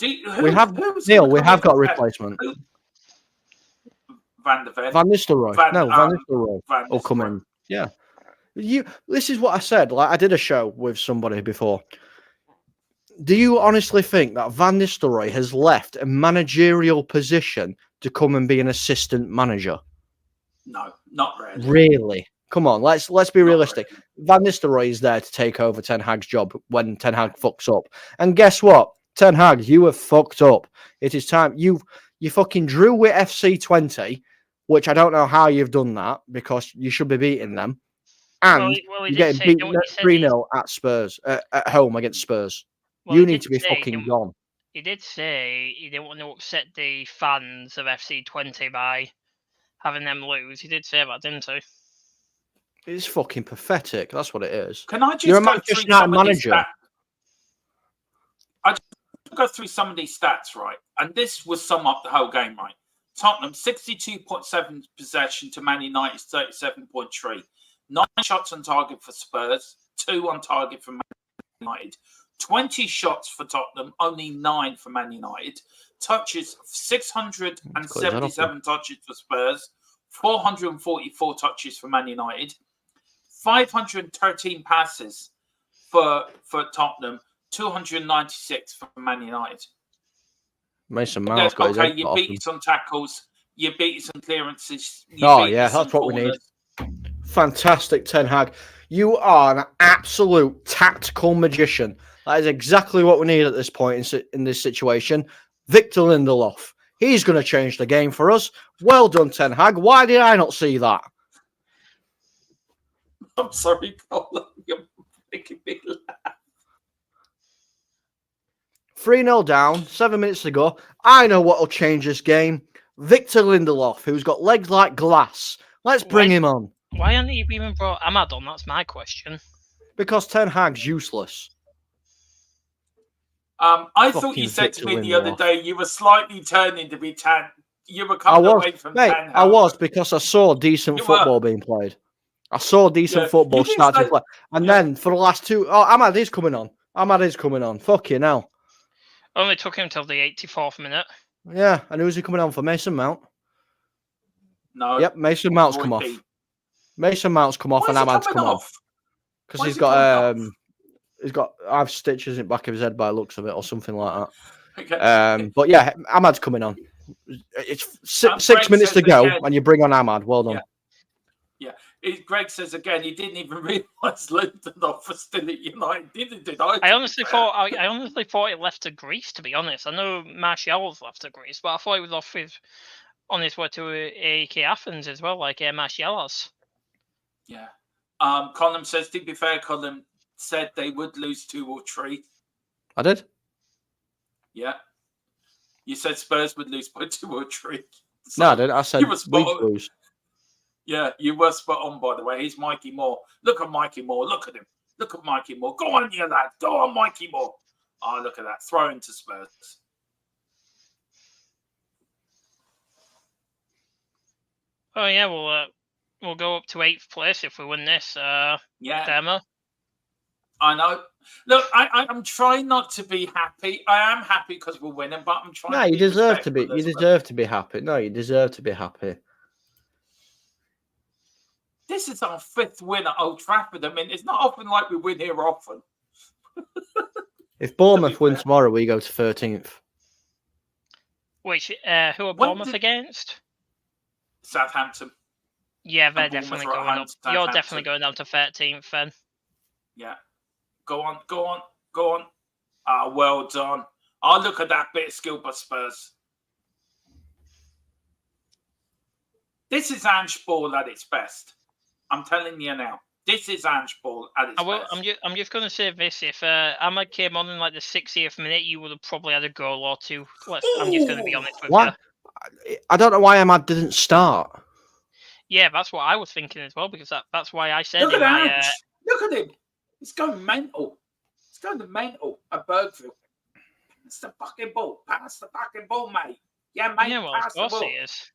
We have got a replacement. Van der Ven. Van Nistelrooy. Van Nistelrooy will come in. Yeah. This is what I said. Like, I did a show with somebody before. Do you honestly think that Van Nistelrooy has left a managerial position to come and be an assistant manager? No, not really. Really? Come on, let's be realistic. Really. Van Nistelrooy is there to take over Ten Hag's job when Ten Hag fucks up. And guess what? Ten Hag, you have fucked up. It is time. You fucking drew with FC20, which I don't know how you've done that, because you should be beating them. And you're getting beaten 3-0 at Spurs, at home against Spurs. Well, you need to be fucking gone. He did say he didn't want to upset the fans of FC20 by having them lose. He did say that, didn't he? It's fucking pathetic. That's what it is. Can I just You're a Manchester United manager. I just go through some of these stats, right? And this will sum up the whole game, right? Tottenham, 62.7 possession to Man United's 37.3. 9 shots on target for Spurs, 2 on target for Man United. 20 shots for Tottenham, only 9 for Man United. Touches, 677 touches for Spurs, 444 touches for Man United. 513 passes for Tottenham, 296 for Man United. Mason Mount. Okay, you beat some tackles, you beat some clearances. That's what we need. Fantastic, Ten Hag. You are an absolute tactical magician. That is exactly what we need at this point in this situation. Victor Lindelof. He's going to change the game for us. Well done, Ten Hag. Why did I not see that? I'm sorry, Colin. You're making me laugh. 3-0 down, 7 minutes to go. I know what will change this game. Victor Lindelof, who's got legs like glass. Let's bring him on. Why aren't you even brought Ahmad on? That's my question. Because Ten Hag's useless. I thought Fucking you said to me Victor the other Lindelof. day you were slightly turning to be You were I coming was, away from mate. Ten I Hag. was because I saw decent You football were. being played. I saw decent Yeah, football you did starting say- to play, and yeah. then for the last two, Ahmad is coming on. Ahmad is coming on. Fucking hell. Only took him till the 84th minute. Yeah, and who's he coming on for? Mason Mount. No. Yep, Mason Mount's Roy come off. Keane. Mason Mount's come off, Why and is he Ahmad's coming come on off? because Why he's is he coming off? got I have stitches in the back of his head by the looks of it, or something like Okay. that. But yeah, Ahmad's coming on. It's six Greg minutes says to go, again- and you bring on Ahmad. Well done. Greg says again he didn't even realise Lindelof was still at United. Did I? I honestly thought it left to Greece. To be honest, I know Martial's left to Greece, but I thought he was off on his way to AEK Athens as well, like Martial has. Yeah. Colin says, to be fair, Colin said they would lose 2 or 3. I did. Yeah. You said Spurs would lose by 2 or 3. No, I didn't. I said you were spot we on. lose. Yeah, you were spot on, by the way. He's Mikey Moore. Look at Mikey Moore. Look at him. Look at Mikey Moore. Go on, you lad. Go on, Mikey Moore. Oh, look at that. Throw into Spurs. Oh yeah, we'll go up to 8th place if we win this. Yeah. Demo. I know. Look, I'm trying not to be happy. I am happy because we're winning, but I'm trying No, to you be deserve to be. respectful You as well. deserve to be happy. No, you deserve to be happy. This is our 5th win at Old Trafford. I mean, it's not often like we win here often. If Bournemouth win fair. tomorrow, we go to 13th. Which who are Bournemouth against? Southampton. Yeah, they're And Bournemouth definitely are at going home up. to You're Southampton. definitely going down to 13th then. Yeah. Go on, go on, go on. Ah, well done. Oh, look at that bit of skill by Spurs. This is Ange ball at its best. I'm telling you now. This is Ange ball at its best. I'm just going to say this. If Ahmad came on in like the 60th minute, you would have probably had a goal or two. I'm just going to be honest with What? you. I don't know why Ahmad didn't start. Yeah, that's what I was thinking as well, because that's why I said Look in at my... Ange. Look at him. He's going mental. He's going to mental at Bergville. It's the fucking ball. Pass the fucking ball, mate. Yeah, mate. yeah, well, pass of the course ball. he is.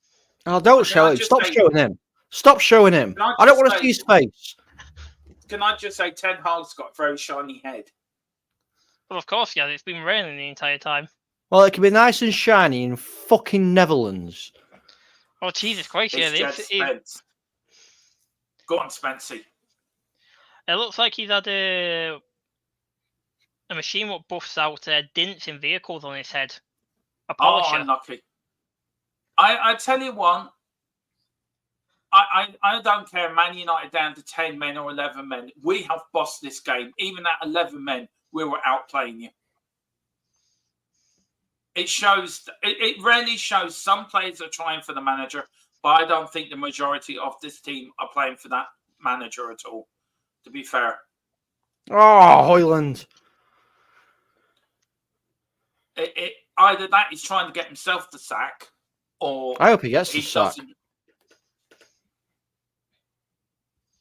Oh, don't Can show I him. just Stop say- showing him. Stop showing him. Can I I don't just want to say- see his face. Can I just say Ten Hag's got a very shiny head? Well, of course, yeah. It's been raining the entire time. Well, it can be nice and shiny in fucking Netherlands. Oh, Jesus Christ, yeah. It's Jed Spence. Go on, Spency. It looks like he's had a machine what buffs out dints in vehicles on his head. A Oh, polisher. unlucky. I tell you one. I don't care. Man United down to 10 men or 11 men. We have bossed this game. Even at 11 men, we were outplaying you. It shows. It rarely shows. Some players are trying for the manager, but I don't think the majority of this team are playing for that manager at all. To be fair, Oh, Hoyland. either that he's trying to get himself the sack, or I hope he gets the he sack. doesn't.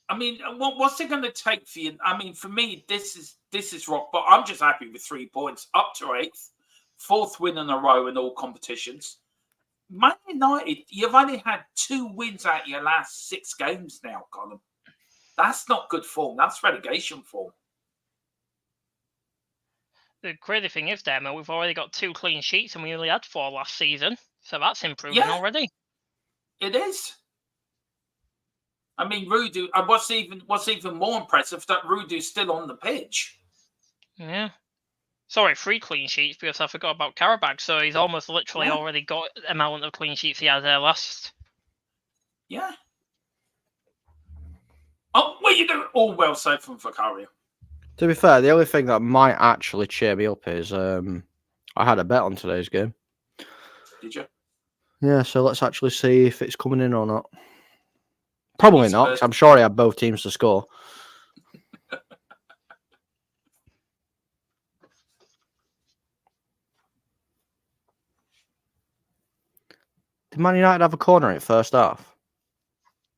I mean, what's it going to take for you? I mean, for me, this is rock. But I'm just happy with 3 points, up to 8th, 4th win in a row in all competitions. Man United, you've only had 2 wins out of your last 6 games now, Colin. That's not good form. That's relegation form. The crazy thing is, Demo, we've already got 2 clean sheets and we only had 4 last season. So that's improving Yeah. already. It is. I mean, Rudu. And what's even more impressive that Rudu's still on the pitch. Yeah. Sorry, 3 clean sheets because I forgot about Karabag. So he's almost literally already got the amount of clean sheets he had there last. Yeah. Oh, what are you doing? All well safe from Vicario. To be fair, the only thing that might actually cheer me up is I had a bet on today's game. Did you? Yeah, so let's actually see if it's coming in or not. Probably not, 'cause Spurs. I'm sure I had both teams to score. Did Man United have a corner in first half?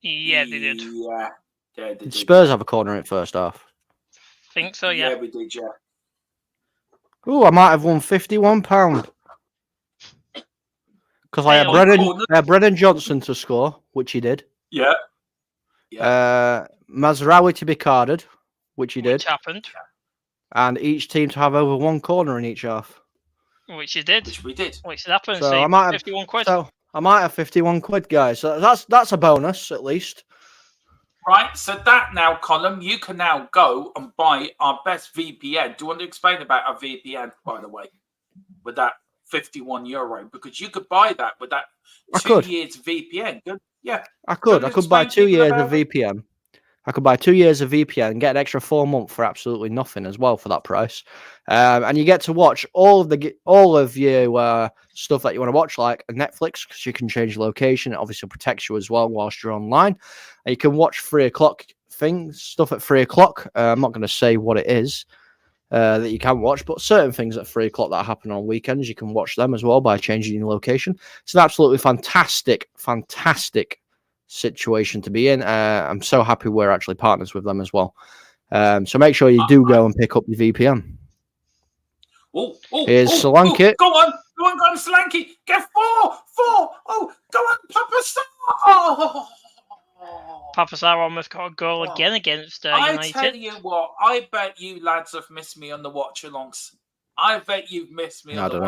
Yeah, they did. Yeah. Yeah, they Did did. Spurs have a corner in first half? think so, yeah. we did, yeah. Ooh, I might have won £51 because I had Corner. Brennan Johnson to score, which he did. Yeah. Mazraoui to be carded, which he did, Which happened. and each team to have over one corner in each half. Which you did. Which we did. Which happened. So So I might have 51 quid. So I might have 51 quid, guys. So that's a bonus at least. Right, so that now, Colin, you can now go and buy our best VPN. Do you want to explain about our VPN, by the way, with that €51? Because you could buy that with that I 2 could. years VPN. Good. Yeah. I could buy explain 2 years people of about it? VPN. I could buy 2 years of VPN and get an extra 4 months for absolutely nothing as well for that price. And you get to watch all of your stuff that you want to watch, like Netflix, because you can change location. It obviously protects you as well whilst you're online. And you can watch 3 o'clock stuff at 3 o'clock. I'm not going to say what it is that you can watch, but certain things at 3 o'clock that happen on weekends, you can watch them as well by changing your location. It's an absolutely fantastic situation to be in. I'm so happy we're actually partners with them as well. So make sure you do go and pick up your VPN. Here's Solanke. Go on, Solanke. Get 4. Oh, go on, Papa Star. Papa Sarr almost got a goal again against I United. tell you what, I bet you lads have missed me on the watch-alongs. I bet you've missed me on the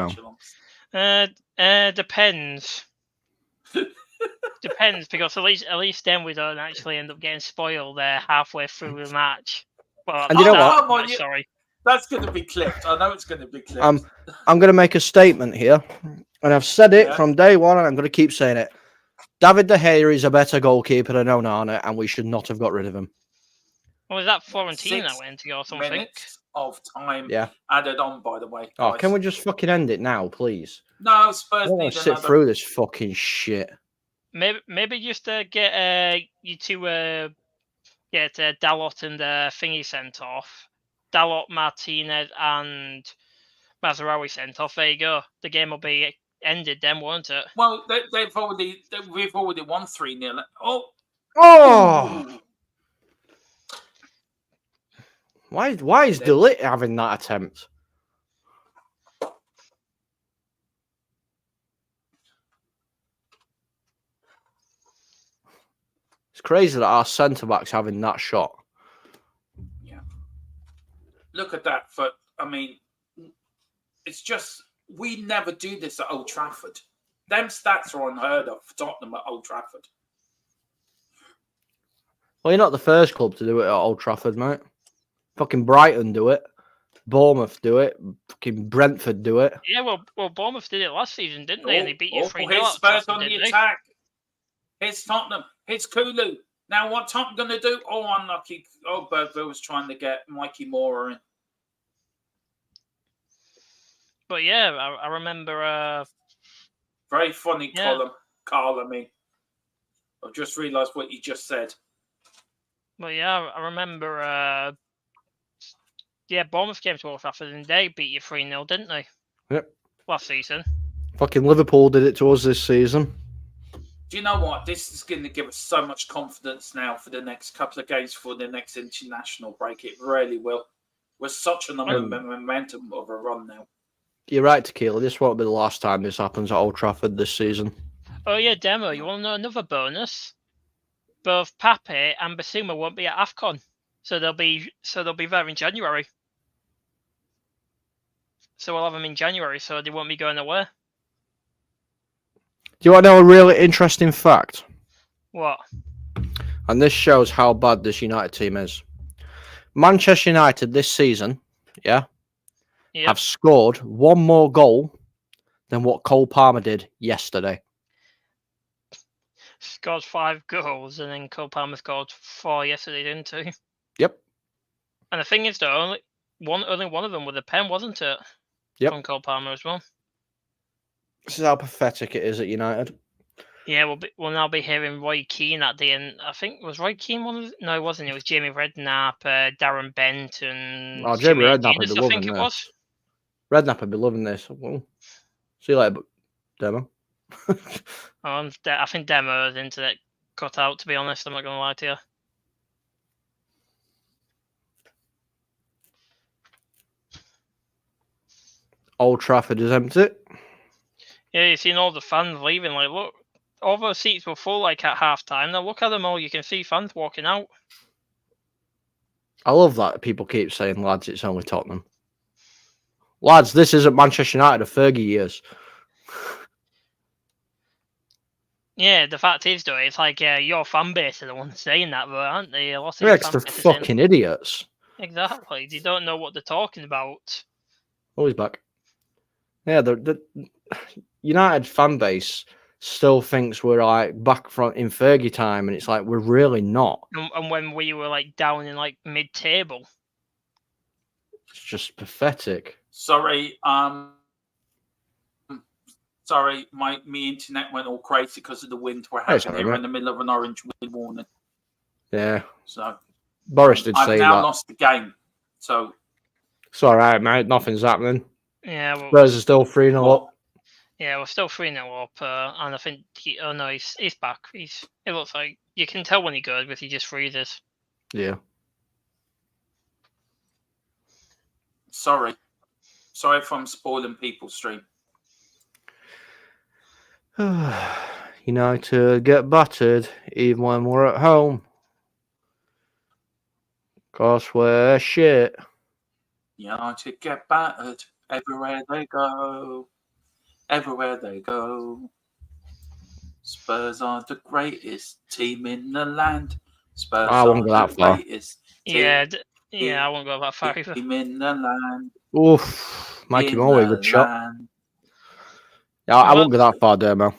watch-alongs. Depends. Depends, because at least then we don't actually end up getting spoiled there halfway through the match. Well, and you know what? Come on, sorry. That's going to be clipped. I know it's going to be clipped. I'm going to make a statement here, and I've said it from day one, and I'm going to keep saying it. David De Gea is a better goalkeeper than Onana, and we should not have got rid of him. Was that Florentine that went to go or something? Minutes of time Yeah. added on, by the way. Guys. Oh, can we just fucking end it now, please? No, Spurs I don't want to sit through this fucking shit. Maybe just get you two get Dalot and Thingy sent off. Dalot, Martinez, and Mazraoui sent off. There you go. The game will be ended then, won't it? Well, we've already won 3-0. Oh! Why is Delit having that attempt? It's crazy that our centre back's having that shot. Yeah. Look at that. It's just, we never do this at Old Trafford. Them stats are unheard of for Tottenham at Old Trafford. Well, you're not the first club to do it at Old Trafford, mate. Fucking Brighton do it. Bournemouth do it. Fucking Brentford do it. Yeah, well, Bournemouth did it last season, didn't they? And they beat you 3-0. Here's Spurs on the attack. Here's Tottenham. Here's Kulu. Now, what Tottenham going to do? Oh, unlucky. Oh, Bergville was trying to get Mikey Moore in. But yeah, I remember. Very funny column, Carl. I've just realised what you just said. Well, yeah, I remember. Bournemouth came to Old Trafford and they beat you 3-0, didn't they? Yep. Last season. Fucking Liverpool did it to us this season. Do you know what? This is going to give us so much confidence now for the next couple of games for the next international break. It really will. We're such a momentum of a run now. You're right, Tequila. This won't be the last time this happens at Old Trafford this season. Oh yeah, Demo. You want to know another bonus? Both Pape and Basuma won't be at AFCON, so they'll be there in January. So we'll have them in January, so they won't be going away. Do you want to know a really interesting fact? What? And this shows how bad this United team is. Manchester United this season, have scored one more goal than what Cole Palmer did yesterday. Scored 5 goals, and then Cole Palmer scored 4 yesterday, didn't he? Yep. And the thing is, though, only one of them with a pen, wasn't it? Yep. From Cole Palmer as well. This is how pathetic it is at United. Yeah, we'll now be hearing Roy Keane at the end. I think, was Roy Keane one of them? No, it wasn't. It was Jamie Redknapp, Darren Bent, and Jamie Redknapp would be I loving think it this. was. Redknapp would be loving this. Well, see you later, Demo. I think Demo's internet cut out, to be honest. I'm not going to lie to you. Old Trafford is empty. Yeah, you've seen all the fans leaving. Like, look, all those seats were full like at half time. Now look at them all. You can see fans walking out. I love that people keep saying, lads, it's only Tottenham. Lads, this isn't Manchester United of Fergie years. Yeah, the fact is, though, it's like your fan base are the ones saying that, though, aren't they? A lot of They're your extra fan base are saying- fucking idiots. Exactly. They don't know what they're talking about. Oh, he's back. Yeah, the United fan base still thinks we're like back from in Fergie time, and it's like we're really not. And when we were like down in like mid-table. It's just pathetic. Sorry, my internet went all crazy because of the wind we're having here in the middle of an orange wind warning. Yeah. So Boris did say I've now that. lost the game. So It's all right, mate. Nothing's happening. Yeah, well, Spurs are still 3-0 up. Yeah, we're still 3-0 up, and I think he's back. It looks like you can tell when he goes, but he just freezes. Yeah. Sorry if I'm spoiling people's stream. United get battered even when we're at home. Cause we're shit. United get battered everywhere they go. Everywhere they go. Spurs are the greatest team in the land. Spurs I won't go are that the far. greatest Yeah, I won't go that far either. team in the land. Oof. Mikey in Moore, the good shot. land. Yeah, I won't go that far, Dermo.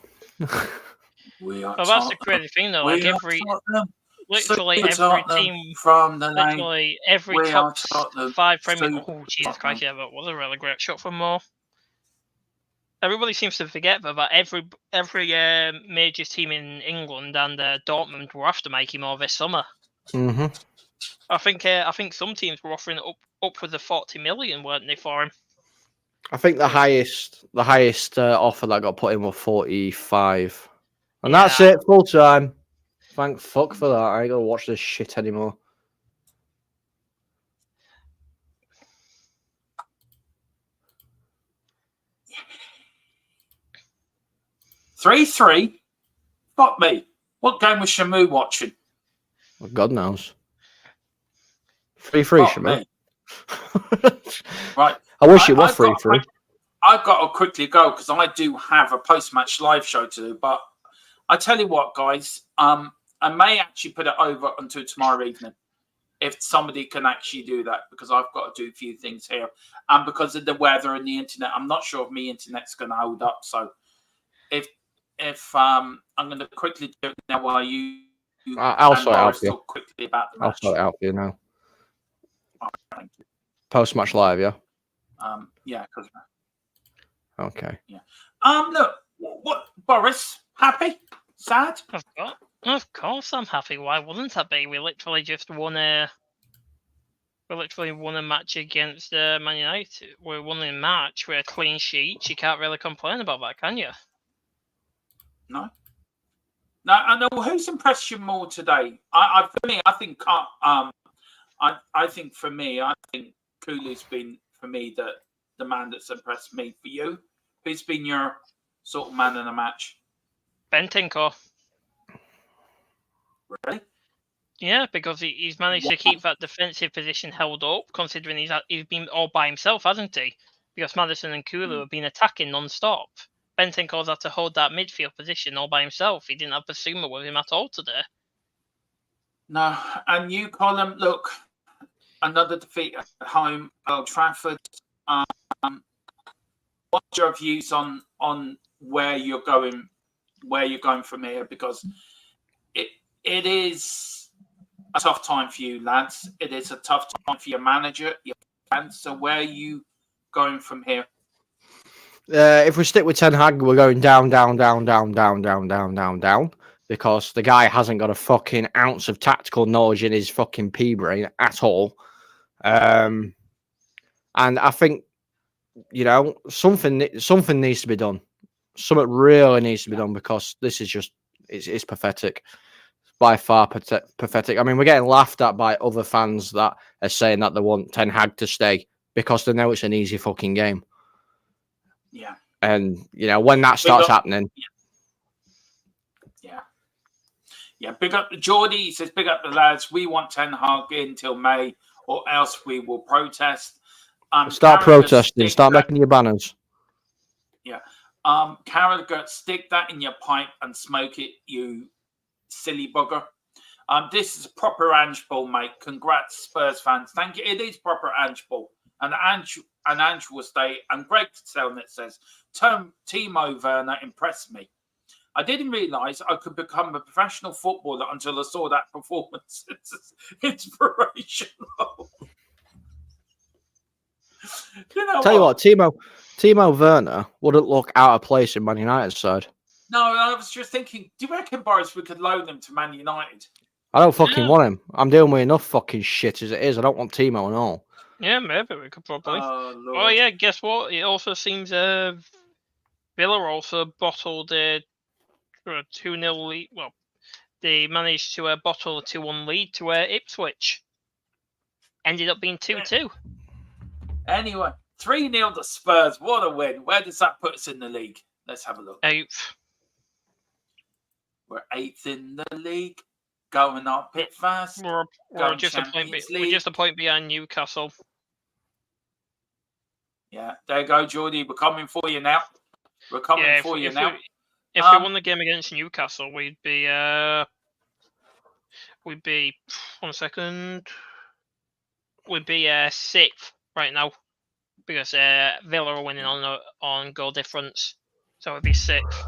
We are Well, that's the Tottenham. crazy thing, though. Like We are literally Super every Tottenham team, from the lane. literally every We are top Tottenham. 5 Premier. Super Oh Jesus Tottenham. Christ! Yeah, that was a really great shot from Moore. Everybody seems to forget that every major team in England and Dortmund were after Mikey Moore this summer. Mm-hmm. I think some teams were offering upwards of 40 million, weren't they, for him? I think the highest offer that got put in was 45. And that's it, full time. Thank fuck for that. I ain't gonna watch this shit anymore. Three. Fuck me. What game was Shamu watching? Well, God knows. 3-3, Shamu. Right. I wish it was 3-3. I've got to quickly go because I do have a post-match live show to do. But I tell you what, guys, I may actually put it over until tomorrow evening if somebody can actually do that, because I've got to do a few things here. And because of the weather and the internet, I'm not sure if my internet's going to hold up. So if I'm going to quickly do it now while I'll sort it out for you. talk quickly about the match. I'll sort it out for you now. Oh, thank you. Post-match live, yeah? Yeah, because... Okay. Yeah. Look, what, Boris? Happy? Sad? Of course, I'm happy. Why wouldn't I be? We literally won a match against Man United. We won a match with a clean sheet. You can't really complain about that, can you? No. I know who's impressed you more today. I think Kulu's been for me the man that's impressed me. For you, who's been your sort of man in the match? Bentancur. Really? Yeah, because he's managed to keep that defensive position held up, considering he's been all by himself, hasn't he? Because Maddison and Kulu have been attacking non-stop. Bentancur's had to hold that midfield position all by himself. He didn't have Basuma with him at all today. No, and you, Colin, look, another defeat at home, Old Trafford. What's your views on where you're going from here? Because it is a tough time for you, lads. It is a tough time for your manager, your fans. So where are you going from here? If we stick with Ten Hag, we're going down, because the guy hasn't got a fucking ounce of tactical knowledge in his fucking pea brain at all. And I think, something needs to be done. Something really needs to be done, because this is just, it's pathetic. By far pathetic. I mean, we're getting laughed at by other fans that are saying that they want Ten Hag to stay because they know it's an easy fucking game. Yeah. And, you know, when that starts happening. Yeah. Big up Geordie. He says, big up the lads. We want Ten Hag in till May, or else we will protest. Start protesting. Start making your banners. Yeah. Carragher, stick that in your pipe and smoke it, you silly bugger. This is proper Ange Ball, mate. Congrats, Spurs fans. Thank you. It is proper Ange Ball. And Ange will stay. And Greg Selnet says, Timo Werner impressed me. I didn't realise I could become a professional footballer until I saw that performance. It's inspirational. Tell you what, Timo Werner wouldn't look out of place in Man United's side. No, I was just thinking, do you reckon, Boris, we could loan him to Man United? I don't fucking want him. I'm dealing with enough fucking shit as it is. I don't want Timo and all. Yeah, maybe we could probably. Oh yeah, guess what? It also seems Villa also bottled a 2-0 lead. Well, they managed to bottle a 2-1 lead to Ipswich. Ended up being 2-2. Anyway, 3-0 to Spurs. What a win. Where does that put us in the league? Let's have a look. 8th. We're 8th in the league. Going up a bit fast. We're just a point behind Newcastle. Yeah, there you go, Geordie. We're coming for you now. We're coming for you now. If we won the game against Newcastle, we'd be 1 second. We'd be 6th right now because Villa are winning on goal difference, so it'd be 6th.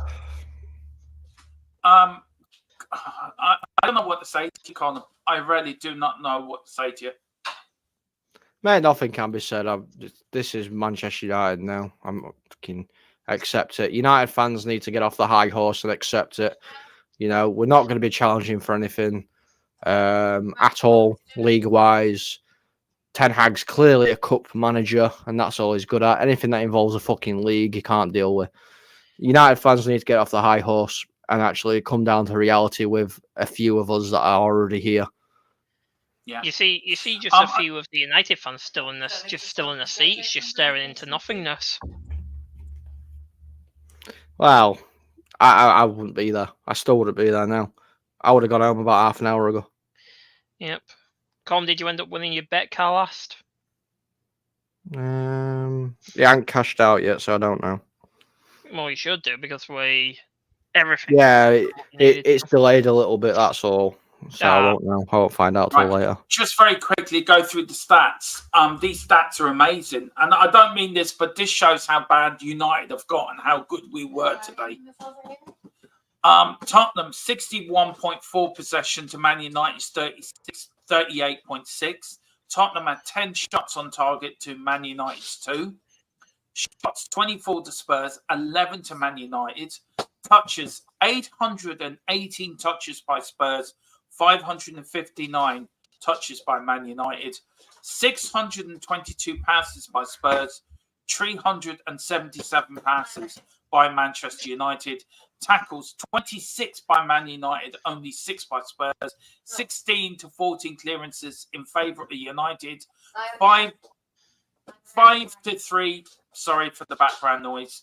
I don't know what to say to you, Connor. I really do not know what to say to you. Mate, nothing can be said. This is Manchester United now. I'm fucking accept it. United fans need to get off the high horse and accept it. You know, we're not going to be challenging for anything at all, league-wise. Ten Hag's clearly a cup manager, and that's all he's good at. Anything that involves a fucking league, he can't deal with. United fans need to get off the high horse and actually come down to reality with a few of us that are already here. Yeah. You see, just a few of the United fans still in the seats, just staring into nothingness. Well, I wouldn't be there. I still wouldn't be there now. I would have gone home about half an hour ago. Yep. Com, did you end up winning your bet car last? Yeah, I haven't cashed out yet, so I don't know. Well, you should do because everything. Yeah, it's delayed a little bit. That's all. So I won't know. I won't find out till later. Just very quickly go through the stats. These stats are amazing, and I don't mean this, but this shows how bad United have got and how good we were today. Tottenham 61.4 possession to Man United's 38.6. Tottenham had 10 shots on target to Man United's 2. Shots 24 to Spurs, 11 to Man United. Touches 818 touches by Spurs, 559 touches by Man United. 622 passes by Spurs, 377 passes by Manchester United. Tackles 26 by Man United, only 6 by Spurs. 16 to 14 clearances in favour of the United. 5 to 3. Sorry for the background noise.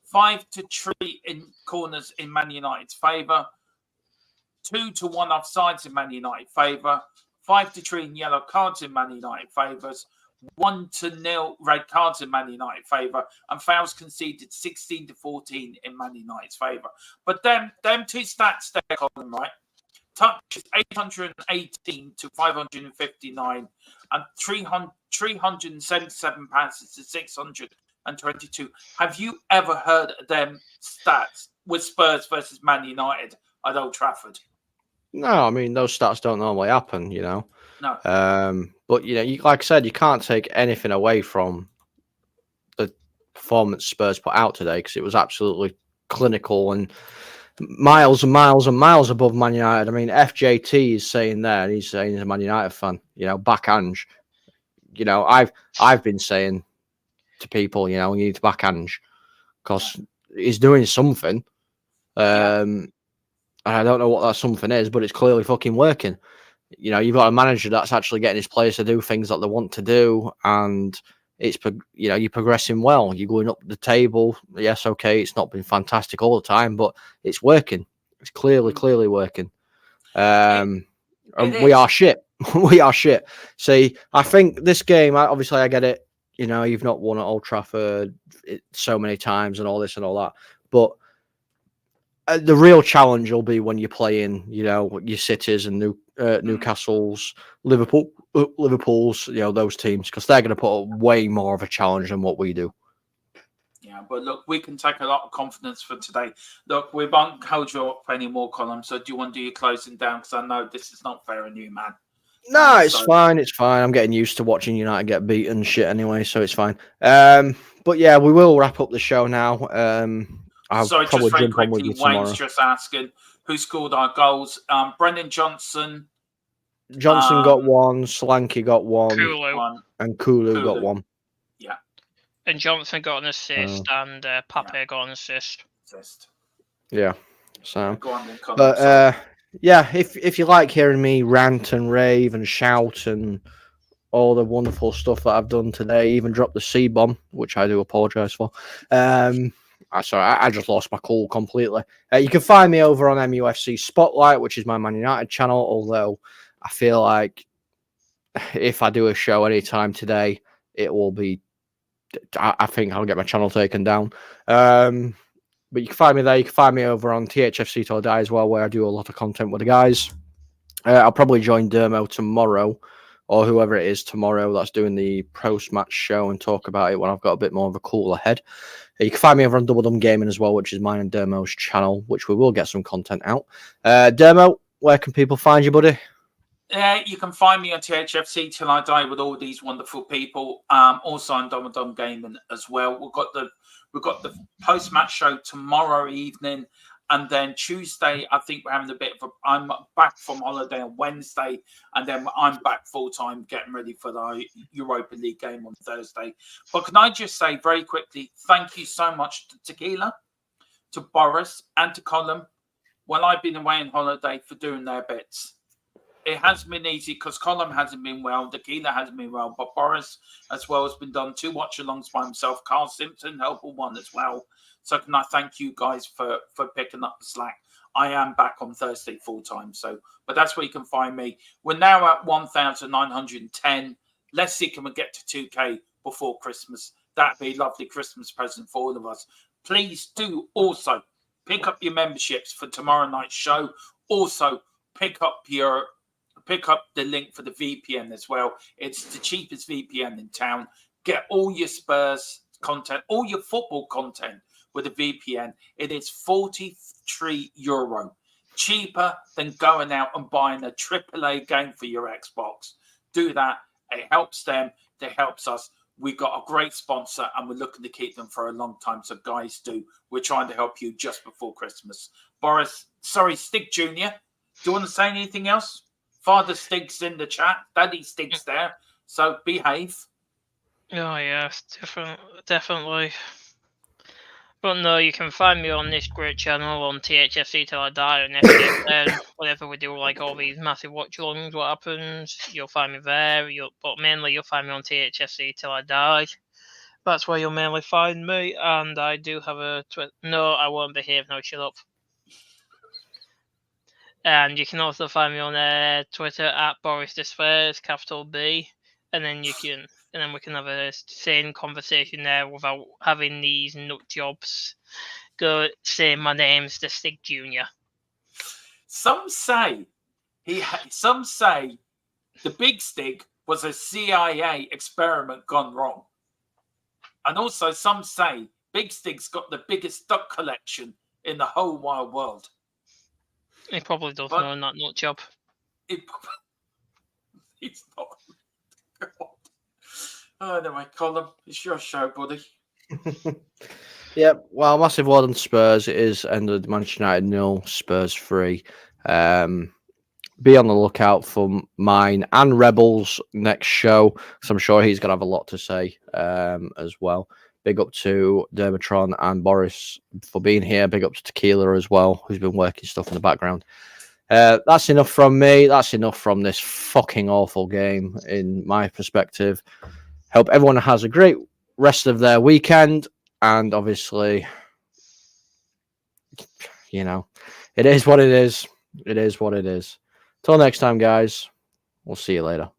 5 to 3 in corners in Man United's favour. 2 to 1 offsides in Man United favour. 5 to 3 in yellow cards in Man United favours. 1 to 0 red cards in Man United favour, and fouls conceded 16 to 14 in Man United's favour. But them two stats there, Colin, right? Touches 818 to 559, and 377 passes to 622. Have you ever heard of them stats with Spurs versus Man United at Old Trafford? No, I mean, those stats don't normally happen, you know. No. But, you know, like I said, you can't take anything away from the performance Spurs put out today because it was absolutely clinical and miles and miles and miles above Man United. I mean, FJT is saying there, and he's saying he's a Man United fan, you know, back Ange. You know, I've been saying to people, you know, you need to back Ange because he's doing something. And I don't know what that something is, but it's clearly fucking working. You know, you've got a manager that's actually getting his players to do things that they want to do, and you're progressing well. You're going up the table. Yes, okay, it's not been fantastic all the time, but it's working. It's clearly working. And we are shit. We are shit. See, I think this game, obviously, I get it. You've not won at Old Trafford so many times and all this and all that. But the real challenge will be when you're playing, your Cities and Newcastle's, Liverpool's, those teams, because they're going to put up way more of a challenge than what we do. Yeah, but look, we can take a lot of confidence for today. Look, we won't hold you up for any more, Colin. So do you want to do your closing down? Because I know this is not fair on you, man. No, it's fine. It's fine. I'm getting used to watching United get beaten shit anyway, so it's fine. But yeah, we will wrap up the show now. I'll probably just very jump on with quickly, you tomorrow. Wayne's just asking who scored our goals. Brendan Johnson. Johnson got one, Solanke got one, and Kulu got one. Yeah. And Johnson got an assist, and Pape got an assist. Yeah. So, go on then, Colin, but yeah, if you like hearing me rant and rave and shout and all the wonderful stuff that I've done today, even dropped the C-bomb, which I do apologise for. I just lost my cool completely. You can find me over on MUFC Spotlight, which is my Man United channel, although I feel like if I do a show anytime today, it will be, I think I'll get my channel taken down. But you can find me there. You can find me over on THFC Till I Die as well, where I do a lot of content with the guys. I'll probably join Dermo tomorrow, or whoever it is tomorrow that's doing the post-match show, and talk about it when I've got a bit more of a cooler head. You can find me over on Double Dum Gaming as well, which is mine and Dermo's channel, which we will get some content out. Dermo, where can people find you, buddy? You can find me on THFC Till I Die with all these wonderful people. Also on Double Dum Gaming as well. We've got the post-match show tomorrow evening, and then Tuesday, I think we're having I'm back from holiday on Wednesday, and then I'm back full-time getting ready for the Europa League game on Thursday. But can I just say very quickly, thank you so much to Tequila, to Boris, and to Colin when I've been away on holiday for doing their bits. It hasn't been easy because Colin hasn't been well, Tequila hasn't been well, but Boris as well has been done 2 watch-alongs by himself. Carl Simpson helpful one as well. So can I thank you guys for picking up the slack. I am back on Thursday full-time. But that's where you can find me. We're now at 1,910. Let's see, can we get to 2K before Christmas? That'd be a lovely Christmas present for all of us. Please do also pick up your memberships for tomorrow night's show. Also, pick up the link for the VPN as well. It's the cheapest VPN in town. Get all your Spurs content, all your football content with a VPN. It is €43. Cheaper than going out and buying a AAA game for your Xbox. Do that. It helps them. It helps us. We got a great sponsor and we're looking to keep them for a long time. So guys, we're trying to help you just before Christmas. Boris, Stig Jr., do you want to say anything else? Father Stig's in the chat. Daddy Stig's there. So behave. Oh, yes, definitely. But no, you can find me on this great channel on THFC Till I Die and FDFN. Whenever we do like all these massive watch-alongs, what happens, you'll find me there. But mainly you'll find me on THFC Till I Die. That's where you'll mainly find me. And I do have a Twitter. No, I won't behave. No, shut up. And you can also find me on Twitter at Boris Despairs, capital B. And then we can have a sane conversation there without having these nut jobs go say my name's the Stig Jr. Some say the Big Stig was a CIA experiment gone wrong. And also some say Big Stig's got the biggest duck collection in the whole wide world. He probably does know that nut job. He's not. Oh, anyway, Colin, it's your show, buddy. Yep. Well, massive well done, Spurs. It is ended Manchester United 0, Spurs 3. Be on the lookout for mine and Rebels next show, because I'm sure he's going to have a lot to say as well. Big up to Dermatron and Boris for being here. Big up to Tequila as well, who's been working stuff in the background. That's enough from me. That's enough from this fucking awful game, in my perspective. Hope everyone has a great rest of their weekend. And obviously, you know, it is what it is. It is what it is. Till next time, guys. We'll see you later.